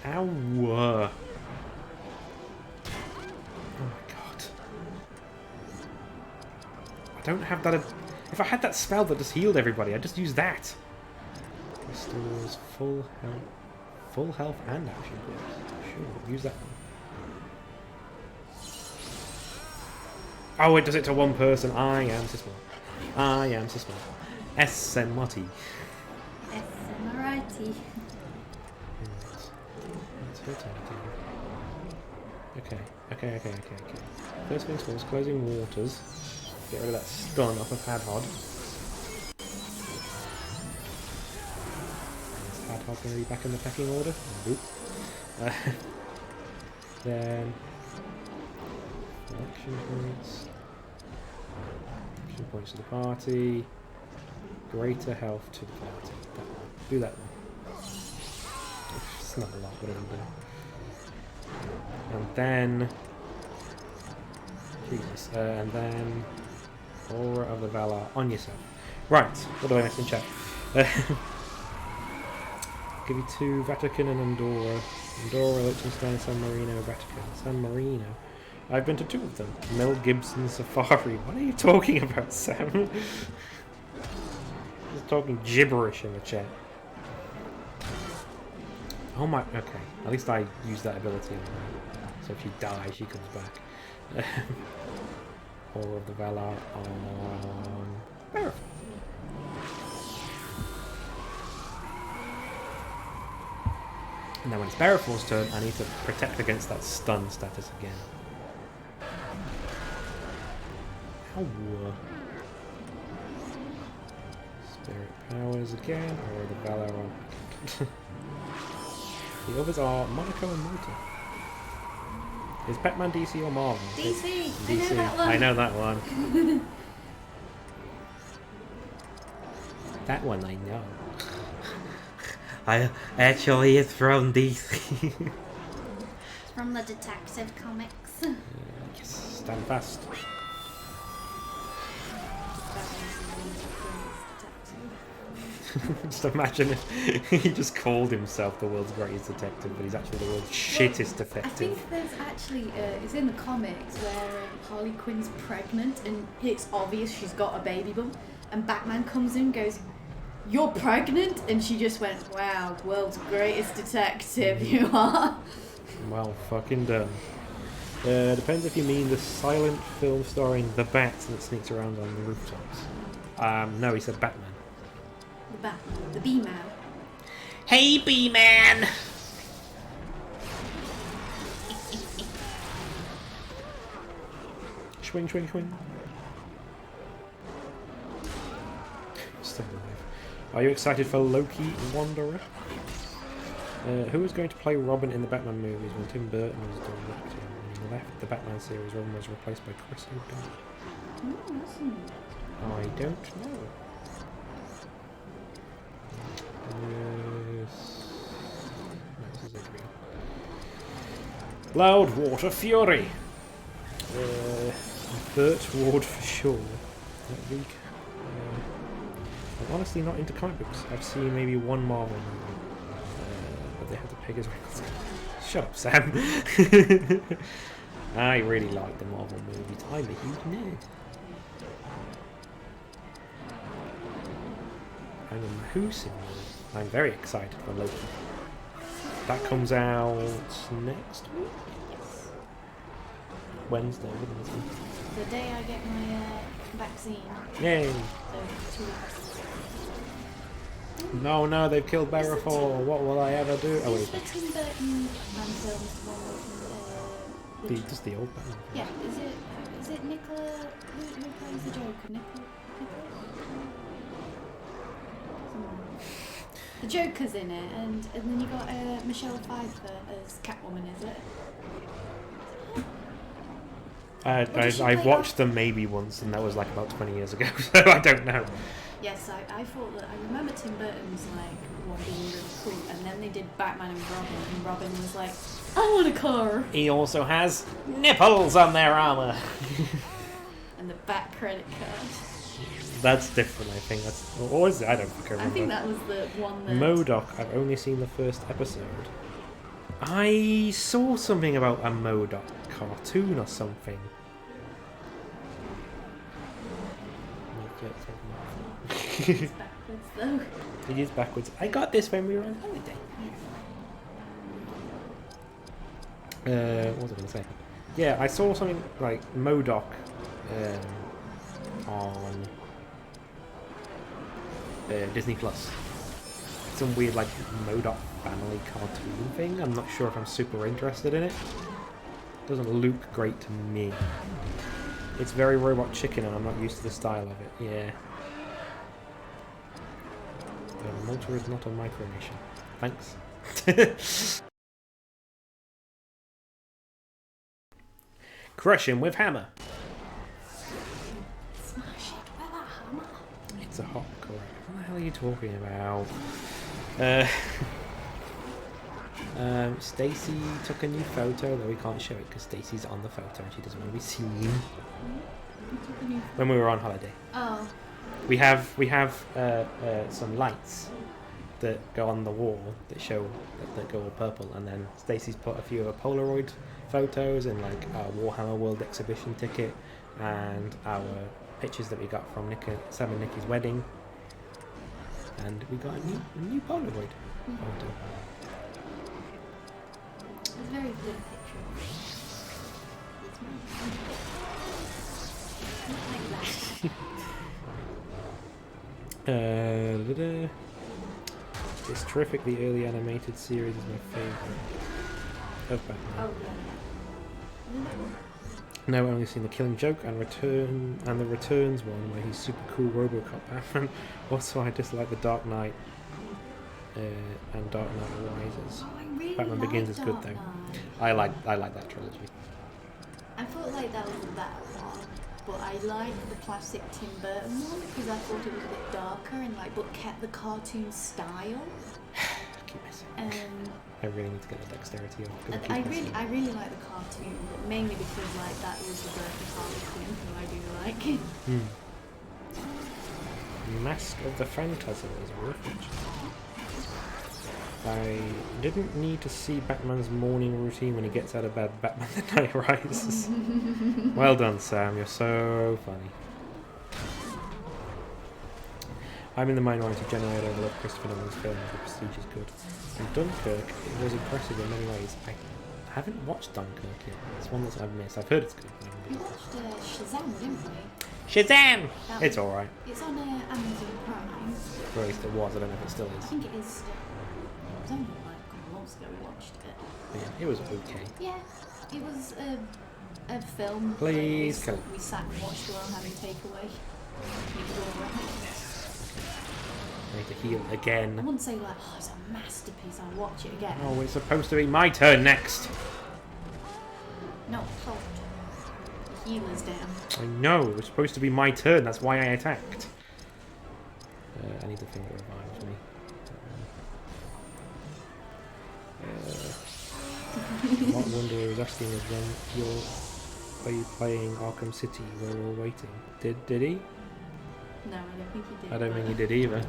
Ow! Oh my god. I don't have that... If I had that spell that just healed everybody, I'd just use that. Restores full health and action points. Sure, use that one. Oh, it does it to one person. I am so smart. I am so smart. S-M-R-T. S-M-R-I-T. It's her turn again. Okay. First things first, closing waters. Get rid of that stun off of Hadhod. Is Hadhod going to be back in the pecking order? Nope. Then... action points. Action points to the party. Greater health to the party. That one. Do that one. It's not a lot, but it'll do. And then... Jesus. And then... Aura of the Valar on yourself. Right, what do I miss in chat? Give you 2, Vatican and Andorra. Andorra, Liechtenstein, San Marino, Vatican. San Marino. I've been to 2 of them. Mel Gibson Safari. What are you talking about, Sam? Just talking gibberish in the chat. Oh my... Okay. At least I used that ability on her. So if she dies, she comes back. Aura of the Valar on... Barrow. And then when it's Berefor's turn, I need to protect against that stun status again. Ow. Spirit powers again, or the Valeron. The others are Monaco and Malta. Is Batman DC or Marvel? DC! DC. I know that one. I know that one. That one I know. I actually it's from DC. It's from the Detective Comics. Yes, stand fast. Just imagine if he just called himself the world's greatest detective, but he's actually the world's shittest I detective. think there's actually, it's in the comics where Harley Quinn's pregnant and it's obvious she's got a baby bump, and Batman comes in and goes, "You're pregnant?" And she just went, "Wow, world's greatest detective you are." Well, fucking done. Depends if you mean the silent film starring the bat that sneaks around on the rooftops. No, he said Batman. The B-Man. Hey, B-Man! Swing, swing, swing. Still alive. Are you excited for Loki Wanderer? Who was going to play Robin in the Batman movies when Tim Burton was directing? When he left the Batman series, Robin was replaced by Chris O'Donnell. I don't know. Yes. No, this is Adrian. Loudwater Fury. Burt Ward for sure. That week. I'm honestly not into comic books. I've seen maybe one Marvel movie, but they had to peg his records. Shut up, Sam. I really like the Marvel movies. I'm a huge nerd. I'm a massive nerd. I'm very excited for Loki. That comes out next week? Wednesday, wouldn't it? The day I get my vaccine. Yay! So 2 weeks. No, they've killed Berefor. What will I ever do? Oh, Is wait. the Tim Burton films the one with Just the old Batman. yeah, is it Nicola who plays the Joker? Nicola? The Joker's in it, and then you got Michelle Pfeiffer as Catwoman, is it? I've watched them maybe once, and that was like about 20 years ago, so I don't know. Yes, I thought that I remember Tim Burton's like one being really cool, and then they did Batman and Robin was like, I want a car. He also has nipples on their armor. And the Bat credit card. That's different, I think. Or is it? I don't think I remember. I think that was the one that... MODOK, I've only seen the first episode. I saw something about a MODOK cartoon or something. It's backwards though. It is backwards. I got this when we were on holiday. What was I going to say? Yeah, I saw something like MODOK on Disney Plus. Some weird like MODOK family cartoon thing. I'm not sure if I'm super interested in it. Doesn't look great to me. It's very Robot Chicken and I'm not used to the style of it. Yeah. Malta is not a micronation. Thanks. Crush him with hammer. Smash it with a hammer. It's a hot correct. What the hell are you talking about? Stacy took a new photo, though we can't show it because Stacy's on the photo and she doesn't want to be seen. When we were on holiday. Oh. We have some lights that go on the wall that show that go all purple, and then Stacy's put a few of her Polaroid photos and like our Warhammer World exhibition ticket and our pictures that we got from Sam and Nikki's wedding, and we got a new Polaroid photo. It's a very good picture. Not like that. It's terrific. The early animated series is my favourite of Batman. Oh, yeah. No, I've only seen The Killing Joke and the Returns one where he's super cool RoboCop Batman. Also, I dislike The Dark Knight and Dark Knight Rises. Oh, I really Batman like Begins is good Dark though. Knight. I like that trilogy. I felt like that was a bad one, but I liked the classic Tim Burton one because I thought it was a bit darker and but kept the cartoon style. I keep missing. I really need to get the dexterity off. 'Cause I keep missing. really like the cartoon, but mainly because that was the birth of Harley Quinn, who I do like. Mask of the Phantasm is Refuge. I didn't need to see Batman's morning routine when he gets out of bed. Batman the Night Rises. Well done, Sam. You're so funny. I'm in the minority generally. I love Christopher Nolan's films. The Prestige is good. And Dunkirk, it was impressive in many ways. I haven't watched Dunkirk yet. It's one that I've missed. I've heard it's good. We watched Shazam, didn't we? Shazam! It's alright. It's on Amazon Prime. Or at least it was. I don't know if it still I is. think it is still. It was only like a couple of months ago we watched it. But yeah, it was okay. Yeah, it was a film. Please, that kill we sat and watched while having takeaway. It was alright. I need to heal again. I wouldn't say it's a masterpiece, I'll watch it again. Oh, it's supposed to be my turn next. No, hold. The healer's down. I know, it was supposed to be my turn, that's why I attacked. I need to think it revives me. What Wonder is asking is when you're playing Arkham City, we're all waiting. Did he? No, I don't think he did. I don't think he did either.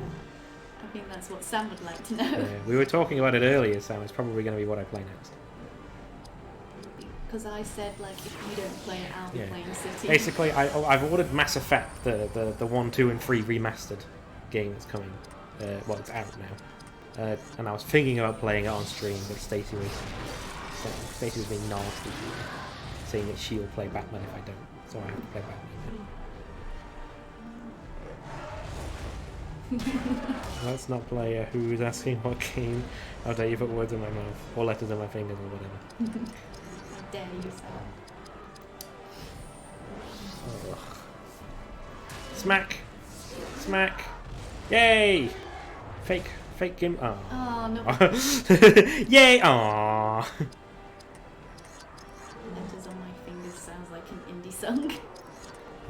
I think that's what Sam would like to know. We were talking about it earlier, Sam. It's probably going to be what I play next. Because I said, if you don't play it, I'll be playing City. Basically, I've ordered Mass Effect, the 1, 2, and 3 remastered game that's coming. Well, it's out now. And I was thinking about playing it on stream, but Stacey was being nasty, saying that she'll play Batman if I don't. So I have to play Batman now. Let's not play who's asking what game. How dare you put words in my mouth or letters in my fingers or whatever. How dare you, Sam? Ugh. Smack! Smack! Yay! Fake game. Oh. Oh, no. Yay! Aww. Letters on my fingers sounds like an indie song.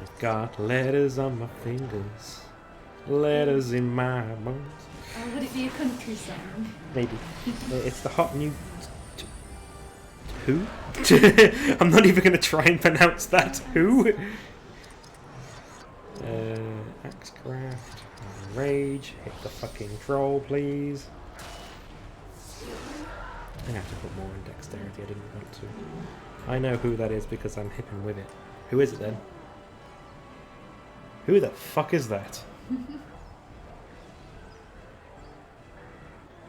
I've got letters on my fingers. Letters in my bones. Oh, would it be a country song? Maybe. It's the hot new... Who? I'm not even going to try and pronounce that. Who? Axecraft. Rage. Hit the fucking troll, please. I have to put more in dexterity. I didn't want to. I know who that is because I'm hipping with it. Who is it then? Who the fuck is that?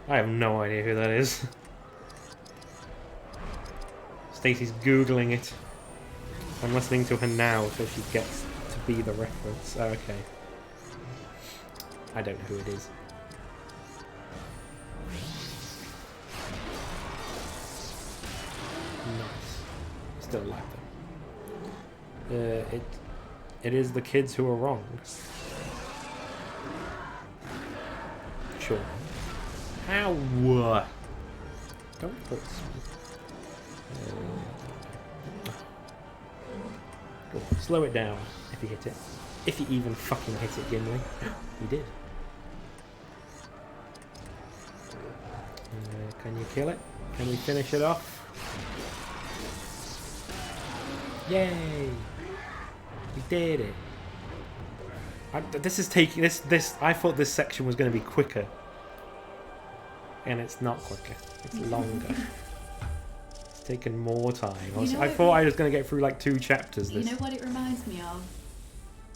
I have no idea who that is. Stacey's googling it. I'm listening to her now so she gets to be the reference. Oh, okay. I don't know who it is. Nice. Still like them. It is the kids who are wrong. Sure. How? Don't put. Slow it down if you hit it. If you even fucking hit it, Gimli. You did. Can you kill it? Can we finish it off? Yay! We did it. This is taking this. I thought this section was going to be quicker, and it's not quicker. It's longer. It's taken more time. I thought I was going to get through like 2 chapters. You know what it reminds me of?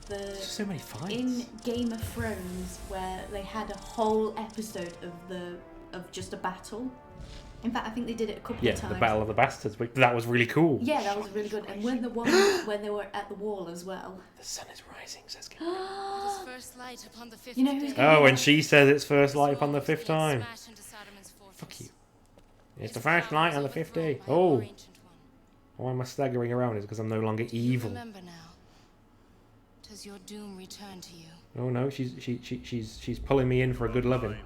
There's so many fights. In Game of Thrones, where they had a whole episode of just a battle. In fact, I think they did it a couple Yeah, of times. the Battle of the Bastards. That was really cool. Yeah, that was really good. And when the one when they were at the wall as well. The sun is rising, says It is first light upon the fifth You know who's day. gonna Oh, and she says it's first light upon the Swallows fifth laid time. smash into Sadaman's fortress. Fuck you. It's Its the first power light was on the fifth day. overthrown by a more Oh, ancient one. why am I staggering around? Is because I'm no longer evil. Remember now. Does your doom return to you? Oh no, she's pulling me in for a good loving.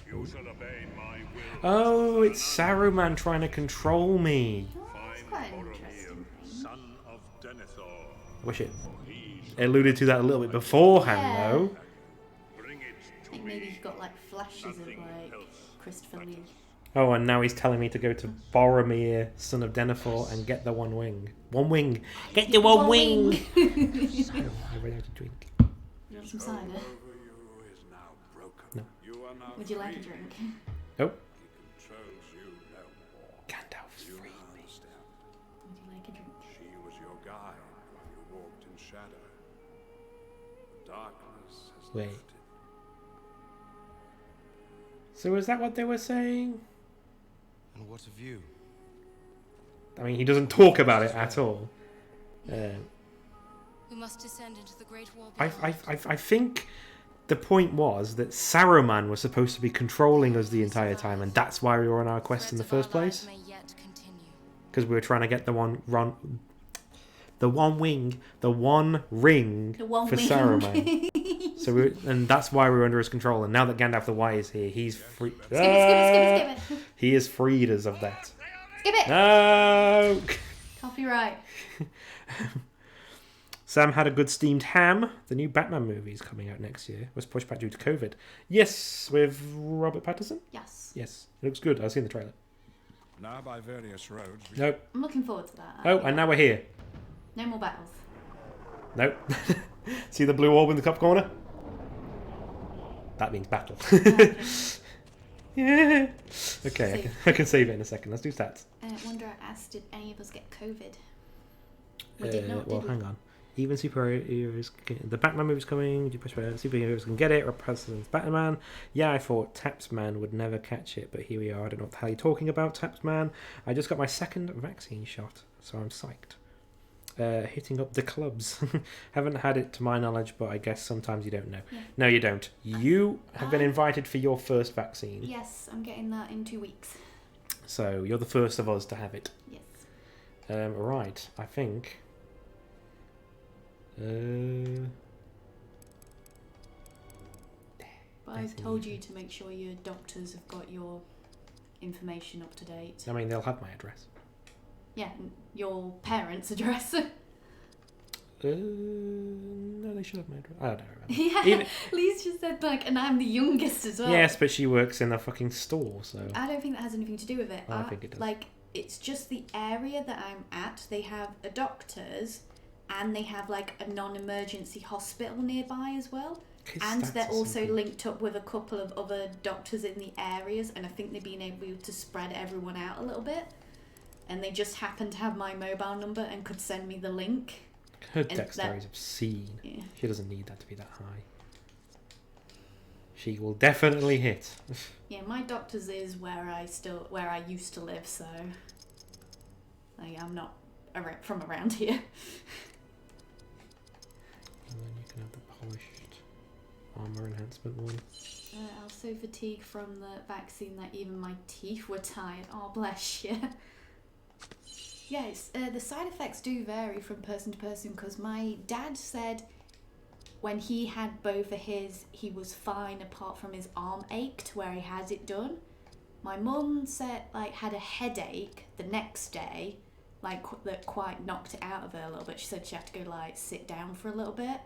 You shall obey my will. Oh, it's Saruman trying to control me. Oh, that's quite an interesting thing. Son of Denethor. I wish it alluded to that a little bit beforehand, Yeah. though. Bring it I to think maybe he got like flashes of like Christopher Lee. Oh, and now he's telling me to go to Boromir, son of Denethor, and get the one wing. One wing! Get the one wing! So, I ran out of drink. You want some cider? No. Would you like a drink? Nope. Gandalf freed me. Would you like a drink? She was your guide while you walked in shadow. The darkness has Wait. lifted. So is that what they were saying? And what of you? I mean, he doesn't talk about it at all. We must descend into the great wall I beyond. think the point was that Saruman was supposed to be controlling us the entire time, and that's why we were on our quest in the Threads of first our lives place. may yet continue. Because we were trying to get the one ring The one for wing. Saruman. And that's why we were under his control. And now that Gandalf the White is here, he's free. Skip it. He has freed us of that. Skip it! No. Copyright. Sam had a good steamed ham. The new Batman movie is coming out next year. Was pushed back due to COVID. Yes, with Robert Pattinson. Yes. Yes, it looks good. I've seen the trailer. Now by various roads. Nope. I'm looking forward to that. Oh, and now we're here. No more battles. Nope. See the blue orb in the top corner? That means battle. Yeah. Okay, I can save it in a second. Let's do stats. Wonder asked, did any of us get COVID? We did not, Well, did we? hang on. Even superheroes, the Batman movie's coming. Would you push for superheroes can get it? Or President's Batman? Yeah, I thought Tapsman would never catch it, but here we are. I don't know what the hell you're talking about, Tapsman. I just got my second vaccine shot, so I'm psyched. Hitting up the clubs. Haven't had it to my knowledge, but I guess sometimes you don't know. Yeah. No, you don't. You have been invited for your first vaccine. Yes, I'm getting that in 2 weeks. So you're the first of us to have it. Yes. Right, I think. But I've told you to make sure your doctors have got your information up to date. I mean, they'll have my address. Yeah, your parents' address. No, they should have my address. I don't know. Yeah, Even- Lee's just said like, and I'm the youngest as well. Yes, but she works in a fucking store, so. I don't think that has anything to do with it. I think it does. Like, it's just the area that I'm at. They have a doctor's, and they have like a non-emergency hospital nearby as well. Kiss And stats they're or also something. linked up with a couple of other doctors in the areas, and I think they've been able to spread everyone out a little bit. And they just happened to have my mobile number and could send me the link. Her and dexterity is that- obscene. Yeah. She doesn't need that to be that high. She will definitely hit. Yeah, my doctor's is where I used to live, so like, I'm not from around here. And then you can have the polished armor enhancement one. I was so fatigued from the vaccine that even my teeth were tired. Oh, bless you. Yeah, the side effects do vary from person to person, because my dad said when he had both of his, he was fine apart from his arm ached where he had it done. My mum said had a headache the next day, that quite knocked it out of her a little bit. She said she had to go sit down for a little bit,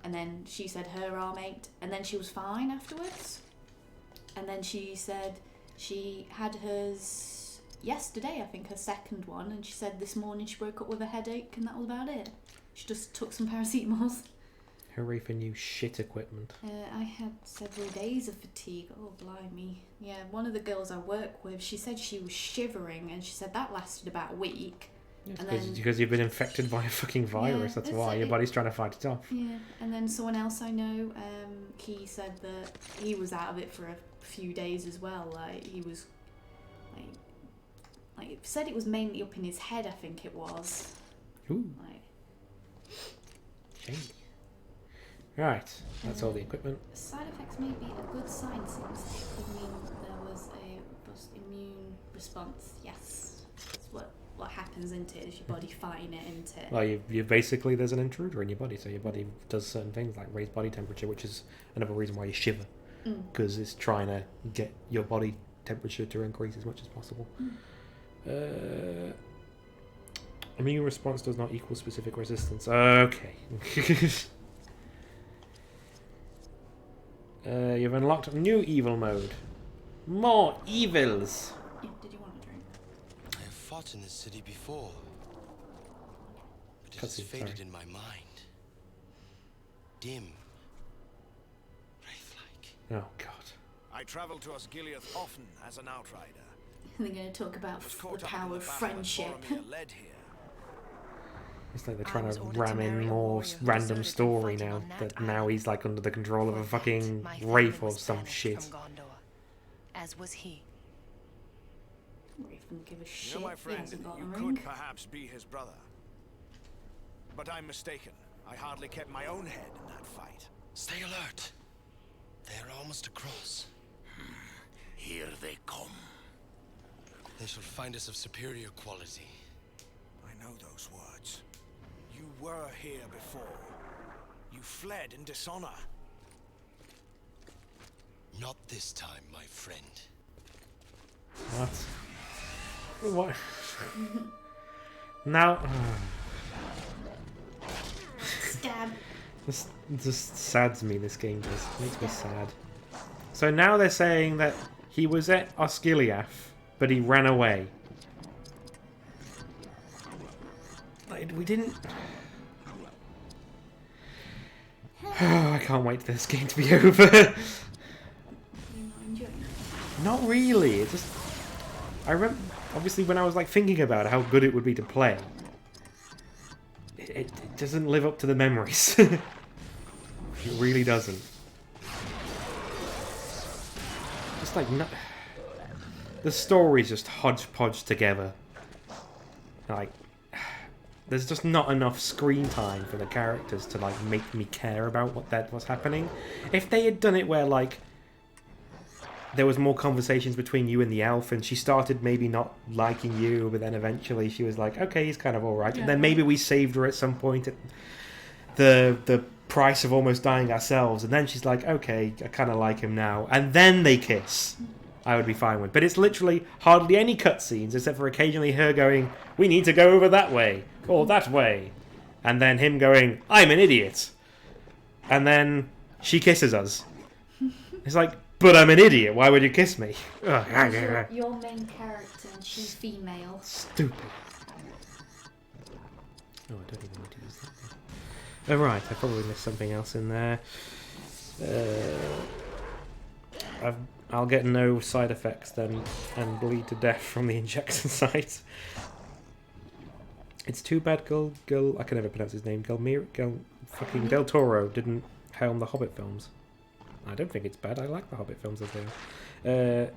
and then she said her arm ached, and then she was fine afterwards. And then she said she had hers yesterday, I think, her second one, and she said this morning she woke up with a headache, and that was about it. She just took some paracetamols. Hooray for new shit equipment. I had several days of fatigue. Oh, blimey. Yeah, one of the girls I work with, she said she was shivering, and she said that lasted about a week. Yes, And then- because you've been infected by a fucking virus, Yeah, that's it's why. Your it- body's trying to fight it off. Yeah, and then someone else I know, he said that he was out of it for a few days as well. He was like it said it was mainly up in his head. I think it was. Ooh. Like, Shame. Right, that's all the equipment. side effects may be a good sign since it could mean there was a robust immune response. Yes, that's what happens, isn't it? Is your body fighting it, isn't it? Well, you basically, there's an intruder in your body, so your body does certain things like raise body temperature, which is another reason why you shiver, because it's trying to get your body temperature to increase as much as possible. Immune response does not equal specific resistance. Okay. You've unlocked a new evil mode. More evils. Yeah, did you want a drink? I have fought in this city before, but it has Cutscene, faded sorry. in my mind. Dim. Wraith-like. Oh god. I travel to Osgiliath often as an outrider. They're going to talk about Was the caught up in power the of battle when friendship. Boromir led here. It's like they're I trying was to ordered to ram marry in a more warrior who random deserted from story fighting now on that that now island. he's like under the control of For a that, fucking my family wraith or was some banished shit. from Gondor, as was he. Wraith doesn't give a You shit. know, my He friend, hasn't got you the could ring. perhaps be his brother. But I'm mistaken. I hardly kept my own head in that fight. Stay alert. They're almost across. Here they come. They shall find us of superior quality. I know those words. You were here before. You fled in dishonor. Not this time, my friend. What? What? Now, Stab. this just sads me. This game does makes me sad. So now they're saying that he was at Osgiliath, but he ran away. Like, we didn't. I can't wait for this game to be over. You're not enjoying it. Not really. It just. I remember, obviously, when I was like thinking about how good it would be to play. It doesn't live up to the memories. It really doesn't. Just like no, the story's just hodgepodge together. Like, there's just not enough screen time for the characters to like make me care about what's happening. If they had done it where like there was more conversations between you and the elf, and she started maybe not liking you, but then eventually she was like, okay, he's kind of all right. Yeah. And then maybe we saved her at some point at the price of almost dying ourselves, and then she's like, okay, I kind of like him now. And then they kiss. I would be fine with. But it's literally hardly any cutscenes, except for occasionally her going, we need to go over that way, or that way. And then him going, I'm an idiot. And then she kisses us. It's like, but I'm an idiot, why would you kiss me? Your main character, and she's female. Stupid. Oh, I don't even need to use that one. Oh, right, I probably missed something else in there. I'll get no side effects then and bleed to death from the injection site. It's too bad I can never pronounce his name, fucking Del Toro didn't helm the Hobbit films. I don't think it's bad, I like the Hobbit films as they are.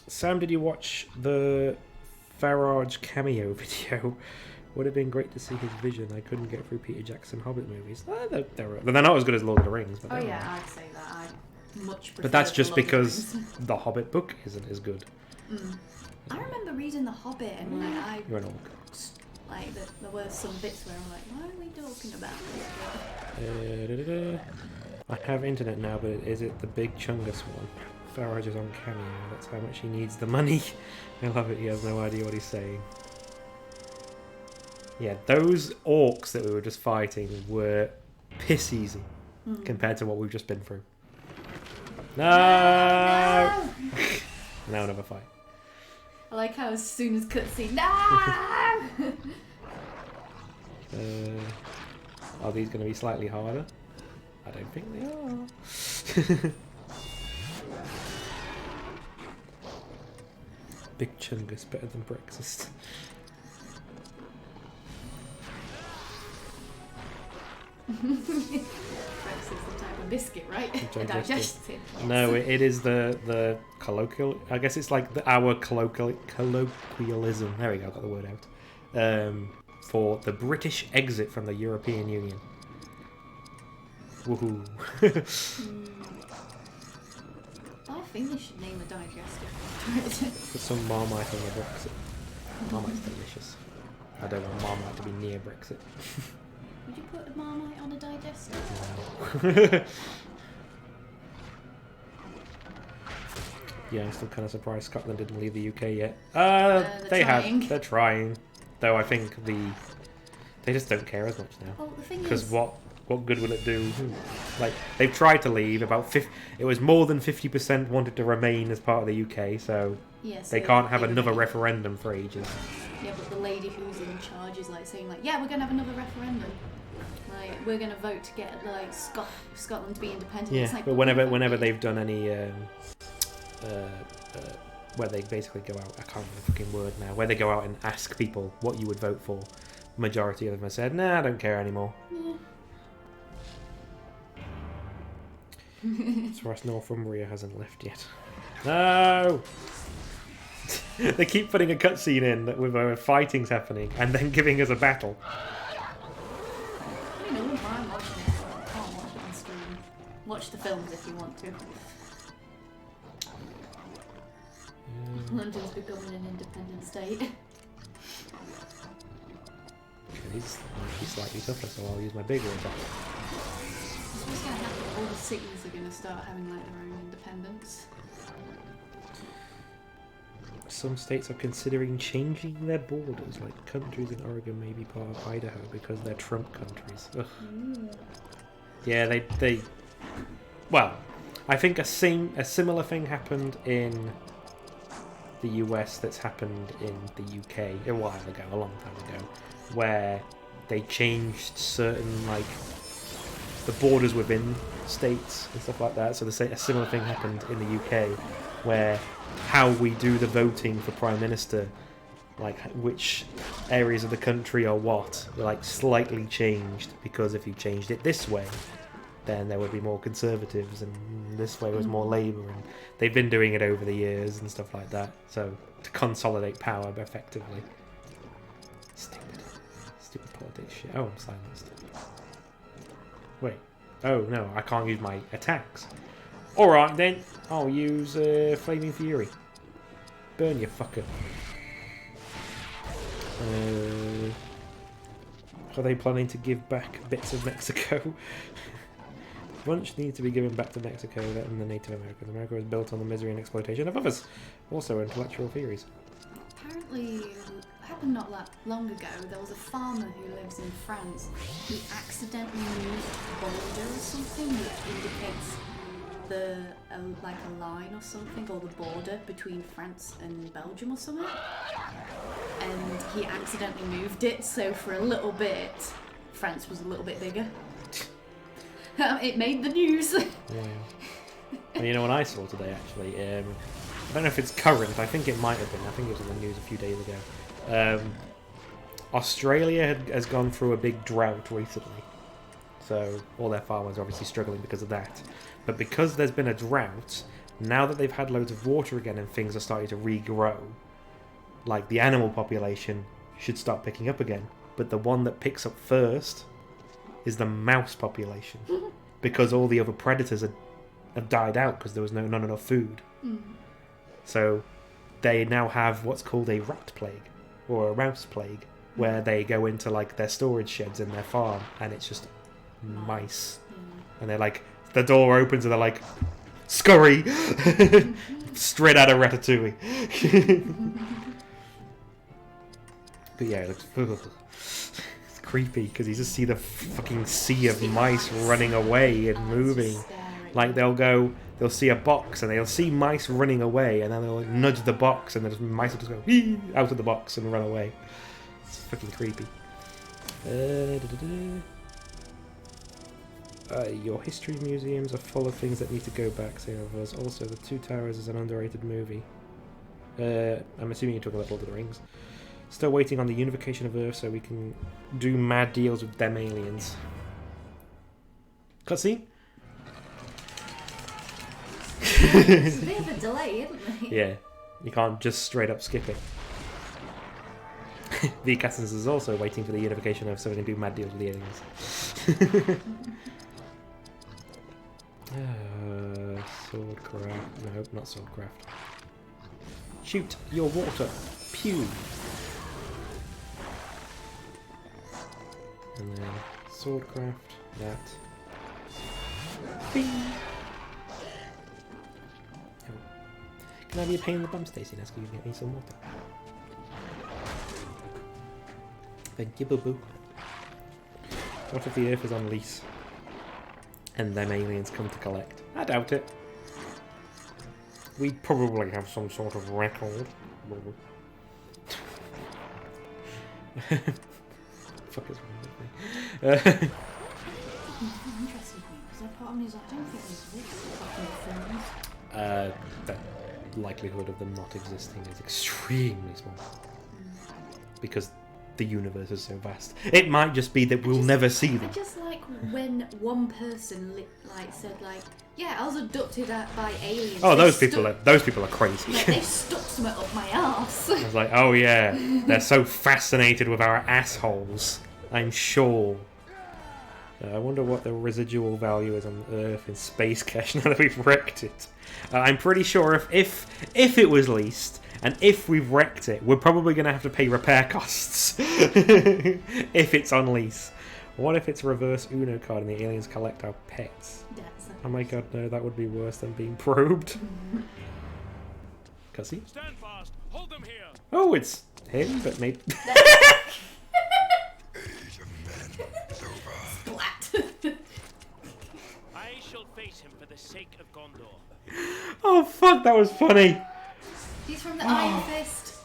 Sam, did you watch the Farage cameo video? Would have been great to see his vision. I couldn't get through Peter Jackson Hobbit movies. They're not as good as Lord of the Rings. But Oh they're yeah, alright. I'd say that. I much prefer But that's the just Lord of the because Rings. the Hobbit book isn't as good. I remember reading The Hobbit and like You're an orc. there were some bits where I'm like, why are we talking about this? I have internet now, but is it the Big Chungus one? Farage is on Cameo. That's how much he needs the money. I love it. He has no idea what he's saying. Yeah, those orcs that we were just fighting were piss easy compared to what we've just been through. No! Now another fight. I like how as soon as cutscene, no! Are these going to be slightly harder? I don't think they are. Big Chungus better than Brexit. Brexit's the type of a biscuit, right? A Digestive. digestive. Yes. No, it is the colloquial. I guess it's like our colloquialism. There we go. Got the word out. For the British exit from the European Union. Woohoo! I think they should name a digestive. Put some Marmite on the Brexit. Marmite's delicious. I don't want Marmite to be near Brexit. Would you put a Marmite on a digestive? No. Yeah, I'm still kind of surprised Scotland didn't leave the UK yet. They trying. have. They're trying. Though I think they just don't care as much now. Well, the thing Because is, what good will it do? Like, they've tried to leave. It was more than 50% wanted to remain as part of the UK, so yes, they can't have another referendum for ages. Yeah, but the lady who's in charge is like saying like, yeah, we're gonna have another referendum. Like, we're gonna vote to get like Scotland to be independent. Yeah, It's like, but whenever they've done any where they basically go out, I can't remember the fucking word now, where they go out and ask people what you would vote for, majority of them have said, nah, I don't care anymore. As far as Northumbria hasn't left yet. No! They keep putting a cutscene in that with fighting's happening and then giving us a battle. You know, I'm watching it. I can't watch it on screen. Watch the films if you want to. London's becoming an independent state. He's slightly tougher, so I'll use my bigger attack. What's going to happen? All the cities are going to start having like their own independence. Some states are considering changing their borders, like countries in Oregon may be part of Idaho because they're Trump countries. Ugh. Yeah, they. Well, I think a similar thing happened in the US that's happened in the UK a while ago, a long time ago, where they changed certain like the borders within states and stuff like that. So a similar thing happened in the UK, where how we do the voting for Prime Minister, like which areas of the country are what, were like slightly changed, because if you changed it this way, then there would be more Conservatives, and this way was more Labour, and they've been doing it over the years and stuff like that, so to consolidate power effectively. Stupid politics shit. Oh, I'm silenced. Wait. Oh, no, I can't use my attacks. Alright then, I'll use Flaming Fury. Burn you fucker. Are they planning to give back bits of Mexico? Bunch needs to be given back to Mexico and the Native Americans. America was built on the misery and exploitation of others. Also intellectual theories. Apparently, it happened not that long ago. There was a farmer who lives in France who accidentally moved a border or something that indicates like a line or something, or the border between France and Belgium or something. And he accidentally moved it, so for a little bit, France was a little bit bigger. It made the news. Yeah. And you know what I saw today, actually? I don't know if it's current. I think it might have been. I think it was in the news a few days ago. Australia has gone through a big drought recently. So all their farmers are obviously struggling because of that. But because there's been a drought, now that they've had loads of water again and things are starting to regrow, like the animal population should start picking up again. But the one that picks up first is the mouse population, because all the other predators have died out because there was not enough food. So they now have what's called a rat plague or a mouse plague, where they go into like their storage sheds in their farm and it's just mice, and they're like, the door opens and they're like, scurry, straight out of Ratatouille. But yeah, it looks it's creepy because you just see the fucking sea of mice running away and moving. Like they'll see a box and they'll see mice running away, and then they'll nudge the box and then mice will just go wee out of the box and run away. It's fucking creepy. Your history museums are full of things that need to go back, say of us. Also, The Two Towers is an underrated movie. I'm assuming you're talking about Lord of the Rings. Still waiting on the unification of Earth so we can do mad deals with them aliens. Cutscene? It's a bit of a delay, isn't it? Yeah, you can't just straight up skip it. V. Cassins is also waiting for the unification of so we can do mad deals with the aliens. Swordcraft. No, not swordcraft. Shoot your water. Pew. And then swordcraft. That. Bing. Oh. Can I be a pain in the bum, Stacey? Now, can you get me some water? Thank you, boo-boo. What if the Earth is on lease? And them aliens come to collect? I doubt it. We probably have some sort of record. Fuck is wrong with me? Interesting thing, because part of me is like, I don't think these exist. The likelihood of them not existing is extremely small. Because the universe is so vast. It might just be that we'll never see them. I just like when one person said yeah, I was abducted by aliens. Oh, those people are crazy. Like, they stuck something up my arse. I was like, oh yeah, they're so fascinated with our assholes. I'm sure. I wonder what the residual value is on Earth in space cash now that we've wrecked it. I'm pretty sure if it was leased, and if we've wrecked it, we're probably going to have to pay repair costs if it's on lease. What if it's reverse Uno card and the aliens collect our pets? Oh my god, no, that would be worse than being probed. Cussy? Stand fast. Hold them here. Oh, it's him, but maybe... Splat. I shall face him for the sake of Gondor. Oh fuck, that was funny. He's from the Iron Fist,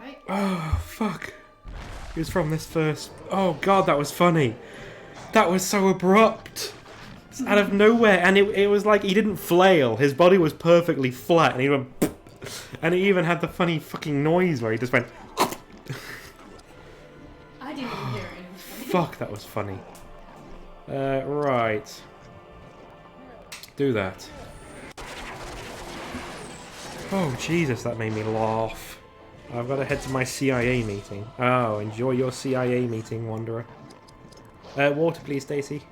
right? Oh fuck. He was from this first. Oh god, that was funny. That was so abrupt. It's out of nowhere, and it was like he didn't flail. His body was perfectly flat, and he went, and he even had the funny fucking noise where he just went. I didn't even hear it. Fuck, that was funny. Right. Do that. Oh Jesus, that made me laugh. I've got to head to my CIA meeting. Oh, enjoy your CIA meeting, Wanderer. Water, please, Stacey.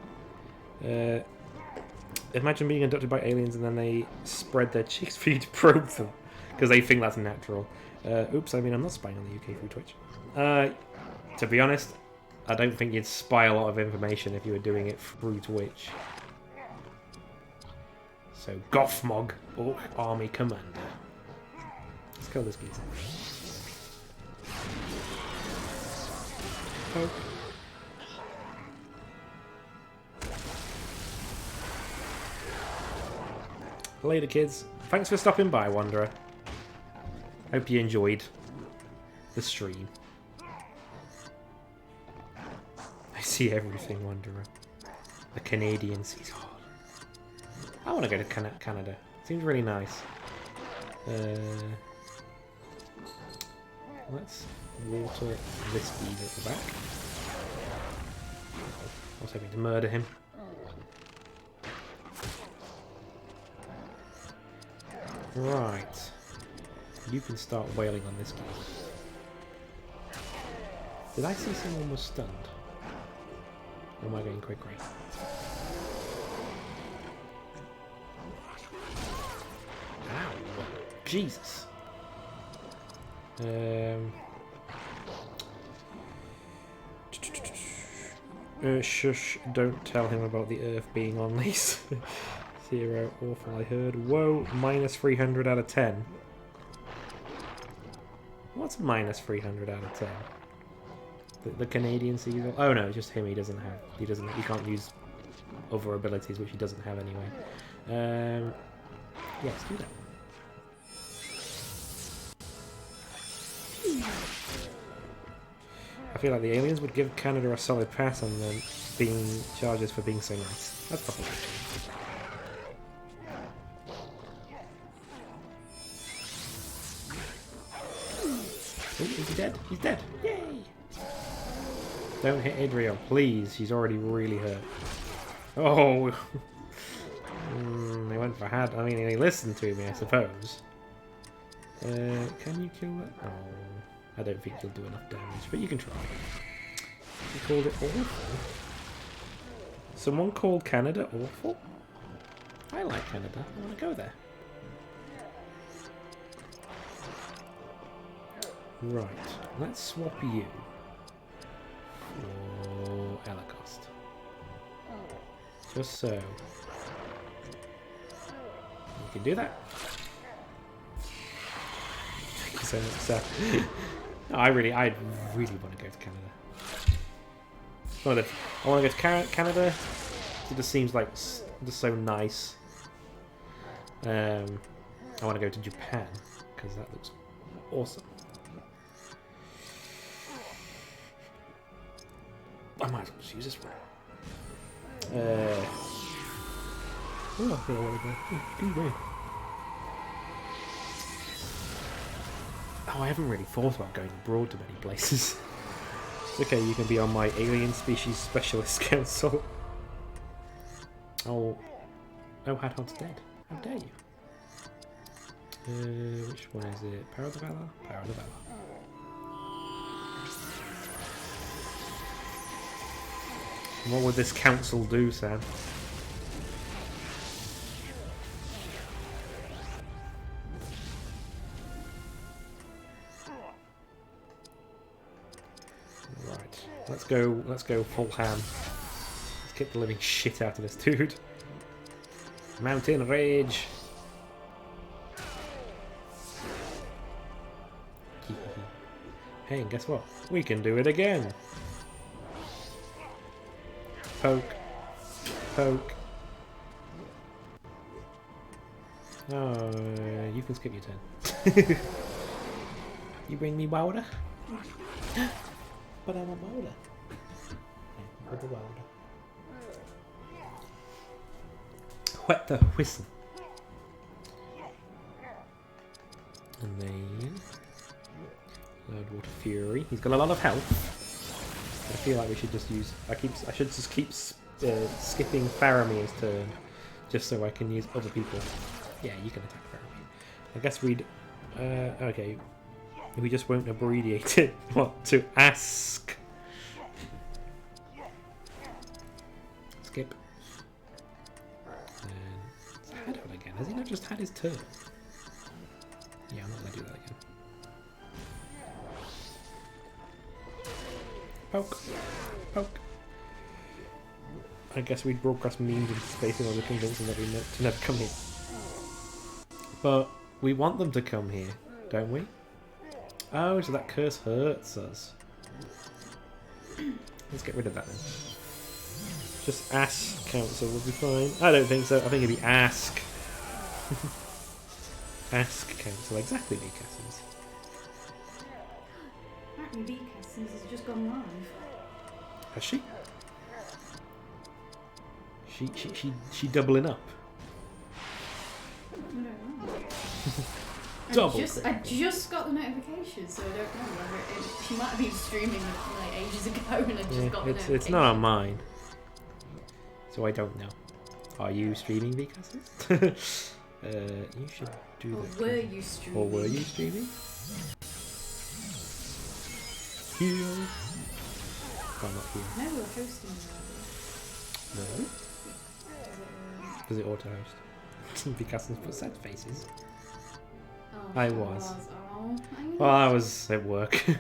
Imagine being abducted by aliens and then they spread their cheeks for you to probe them. Because they think that's natural. Oops, I mean, I'm not spying on the UK through Twitch. To be honest, I don't think you'd spy a lot of information if you were doing it through Twitch. So, Gothmog, Orc Army Commander. Let's kill this geezer. Oh. Later, kids. Thanks for stopping by, Wanderer. Hope you enjoyed the stream. I see everything, Wanderer. The Canadian sees. Oh. I want to go to Canada. Seems really nice. Let's water this geezer at the back. I was hoping to murder him. Right. You can start wailing on this guy. Did I see someone was stunned? Or am I going quick rate? Ow! Jesus! Shush, don't tell him about the Earth being on lease. 0, awful, I heard. Whoa, minus 300 out of 10. What's minus 300 out of 10? The Canadian Seagull? Oh no, it's just him. He can't use other abilities, which he doesn't have anyway. Yeah, let's do that. I feel like the aliens would give Canada a solid pass on them being charges for being so nice. That's probably true. Oh, is he dead? He's dead! Yay! Don't hit Idriel, please. She's already really hurt. Oh! They went if I had. I mean, he listened to me, I suppose. Can you kill that? Oh, I don't think you'll do enough damage, but you can try. You called it awful? Someone called Canada awful? I like Canada. I want to go there. Right, let's swap you for Elacost. Just so. You can do that. So no, I really want to go to Canada. I want to go to Canada. It just seems like just so nice. I want to go to Japan because that looks awesome. I might as well just use this one. Oh, I think I want to go. Go. Oh, I haven't really thought about going abroad to many places. It's okay, you can be on my Alien Species Specialist Council. Oh, Hadhod's dead. How dare you? Which one is it? Power of the Valor? Power of the Valor. What would this council do, Sam? Right, let's go full ham. Let's kick the living shit out of this dude. Mountain Rage. Hey, and guess what? We can do it again. Poke. Poke. Oh, you can skip your turn. You bring me Wilder? But I'm a Wilder. With the Wilder. Wet the whistle. And then Loudwater Fury. He's got a lot of health. I feel like we should just use. I should just keep skipping Faramir's turn, just so I can use other people. Yeah, you can attack Faramir. I guess we'd. Okay. We just won't abbreviate it. What to ask? Skip. And it's Hadhod again. Has he not just had his turn? Yeah, I'm not gonna do that again. Poke. Poke. I guess we'd broadcast memes into space in order to convince them that we to never come here. But we want them to come here, don't we? Oh, so that curse hurts us. Let's get rid of that then. Just ask council will be fine. I don't think so. I think it'd be ask. Ask council. Exactly, Beacastles. Apparently Beacastles has just gone live. Has she? She doubling up. I don't know. Double. I just got the notification, so I don't know whether she might have been streaming like ages ago and I just got the notification. It's not on mine, so I don't know. Are you streaming, Beacastles? You should do that. Or were you streaming? Or were you streaming? Heal. Oh, not heal. No, we're hosting No. Does it auto host? Beacastles put sad faces. Oh, I was. Oh, well, I was at work. Yeah.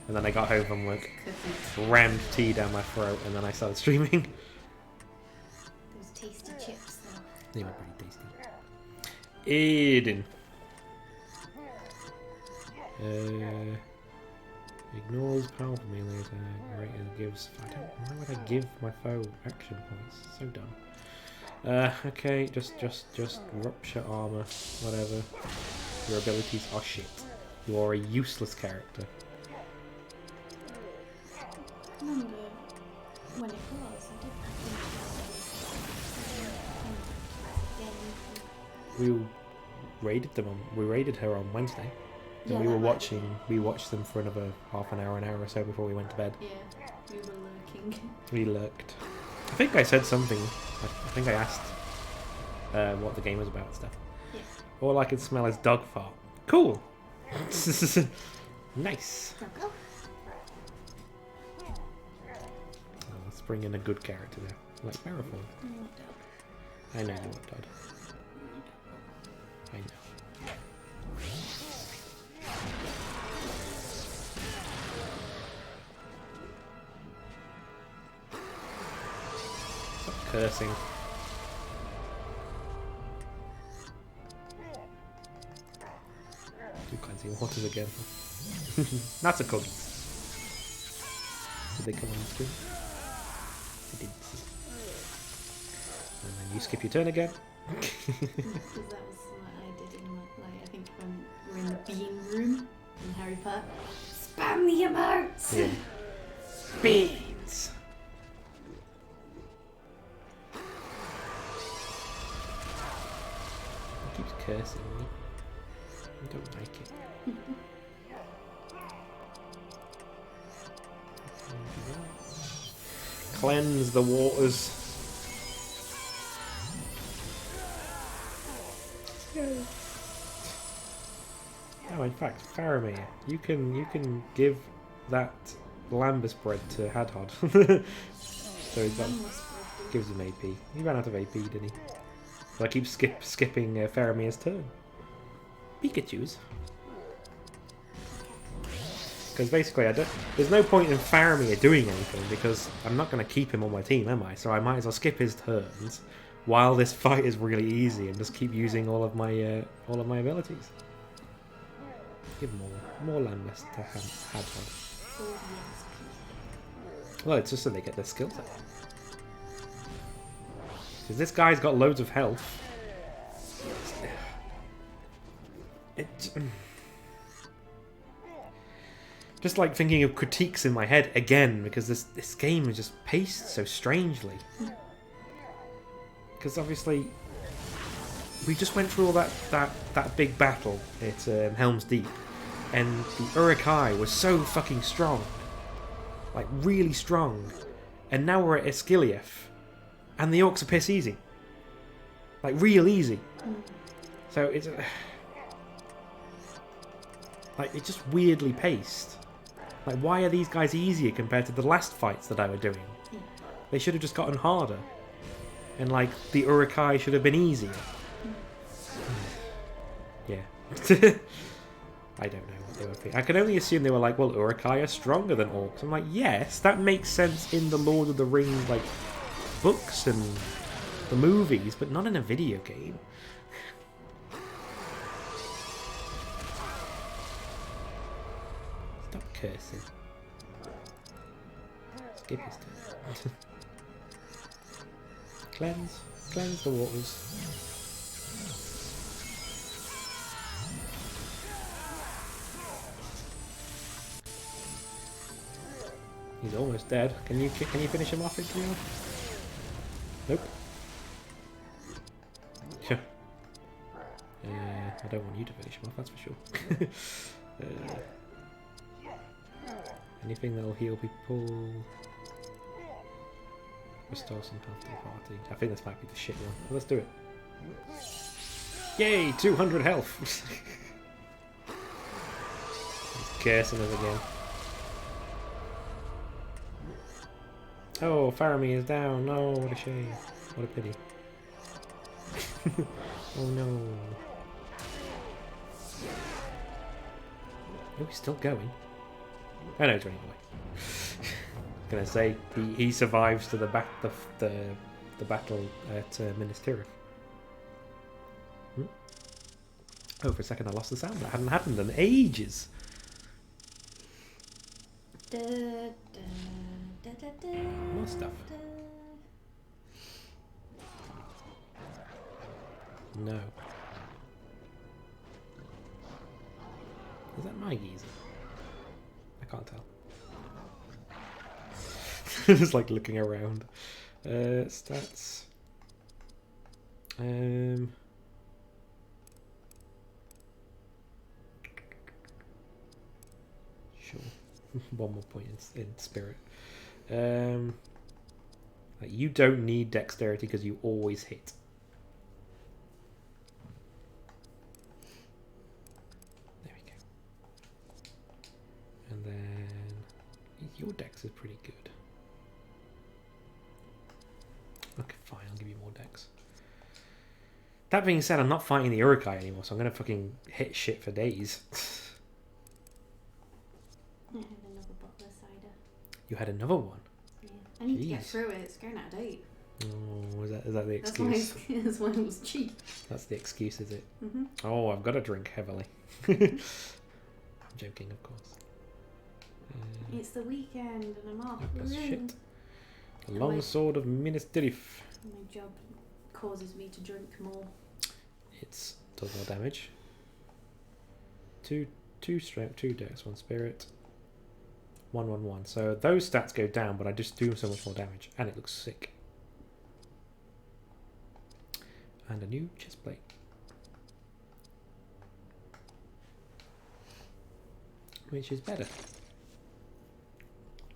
And then I got home from work, rammed tea down my throat, and then I started streaming. Those tasty chips, though. They were pretty tasty. Aiden. Ignores powerful melee attack. Right, and gives. Why would I give my foe action points? So dumb. Okay, just rupture armor, whatever. Your abilities are shit. You are a useless character. I remember when it was, I did. We raided her on Wednesday. And Yeah, we watched them for another half an hour or so before we went to bed. Yeah, we were lurking. We lurked. I think I said something. I think I asked what the game was about and stuff. Yeah. All I can smell is dog fart. Cool. Nice. Doggo. Oh, let's bring in a good character now, like Marathon. I know you want Todd. I know. Stop cursing. Do cleansing waters again. That's a cookie. Did they come on the screen? They didn't. And then you skip your turn again. Because that was what I did in like I think when we're in the bean room in Harry Potter. Spam the emotes. Yeah. Beans. He keeps cursing me. I don't like it. Cleanse the waters. Oh, in fact, Faramir, you can give that lambus bread to Hadhod. So that gives him AP. He ran out of AP, didn't he? So I keep skipping Faramir's turn. Pikachu's. Because basically, there's no point in Faramir doing anything because I'm not going to keep him on my team, am I? So I might as well skip his turns while this fight is really easy and just keep using all of my abilities. Give more Lambus to Hadhod. Well, it's just so they get their skills up. Because this guy's got loads of health. Just like thinking of critiques in my head again, because this game is just paced so strangely. Because obviously, we just went through all that big battle at Helm's Deep, and the Uruk-hai was so fucking strong, like really strong, and now we're at Esquilieth, and the orcs are piss easy, like real easy. So it's like it's just weirdly paced. Like, why are these guys easier compared to the last fights that I were doing? They should have just gotten harder. And, like, the Uruk-hai should have been easier. Yeah. I don't know what they were thinking. I can only assume they were like, well, Uruk-hai are stronger than orcs. I'm like, yes, that makes sense in the Lord of the Rings, like, books and the movies, but not in a video game. Stop cursing. Skip his turn. Cleanse the waters. He's almost dead. Can you finish him off, Adriel? Nope. Sure. I don't want you to finish him off, that's for sure. Anything that'll heal people. Restore some health to the party. I think this might be the shit one. Let's do it. Yay! 200 health! He's cursing us again. Oh, Faramir is down. No, what a shame. What a pity. Oh no. Oh, he's still going. Oh no, he's running away. Gonna say he survives to the battle at Minas Tirith. Oh, for a second I lost the sound. That hadn't happened in ages. More stuff. No. Is that my geezer? I can't tell. Just like looking around. Stats. Sure. One more point in spirit. Like you don't need dexterity because you always hit. Your dex is pretty good. Okay, fine, I'll give you more dex. That being said, I'm not fighting the Urukai anymore, so I'm gonna fucking hit shit for days. I had another bottle of cider. You had another one? Yeah. I need to get Jeez. through it. It's going out of date. Oh, is that the That's why, excuse? that's why it was cheap. That's the excuse, is it? Mm-hmm. Oh, I've got to drink heavily. I'm joking, of course. It's the weekend and I'm off. That's Woo. shit. The long sword of Minas Tirith. My job causes me to drink more. It's does more damage. Two strength, 2 dex, 1 spirit. 1. So those stats go down, but I just do so much more damage, and it looks sick. And a new chest plate. Which is better.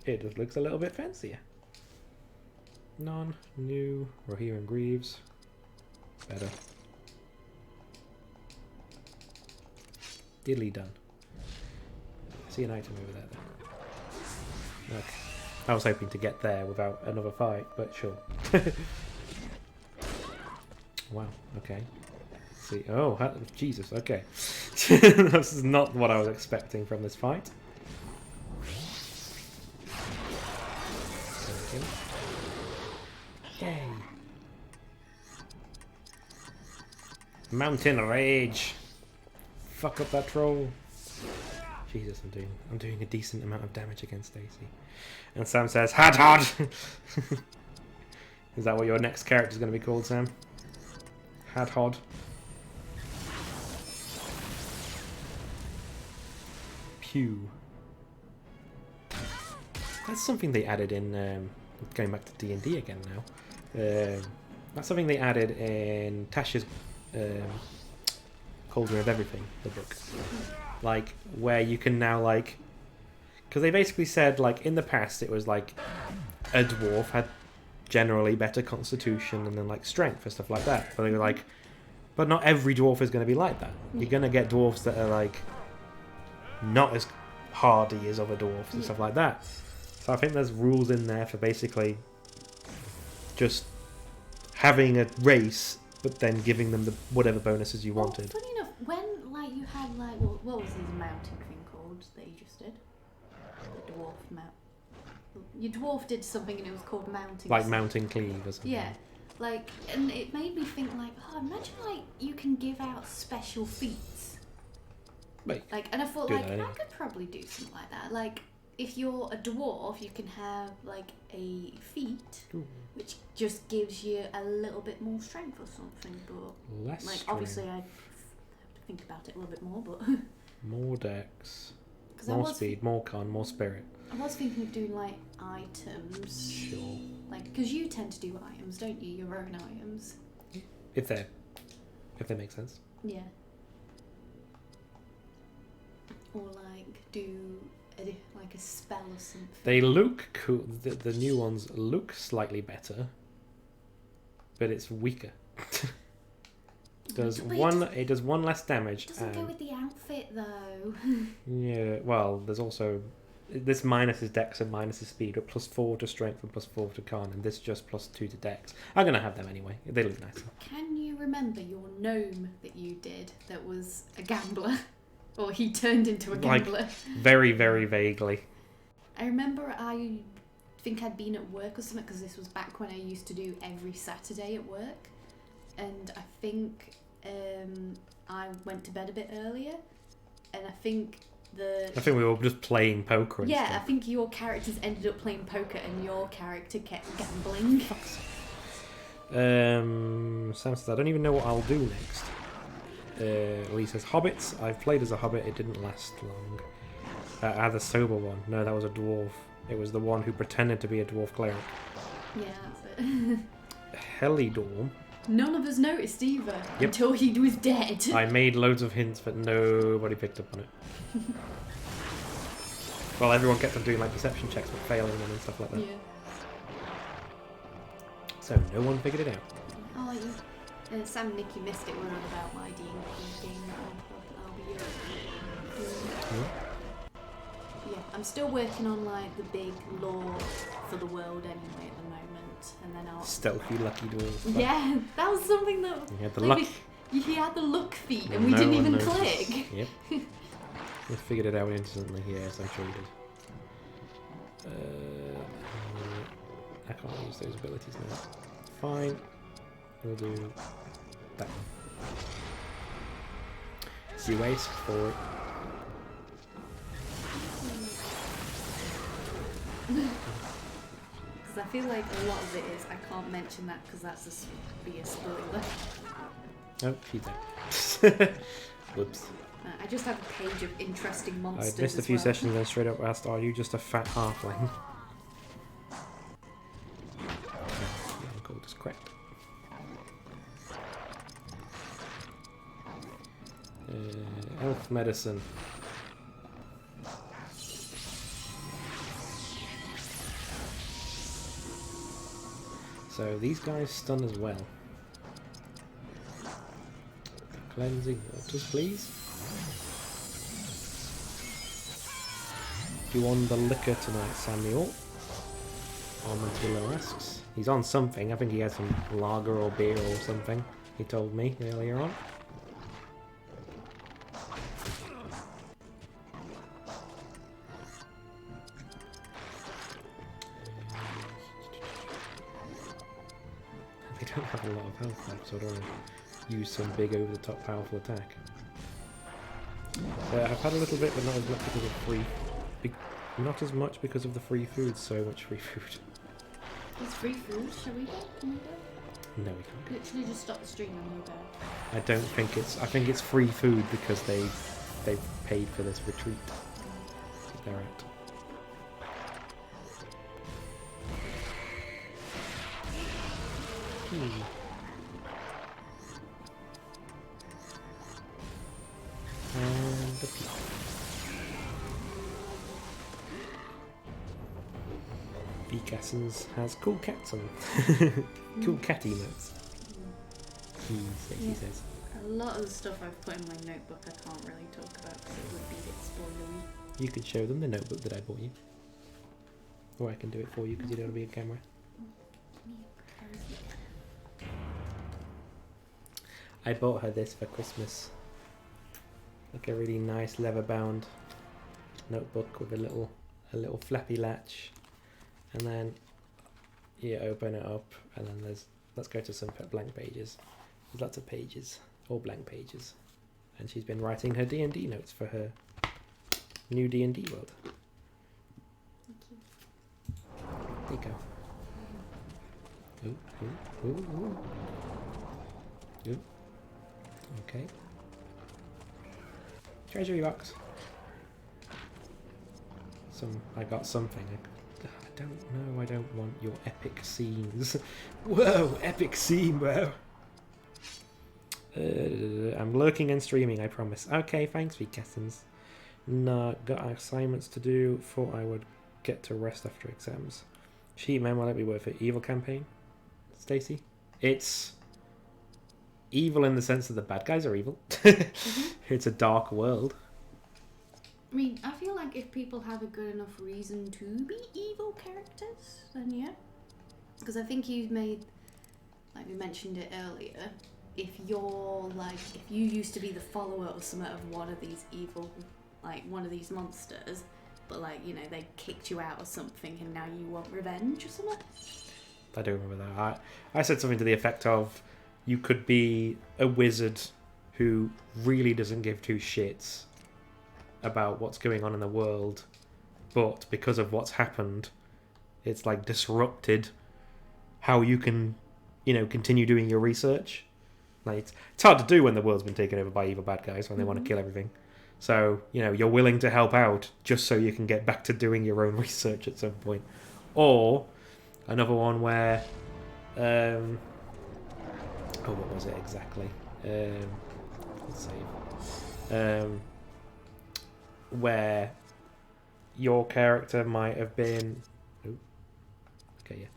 It just looks a little bit fancier. None, new, Rohirrim Greaves. Better. Diddly done. I see an item over there then. Okay. I was hoping to get there without another fight, but sure. Wow, okay. See, oh, Jesus, okay. This is not what I was expecting from this fight. Yay. Mountain Rage. Fuck up that troll. Jesus, I'm doing a decent amount of damage against Stacy. And Sam says, Hadhod! Is that what your next character is going to be called, Sam? Hadhod? Pew. That's something they added in, going back to D&D again now. That's something they added in Tasha's Cauldron of Everything, the book. Like, where you can now, like... Because they basically said, like, in the past it was, like, a dwarf had generally better constitution and then, like, strength and stuff like that. But they were like, but not every dwarf is going to be like that. You're going to get dwarfs that are, like, not as hardy as other dwarfs and stuff like that. So I think there's rules in there for basically just having a race, but then giving them the whatever bonuses you wanted. Funny enough, when like you had like what was this mounting thing called that you just did? The dwarf mount. Your dwarf did something and it was called mounting. Like mounting cleave or something. Yeah, like, and it made me think like, oh, imagine like you can give out special feats. Wait, like, and I thought do like that anyway. I could probably do something like that. Like, if you're a dwarf, you can have like a feat. Ooh. Which just gives you a little bit more strength or something, but Less like strength. obviously I have to think about it a little bit more, but More dex, 'cause more speed, more con, more spirit. I was thinking of doing like items, Sure. like because you tend to do items, don't you? Your own items. If they make sense. Yeah. Or like do like a spell or something. They look cool. The new ones look slightly better, but it's weaker. It does one less damage. It doesn't go with the outfit though. Yeah, well, there's also this minus is dex and minus is speed, but +4 to strength and +4 to con, and this just +2 to dex. I'm gonna have them anyway. They look nicer. Can you remember your gnome that you did that was a gambler? Or he turned into a gambler? Like, very, very vaguely. I remember I think I'd been at work or something, because this was back when I used to do every Saturday at work. And I think I went to bed a bit earlier. And I think we were just playing poker and I stuff. think your characters ended up playing poker and your character kept gambling. Sam says, I don't even know what I'll do next. Lee says, Hobbits. I've played as a Hobbit. It didn't last long. The sober one. No, that was a dwarf. It was the one who pretended to be a dwarf cleric. Yeah, that's it. Helidorm. None of us noticed either until he was dead. I made loads of hints, but nobody picked up on it. Well, everyone kept on doing like deception checks, but failing them and stuff like that. Yeah. So no one figured it out. Oh, Sam and Nikki missed it. We're on about my D&D game that I'll be yeah, I'm still working on like the big lore for the world anyway at the moment, and then I'll. Stealthy lucky dwarves. Yeah, that was something that. You had the like, luck. He had the luck feat, and No we didn't one even noticed. click. Yep. We figured it out instantly. Yes, I'm sure we did. I can't use those abilities now. Fine. We'll do that one. See you ace for it. Because I feel like a lot of it is I can't mention that because that's be a spoiler. Oh, she did. Whoops. I just have a page of interesting monsters. I missed a as few well. sessions and straight up asked, are you just a fat halfling? Yeah, gold is correct. Elf medicine. So these guys stun as well. Cleansing waters, please. You on the liquor tonight, Samuel? Armadillo asks. He's on something. I think he had some lager or beer or something. He told me earlier on. They don't have a lot of health left, so I don't want to use some big over-the-top powerful attack. I've had a little bit, but not as much because of not as much because of the free food. So much free food. It's free food. Shall we go? Can we go? No, we can't. Literally just stop the stream and we'll go. I don't think it's. I think it's free food because they've paid for this retreat that they're at. And the peak. Beacassins has cool cats on cool cat emotes. He says. A lot of the stuff I've put in my notebook I can't really talk about because it would be a bit spoilery. You could show them the notebook that I bought you. Or I can do it for you because you don't have a big camera. I bought her this for Christmas. Like a really nice leather-bound notebook with a little flappy latch, and then you open it up, and then let's go to some blank pages. There's lots of pages, all blank pages, and she's been writing her D&D notes for her new D&D world. There you go. Ooh, ooh, ooh, ooh. Ooh. Okay. Treasury box. I got something. I don't know. I don't want your epic scenes. Whoa, epic scene, bro. I'm lurking and streaming, I promise. Okay, thanks, Vcassins. No, got assignments to do. Thought I would get to rest after exams. Sheet man, will it be worth it? Evil campaign, Stacy? It's evil in the sense that the bad guys are evil. It's a dark world. I mean, I feel like if people have a good enough reason to be evil characters, then yeah. Because I think you've made, like we mentioned it earlier, if you used to be the follower or something of one of these evil, like one of these monsters, but like, you know, they kicked you out or something and now you want revenge or something. I don't remember that. I said something to the effect of, you could be a wizard who really doesn't give two shits about what's going on in the world, but because of what's happened, it's like disrupted how you can, you know, continue doing your research. Like it's hard to do when the world's been taken over by evil bad guys when they want to kill everything. So, you know, you're willing to help out just so you can get back to doing your own research at some point. Or another one where what was it exactly? Let's save. Where your character might have been. Okay,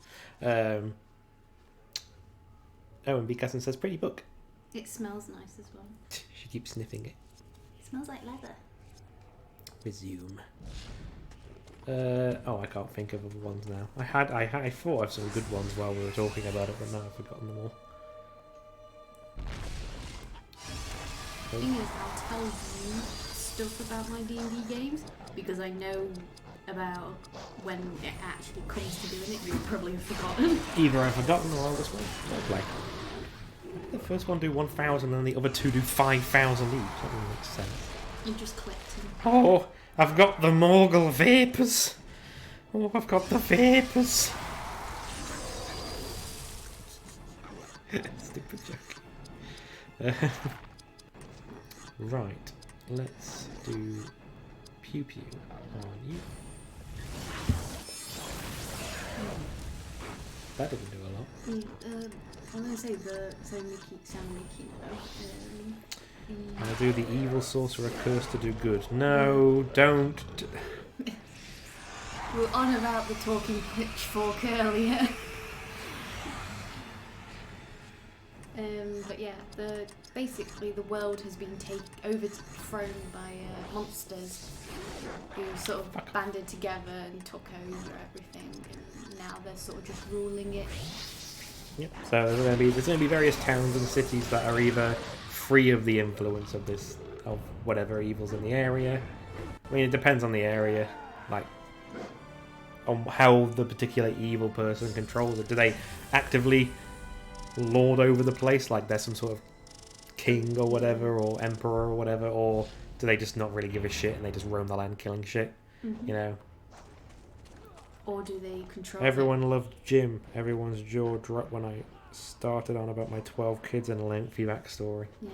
yeah. And Bcassin says, pretty book. It smells nice as well. She keeps sniffing it. It smells like leather. Resume. Oh, I can't think of other ones now. I thought of some good ones while we were talking about it, but now I've forgotten them all. The thing is, I'll tell you stuff about my D&D games because I know about when it actually comes to doing it. You'll probably have forgotten. Either I've forgotten or I'll just wait to play. The first one do 1,000 and the other two do 5,000 each. That doesn't make sense. You just collecting. Oh, I've got the Morgul Vapors. Oh, I've got the Vapors. Stupid joke. Right, let's do Pew Pew on you. That didn't do a lot. I'm going to say Sam Mickey though. I'll do the evil sorcerer curse to do good. No, don't. We were on about the talking pitchfork earlier. But yeah, basically the world has been overthrown by monsters who sort of banded together and took over everything, and now they're sort of just ruling it. Yep. So there's going to be various towns and cities that are either free of the influence of whatever evil's in the area. I mean, it depends on the area, like on how the particular evil person controls it. Do they actively lord over the place, like there's some sort of king or whatever, or emperor or whatever, or do they just not really give a shit and they just roam the land killing shit? Mm-hmm. You know? Or do they control Everyone loved Jim. Everyone's jaw dropped when I started on about my 12 kids and a lengthy backstory. Yeah,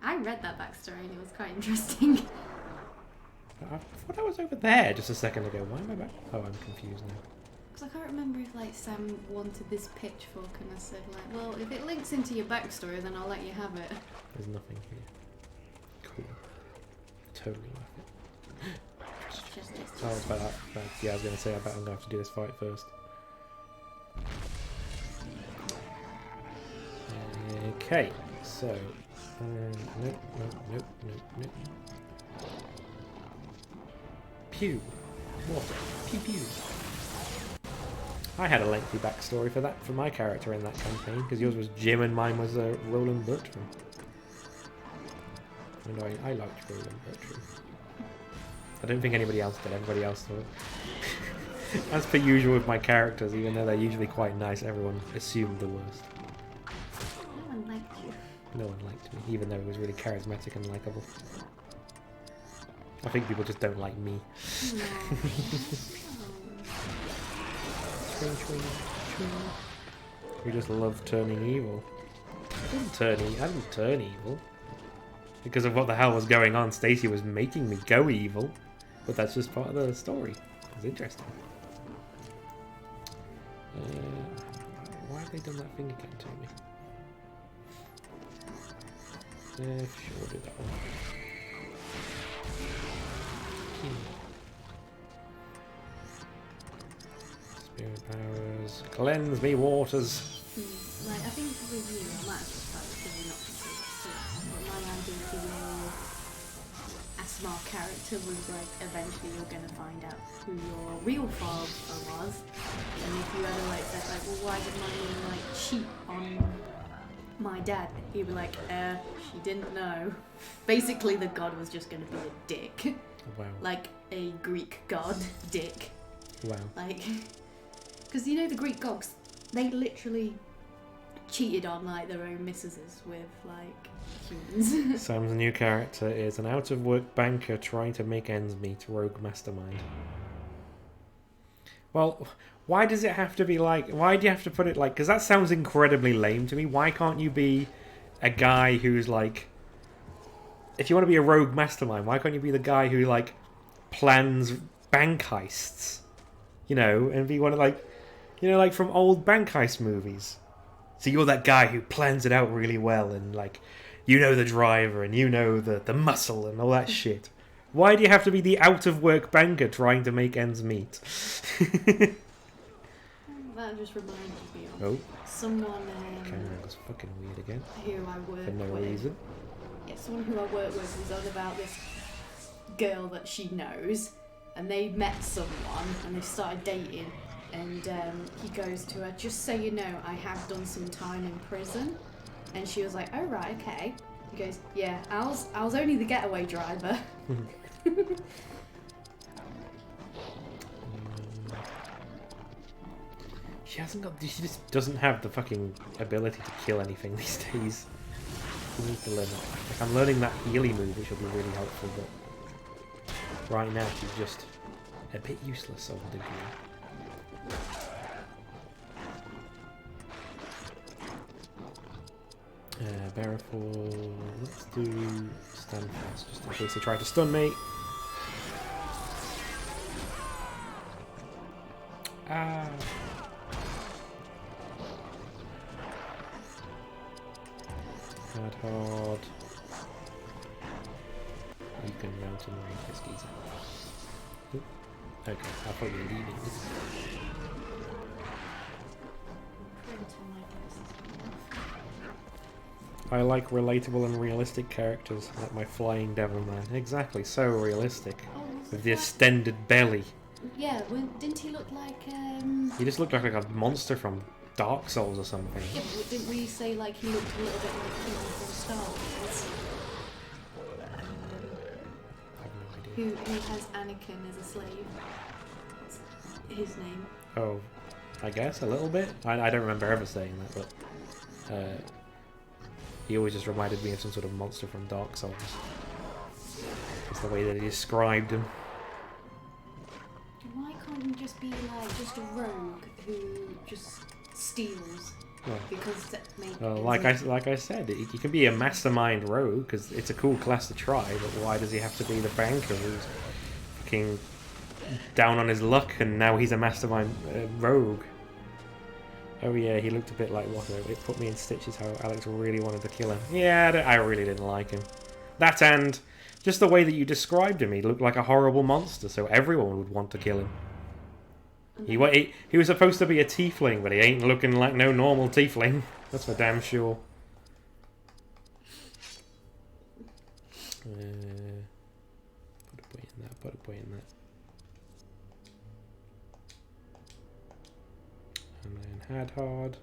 I read that backstory and it was quite interesting. I thought I was over there just a second ago. Why am I back? Oh, I'm confused now. Because I can't remember if Sam wanted this pitchfork and I said well, if it links into your backstory then I'll let you have it. There's nothing here. Cool. Totally worth it. Oh, it's about that. Yeah, I was going to say, I bet I'm going to have to do this fight first. Okay, so... nope. Pew. Water. Pew pew. I had a lengthy backstory for my character in that campaign, because yours was Jim and mine was Roland Bertram. And I liked Roland Bertram. I don't think anybody else did. Everybody else thought. As per usual with my characters, even though they're usually quite nice, everyone assumed the worst. No one liked you. No one liked me, even though it was really charismatic and likable. I think people just don't like me. We just love turning evil. I didn't turn evil. Because of what the hell was going on, Stacy was making me go evil. But that's just part of the story. It's interesting. Why have they done that thing again to me? Sure, we'll do that one. Spirit powers. Cleanse me waters. I think with you, I might have just started because you're not considered. But my idea for your Asmar character was eventually you're going to find out who your real father was. And if you ever said well, why did my mum cheat on my dad? He'd be she didn't know. Basically, the god was just going to be a dick. Wow. Like a Greek god dick. Wow. Because the Greek gods, they literally cheated on their own mistresses with humans. Sam's new character is an out-of-work banker trying to make ends meet, rogue mastermind. Well, why does it have to be why do you have to put it because that sounds incredibly lame to me. Why can't you be a guy who's if you want to be a rogue mastermind, why can't you be the guy who plans bank heists? And be one of from old bank heist movies. So you're that guy who plans it out really well and the driver and the muscle and all that shit. Why do you have to be the out-of-work banker trying to make ends meet? That just reminded me of someone camera was fucking weird again. Who I work for no with. reason. Yeah, someone who I work with was on about this girl that she knows, and they met someone and they started dating. And he goes to her, just so you know, I have done some time in prison. And she was like, oh right, okay. He goes, yeah, I was only the getaway driver. She just doesn't have the fucking ability to kill anything these days. She needs to learn that. Like, I'm learning that Healy move, which will be really helpful, but right now she's just a bit useless, I would agree. Bearable. Let's do stand fast, just in case they try to stun me. Ah. Hard. You can mountain raid this geezer. Oop. Okay, I thought you were leaving. I like relatable and realistic characters, like my flying devil man. Exactly, so realistic. Oh, with the extended belly. Yeah, didn't he look like... He just looked like a monster from Dark Souls or something. Yeah, but didn't we say like he looked a little bit like King from Star Wars? I have no idea. Who has Anakin as a slave? What's his name? Oh, I guess a little bit. I don't remember ever saying that, but he always just reminded me of some sort of monster from Dark Souls. It's the way that he described him. Why can't you just be like just a rogue who just steals? Well, because that makes like I said, he can be a mastermind rogue because it's a cool class to try. But why does he have to be the banker who's fucking down on his luck and now he's a mastermind rogue? Oh yeah, he looked a bit like what? It put me in stitches how Alex really wanted to kill him. Yeah, I really didn't like him. That and just the way that you described him, he looked like a horrible monster, so everyone would want to kill him. He was supposed to be a tiefling, but he ain't looking like no normal tiefling. That's for damn sure. Put a point in that, put a point in that. And then hard.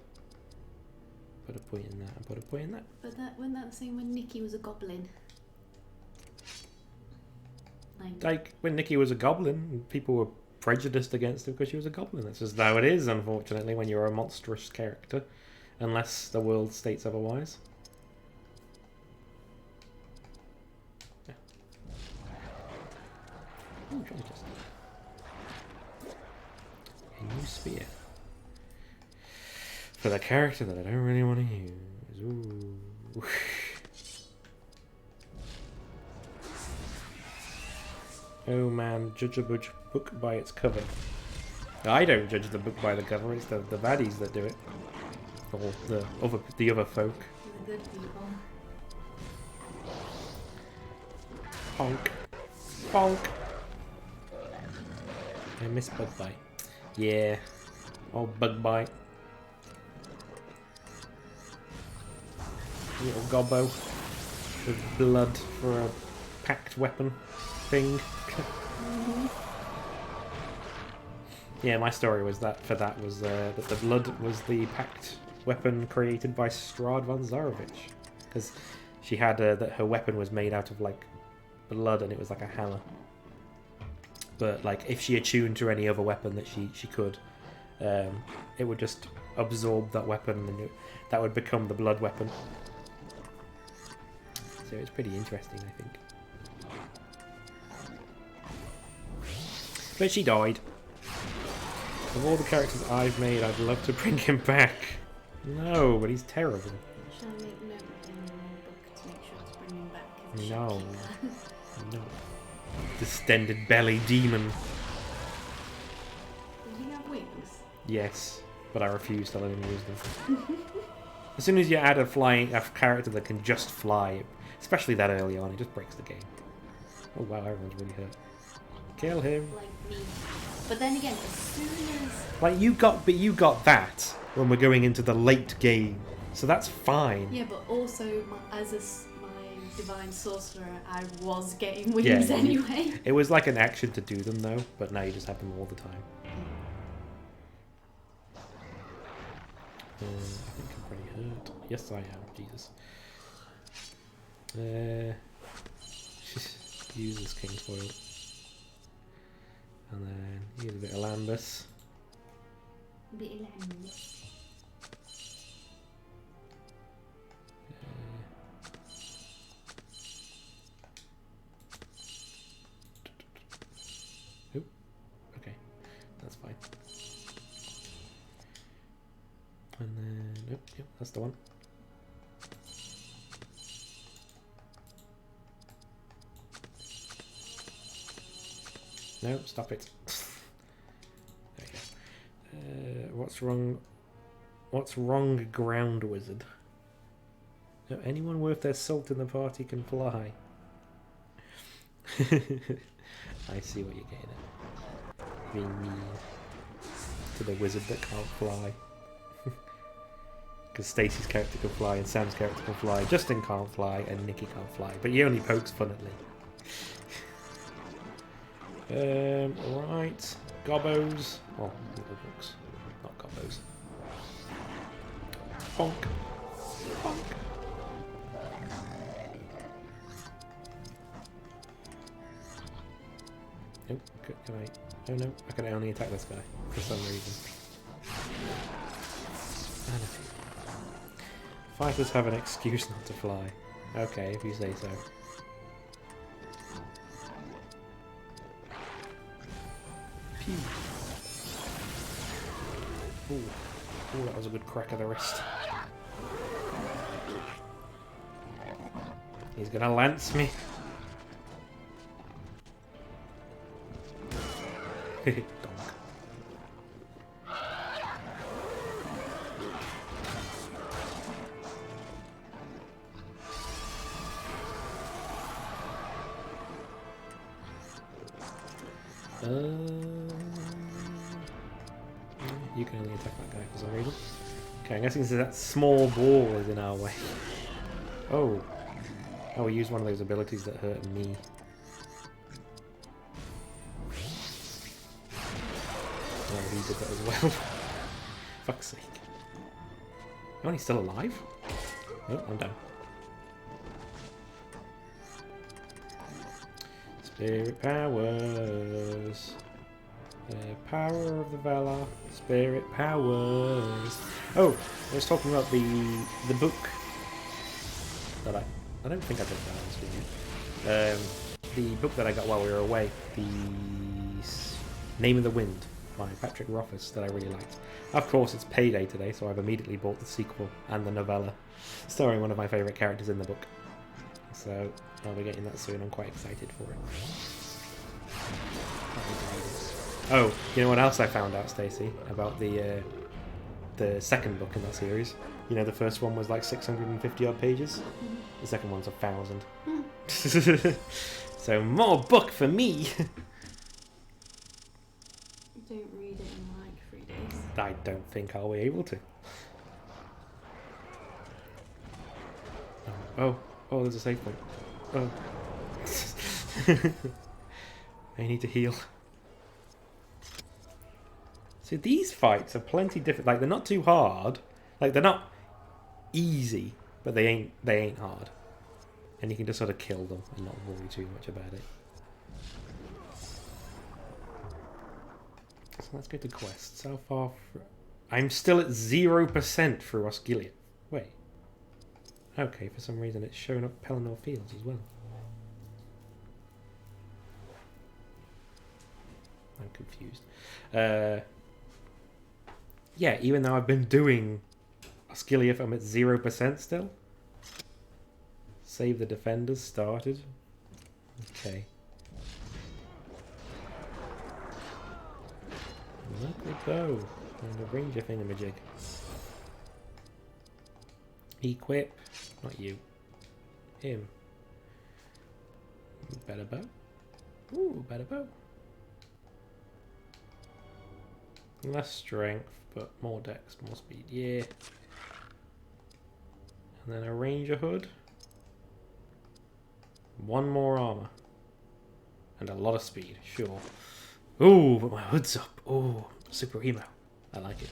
Put a point in that, and put a point in that. But wasn't that the same when Nikki was a goblin? Like when Nikki was a goblin, people were prejudiced against her because she was a goblin. That's just how it is, unfortunately, when you're a monstrous character, unless the world states otherwise. Yeah. Ooh, treasure chest. A new spear. For the character that I don't really want to use. Ooh. Oh man, judge a book by its cover. I don't judge the book by the cover, it's the baddies that do it. Or the other folk. The good people. Bonk. Bonk. I miss Bug Bite. Yeah. Oh, Bug Bite. Little gobbo. With blood for a packed weapon thing. Yeah, my story was that was that the blood was the packed weapon created by Strahd von Zarovich, because she had that her weapon was made out of like blood and it was like a hammer. But like if she attuned to any other weapon that she could, it would just absorb that weapon and that would become the blood weapon. So it's pretty interesting, I think. But she died. Of all the characters I've made, I'd love to bring him back. No, but he's terrible. Shall I make note in the book to make sure to bring him back? No. No. Distended belly demon. Does he have wings? Yes, but I refuse to let him use them. As soon as you add a character that can just fly, especially that early on, it just breaks the game. Oh wow, everyone's really hurt. Kill him. Like me. But then again, as soon as... Like you got that when we're going into the late game, so that's fine. Yeah, but also my Divine Sorcerer, I was getting wings anyway. It was like an action to do them though, but now you just have them all the time. I think I'm pretty hurt. Yes, I am. Jesus. Uses Kingsfoil. And then use a bit of Lambus. Okay, that's fine. And then, yep, that's the one. No, stop it. There you go. What's wrong? What's wrong, Ground Wizard? No, anyone worth their salt in the party can fly. I see what you're getting at. Being mean to the wizard that can't fly. Because Stacy's character can fly and Sam's character can fly, Justin can't fly and Nikki can't fly, but he only pokes fun at me. Right, Gobbos. Oh, little books, not Gobbos. Bonk. Bonk. Oh, can I? Oh no, I can only attack this guy for some reason. Fighters have an excuse not to fly. Okay, if you say so. Pew. Ooh, that was a good crack of the wrist. He's gonna lance me. Donk. You can only attack that guy for some reason. Okay, I'm guessing that small ball is in our way. Oh. Oh, we used one of those abilities that hurt me. Oh, he did that as well. Fuck's sake. Oh, he's still alive? Oh, I'm down. Spirit powers. Power of the Valar. Spirit powers. Oh, I was talking about the book that I don't think I did that with you. The book that I got while we were away. The Name of the Wind by Patrick Rothfuss that I really liked. Of course, it's payday today, so I've immediately bought the sequel and the novella, starring one of my favourite characters in the book. So I'll be getting that soon. I'm quite excited for it. Oh, you know what else I found out, Stacey, about the second book in that series? You know, the first one was like 650 odd pages. The second one's 1,000. So more book for me. Don't read it in like 3 days. I don't think I'll be able to. Oh, there's a save point. Oh. I need to heal. So these fights are plenty different. Like, they're not too hard. Like, they're not easy, but they ain't hard. And you can just sort of kill them and not worry too much about it. So let's go to quests. How far? I'm still at 0% through Osgiliath. Wait. Okay, for some reason it's showing up Pelennor Fields as well. I'm confused. Yeah, even though I've been doing Osgiliath, I'm at 0% still. Save the Defenders started. Okay. Look at go. And the Ranger thingamajig. Equip. Not you. Him. Better bow. Ooh, better bow. Less strength, but more dex, more speed. Yeah. And then a Ranger hood. 1 more armor. And a lot of speed, sure. Ooh, but my hood's up. Ooh, super emo. I like it.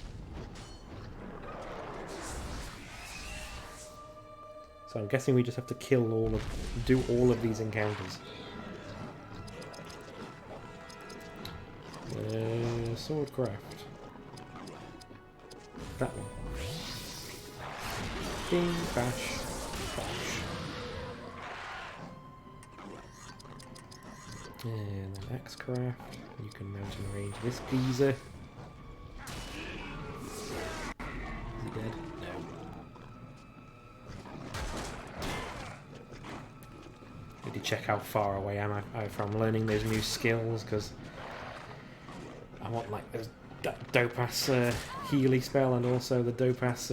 So I'm guessing we just have to do all of these encounters. Swordcraft. That one. Bing, bash, bash. And then Axecraft. You can mountain range this geezer. Is he dead? No. Need to check how far away am I from learning those new skills, because I want like that dope-ass Healy spell, and also the dope-ass,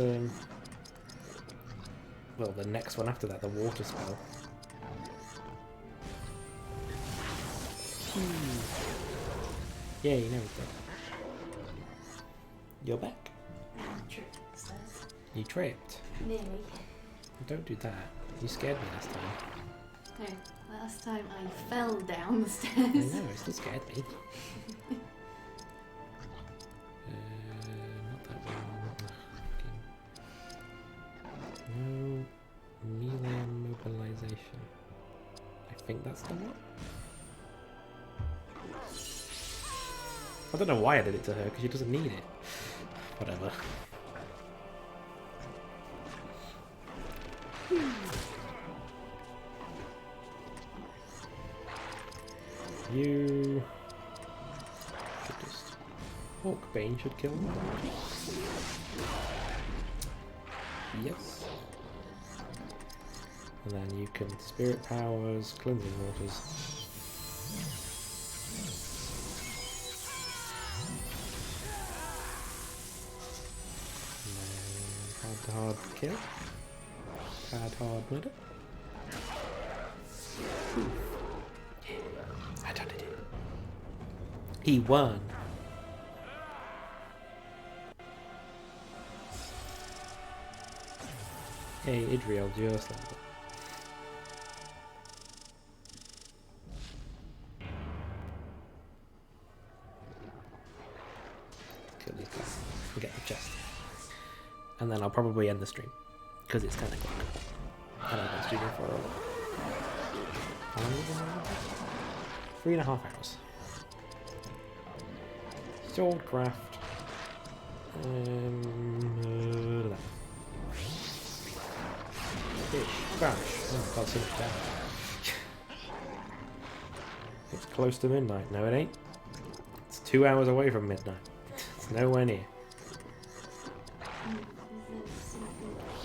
well, the next one after that, the water spell. Yay, now he's dead. You're back. You tripped. Nearly. Don't do that. You scared me last time. No, last time I fell down the I stairs. know, it still scared me. Not that one. No melee mobilization. I think that's the one. I don't know why I did it to her, because she doesn't need it. Whatever. You should just... Hawkbane should kill him. Yes. And then you can Spirit Powers, Cleansing Waters. Hard kill. Hard murder. I done it. He won. Hey, Idriel just leveled up. Kill these guys and get the chest. And then I'll probably end the stream, because it's 10 o'clock. And I've been streaming for 3.5 hours. Swordcraft. Fish. Bash. Oh my god, so much damage. It's close to midnight. No, it ain't. It's 2 hours away from midnight. It's nowhere near.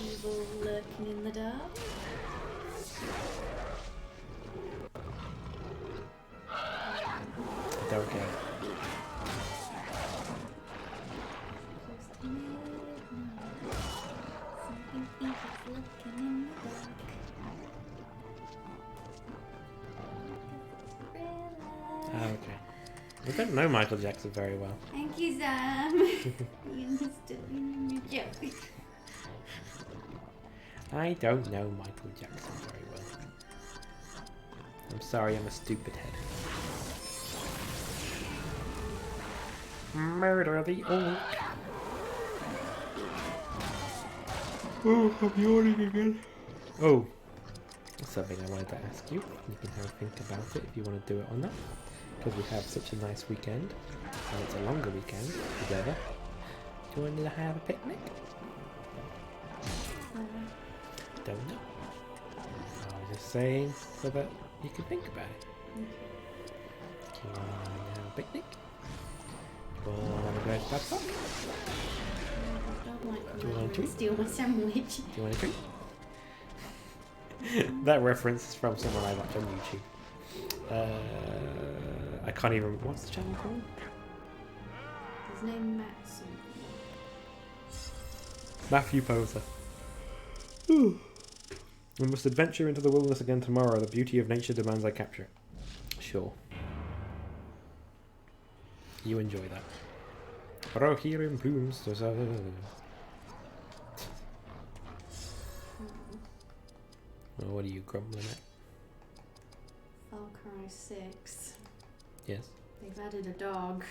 Evil lurking in the dark. I don't care. Okay. I don't know Michael Jackson very well. Thank you, Sam. You understood your joke. I don't know Michael Jackson very well. I'm sorry, I'm a stupid head. Murder the orc. Oh, I'm yawning again. Oh, that's something I wanted to ask you. You can have a think about it if you want to do it or not. Because we have such a nice weekend, and it's a longer weekend together. Do you want to have a picnic? Don't know. I was just saying so that you can think about it. Do you want to have a picnic? Do you want to go to Pub Pub? Do you want a treat? Steal my sandwich. Do you want a treat? That reference is from someone I watch on YouTube. I can't even... What's the channel called? His name Matsu. Matthew Poser. We must adventure into the wilderness again tomorrow. The beauty of nature demands I capture it. Sure. You enjoy that. Rohirrim booms. Well, what are you grumbling at? Far Cry 6. Yes. They've added a dog.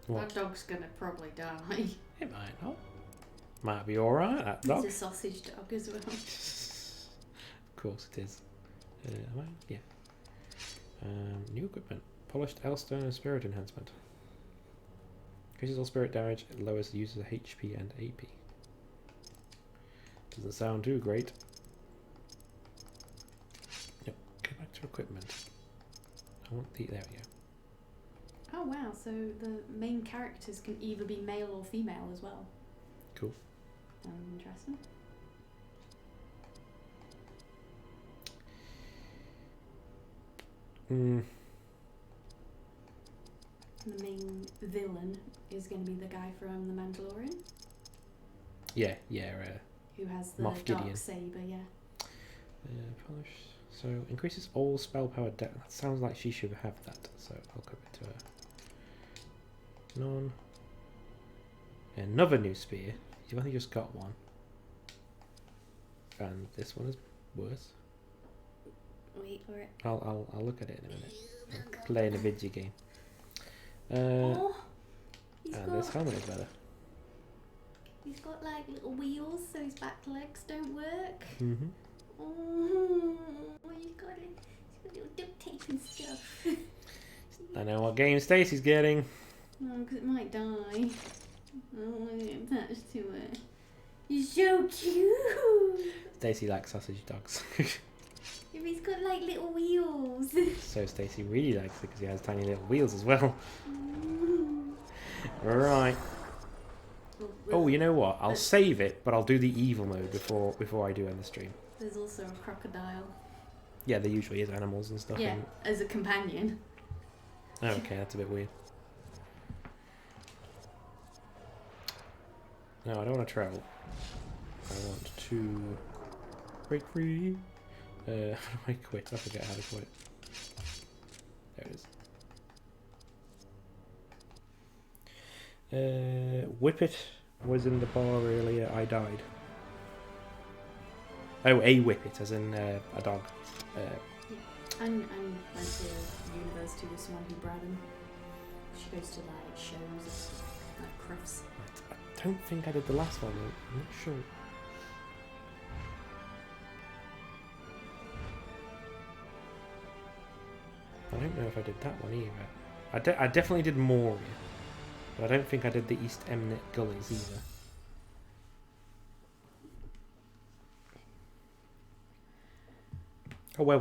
What? That dog's gonna probably die. It might not. Might be alright, that dog. It's a sausage dog as well. Of course it is. Am I? Yeah. New equipment. Polished Elstone and Spirit Enhancement. Increases all spirit damage, it lowers the user's HP and AP. Doesn't sound too great. Yep, go back to equipment. I want the... There we go. Oh wow, so the main characters can either be male or female as well. Cool. Interesting. The main villain is going to be the guy from The Mandalorian. Yeah. Who has the Moff dark Gideon. saber, yeah. Polish. So, increases all spell power depth. That sounds like she should have that, so I'll give it to her. None. Another new spear. You've only just got one. And this one is worse. Wait for it. I'll look at it in a minute. I'm playing a video game. He's And got, this helmet is better. he's got like little wheels so his back legs don't work. Mm-hmm. Oh, he's got little duct tape and stuff. I know what game Stacey's getting. No, because it might die. I don't want to get attached to it. You're so cute! Stacey likes sausage dogs. If he's got like little wheels. So Stacey really likes it because he has tiny little wheels as well. Right. Oh, you know what? I'll save it, but I'll do the evil mode before I do end the stream. There's also a crocodile. Yeah, there usually is animals and stuff. Yeah, as a companion. Oh, okay, that's a bit weird. No, I don't want to travel. I want to break free. How do I quit? I forget how to quit. There it is. Whippet was in the bar earlier. I died. Oh, a Whippet, as in a dog. And went to university with someone who bred him. She goes to like shows and stuff, like crufts. I don't think I did the last one. I'm not sure. I don't know if I did that one either. I definitely did Moria, but I don't think I did the East Emnet Gullies either. Oh, while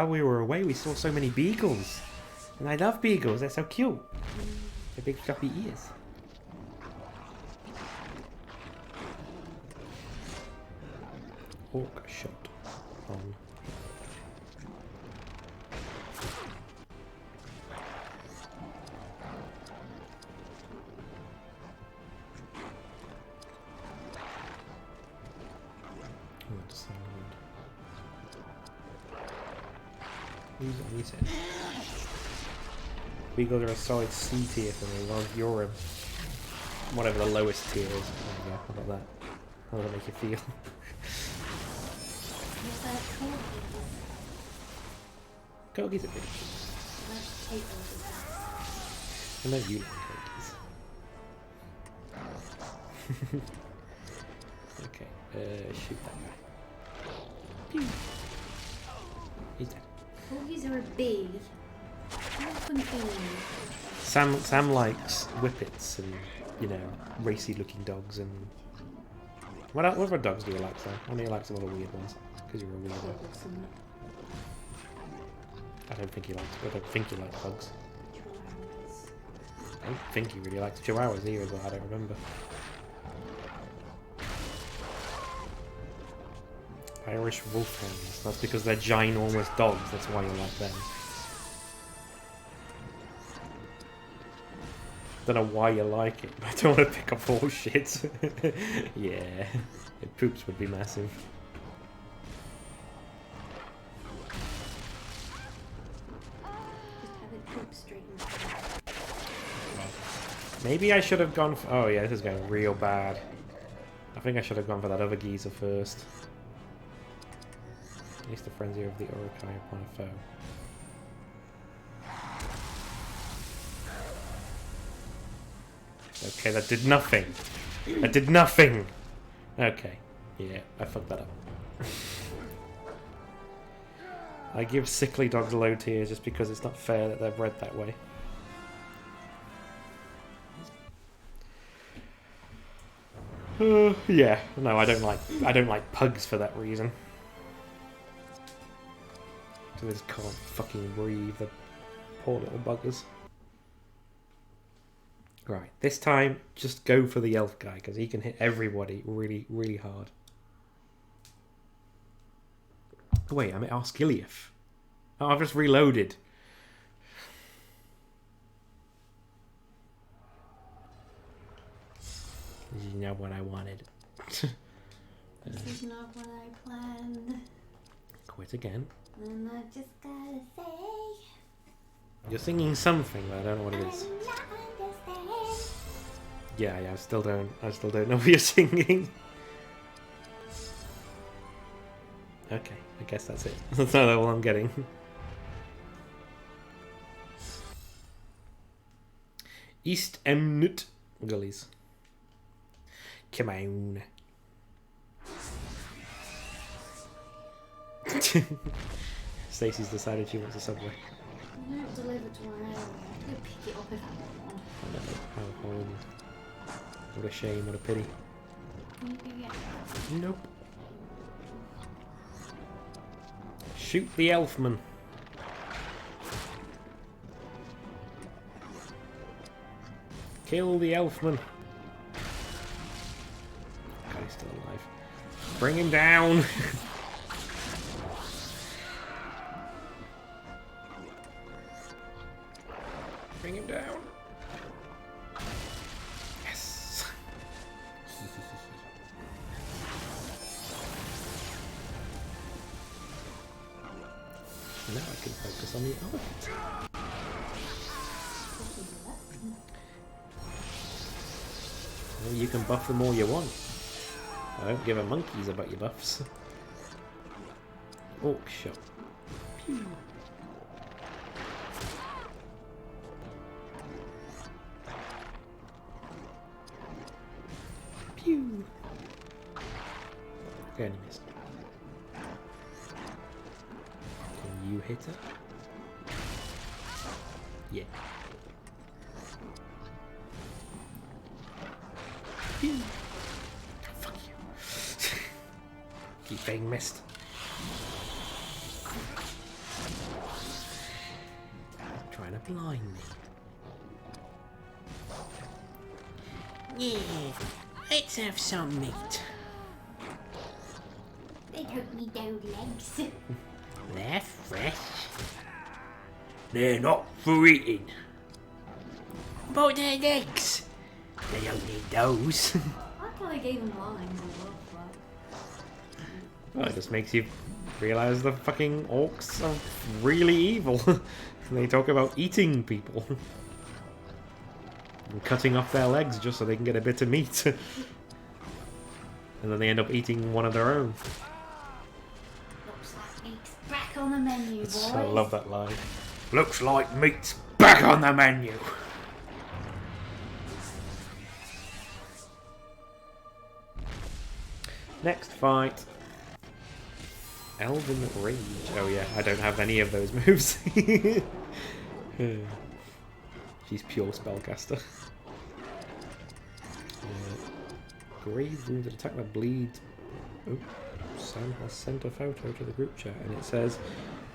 we were away, we saw so many beagles, and I love beagles. They're so cute. Their big fluffy ears. Orc shot on. Who's on this end? Beagles are a solid C tier for me, while you're a whatever the lowest tier is. There you go, how about that? How does that make you feel? Corgis are pretty cute. I know you like corgis. Okay, shoot that guy. Pew. He's dead. Corgis are a bee. Sam likes whippets and, you know, racy looking dogs and... What other dogs do you like, Sam? I know you like some other weird ones, because you're a weirdo. I don't think you like dogs. I don't think you really likes chihuahuas either, but I don't remember. Irish wolfhounds. That's because they're ginormous dogs, that's why you like them. Don't know why you like it, but I don't want to pick up all shit. Yeah, poops would be massive. Maybe I should have gone for... Oh yeah, this is going real bad. I think I should have gone for that other geezer first. At least the frenzy of the Urukai upon a foe. Okay, that did nothing. That did nothing. Okay. Yeah, I fucked that up. I give sickly dogs low tiers just because it's not fair that they're bred that way. Yeah, no, I don't like pugs for that reason. So they just can't fucking breathe, the poor little buggers. Right, this time just go for the elf guy because he can hit everybody really, really hard. Oh, wait, I'm at Osgiliath. Oh, I've just reloaded. This is not what I wanted. This is not what I planned. Quit again. And I just gotta say, You're singing something, but I don't know what it is. Yeah, I still don't know what you're singing. Okay, I guess that's it. That's not all I'm getting. East Emnut Gullies. Come on. Stacey's decided she wants a subway. I don't deliver to our area. I could pick it up if I want. I know, how horrible. What a shame, what a pity. Nope. Shoot the elfman. Kill the elfman. God, he's still alive. Bring him down. Bring him down. Yes. Now I can focus on the elephant. Well, you can buff them all you want. I don't give a monkeys about your buffs. Orc shot. Pew. Pew. Okay, I missed. Can you hit her? Yeah. Pew. Fuck you. Keep being missed. Trying to blind me. Yeah, let's have some meat. They don't need no legs. They're fresh. They're not for eating. But they're legs. They don't need those. I thought I gave them lines as well. Well, it just makes you realise the fucking orcs are really evil. They talk about eating people. And cutting off their legs just so they can get a bit of meat. And then they end up eating one of their own. Looks like meat's back on the menu, boys. I love that line. Looks like meat's back on the menu. Next fight. Elven Rage. Oh yeah, I don't have any of those moves. She's pure spellcaster. Grave wounded attack that bleeds. Oh, Sam has sent a photo to the group chat and it says,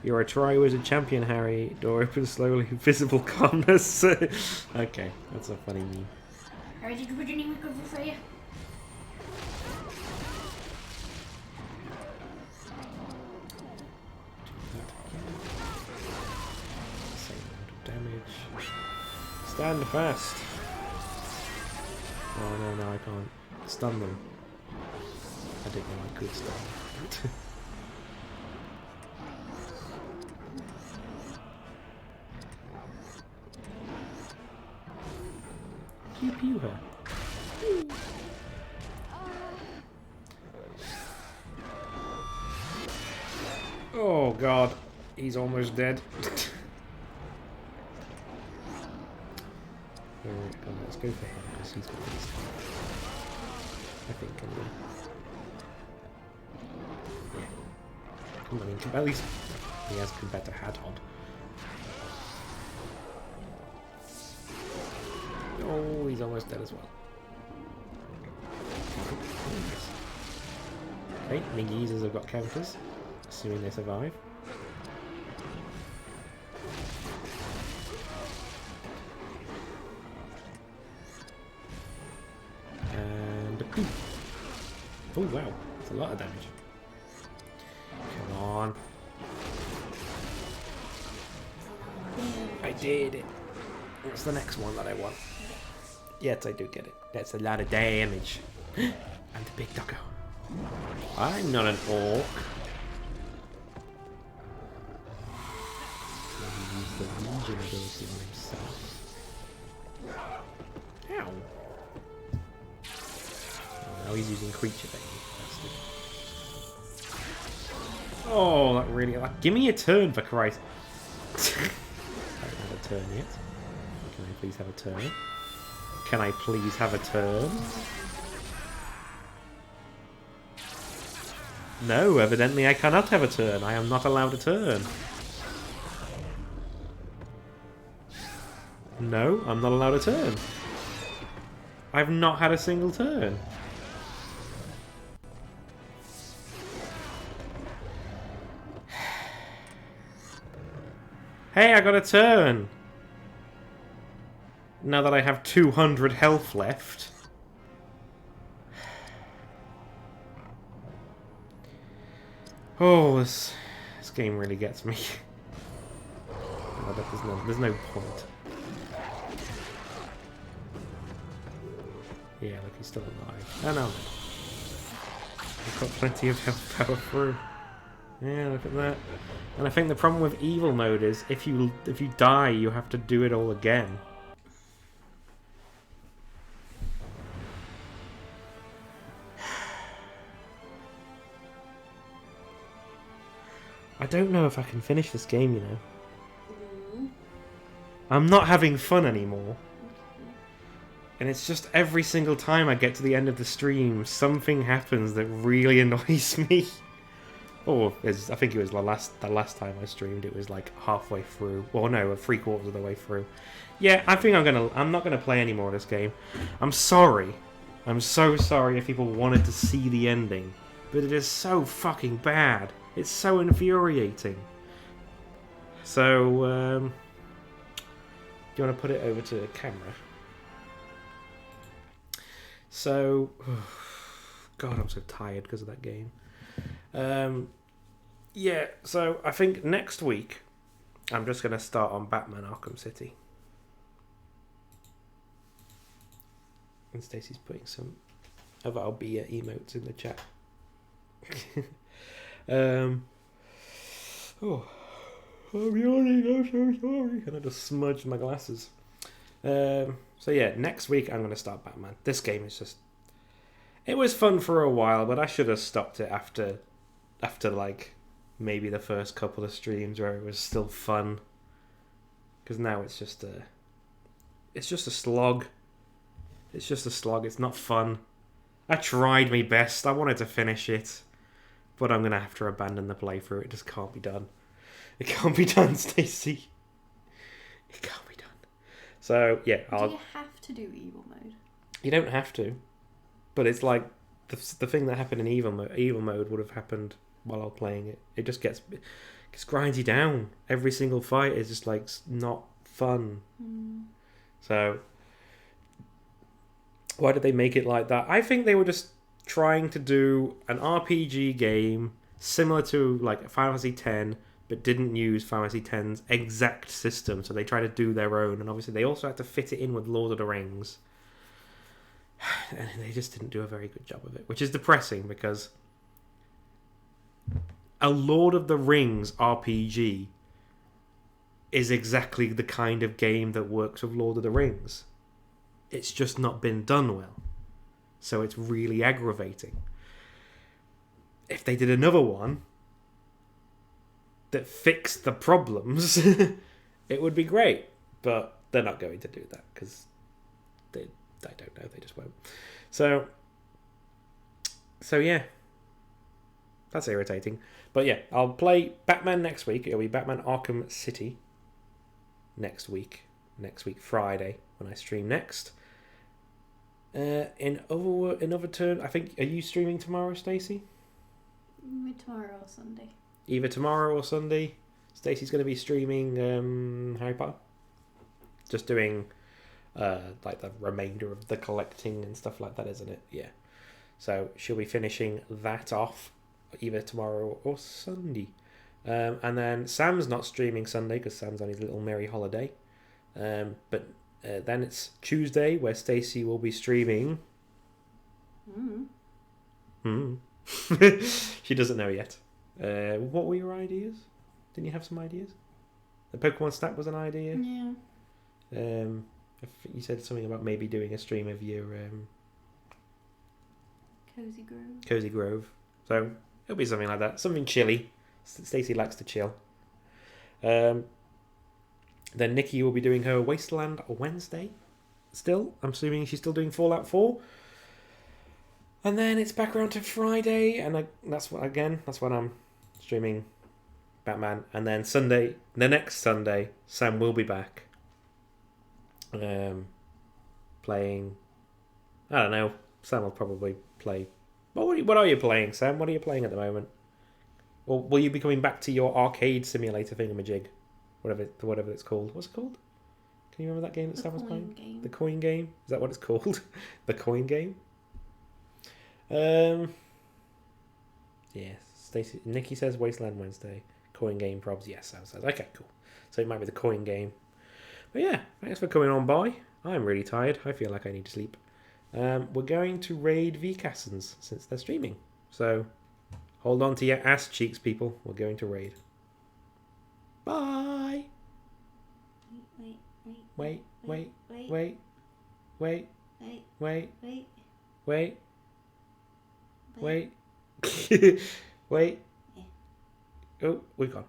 "You're a Triwizard champion, Harry. Door opens slowly, visible calmness." Okay, that's a funny meme. Harry, did you put any recovery for you? Damage. Stand fast. Oh no, I can't stun them. I didn't know I could stun them. Pew pew her. Oh god, he's almost dead. Let's go for him because he's got this. I think anyway. Yeah. I mean, at least he has compared to Hadhod. Oh, he's almost dead as well. Okay, Nigizas have got counters, assuming they survive. And oh wow, that's a lot of damage. Come on. I did it. What's the next one that I want? Yes, I do get it. That's a lot of damage. I'm the big doggo. I'm not an orc. Use the Legion ability on himself. Ow. Oh, now he's using creature bait. Oh, that really... Like, give me a turn, for Christ. I haven't had a turn yet. Can I please have a turn? Can I please have a turn? No, evidently I cannot have a turn. I am not allowed a turn. No, I'm not allowed a turn. I've not had a single turn. Hey, I got a turn! Now that I have 200 health left. Oh, this game really gets me. Oh, there's no point. Yeah, look, he's still alive. Oh no. I've got plenty of health power through. Yeah, look at that. And I think the problem with evil mode is if you die, you have to do it all again. I don't know if I can finish this game, you know. I'm not having fun anymore. And it's just every single time I get to the end of the stream, something happens that really annoys me. Or, I think it was the last time I streamed, it was like halfway through. Well, no, 3/4 of the way through. Yeah, I think I'm not gonna play any more of this game. I'm sorry. I'm so sorry if people wanted to see the ending. But it is so fucking bad. It's so infuriating. So, do you want to put it over to camera? So, God, I'm so tired because of that game. Yeah, so I think next week I'm just going to start on Batman Arkham City. And Stacey's putting some of our beer emotes in the chat. Oh, I'm yawning, I'm so sorry. And I just smudged my glasses. So yeah, next week I'm going to start Batman. This game is just... It was fun for a while, but I should have stopped it after like maybe the first couple of streams where it was still fun. Because now it's just a slog. It's just a slog. It's not fun. I tried my best. I wanted to finish it. But I'm going to have to abandon the playthrough. It just can't be done. It can't be done, Stacey. It can't be done. So, yeah. Do you have to do evil mode? You don't have to. But it's like the thing that happened in evil mode would have happened while I was playing it. It just gets grinds you down. Every single fight is just like not fun. So, why did they make it like that? I think they were just trying to do an RPG game similar to like Final Fantasy X, but didn't use Final Fantasy X's exact system, so they tried to do their own, and obviously they also had to fit it in with Lord of the Rings. And they just didn't do a very good job of it, which is depressing because a Lord of the Rings RPG is exactly the kind of game that works with Lord of the Rings. It's just not been done well. So it's really aggravating. If they did another one that fixed the problems, it would be great. But they're not going to do that because I don't know. They just won't. So yeah, that's irritating. But yeah, I'll play Batman next week. It'll be Batman Arkham City next week. Next week, Friday, when I stream next. In other turn, I think, are you streaming tomorrow, Stacey? Tomorrow or Sunday. Either tomorrow or Sunday. Stacey's going to be streaming Harry Potter. Just doing like the remainder of the collecting and stuff like that, isn't it? Yeah. So she'll be finishing that off either tomorrow or Sunday. And then Sam's not streaming Sunday because Sam's on his little merry holiday. But then it's Tuesday where Stacey will be streaming. She doesn't know yet. What were your ideas? Didn't you have some ideas? The Pokemon Snap was an idea. Yeah. I think you said something about maybe doing a stream of your Cozy Grove. So it'll be something like that. Something chilly. Stacey likes to chill. Then Nikki will be doing her Wasteland Wednesday. Still, I'm assuming she's still doing Fallout 4. And then it's back around to Friday, and that's when I'm streaming Batman. And then Sunday, the next Sunday, Sam will be back. Playing, I don't know. Sam will probably play. What are you playing, Sam? What are you playing at the moment? Or will you be coming back to your arcade simulator thingamajig? Whatever it's called. What's it called? Can you remember that game that Sam was playing? Game. The coin game? Is that what it's called? The coin game? Yes. Nikki says Wasteland Wednesday. Coin game probs. Yes, Sam says. Okay, cool. So it might be the coin game. But yeah, thanks for coming on by. I'm really tired. I feel like I need to sleep. We're going to raid VCassons since they're streaming. So hold on to your ass cheeks, people. We're going to raid. Bye. Wait. Wait. Oh, we've gone.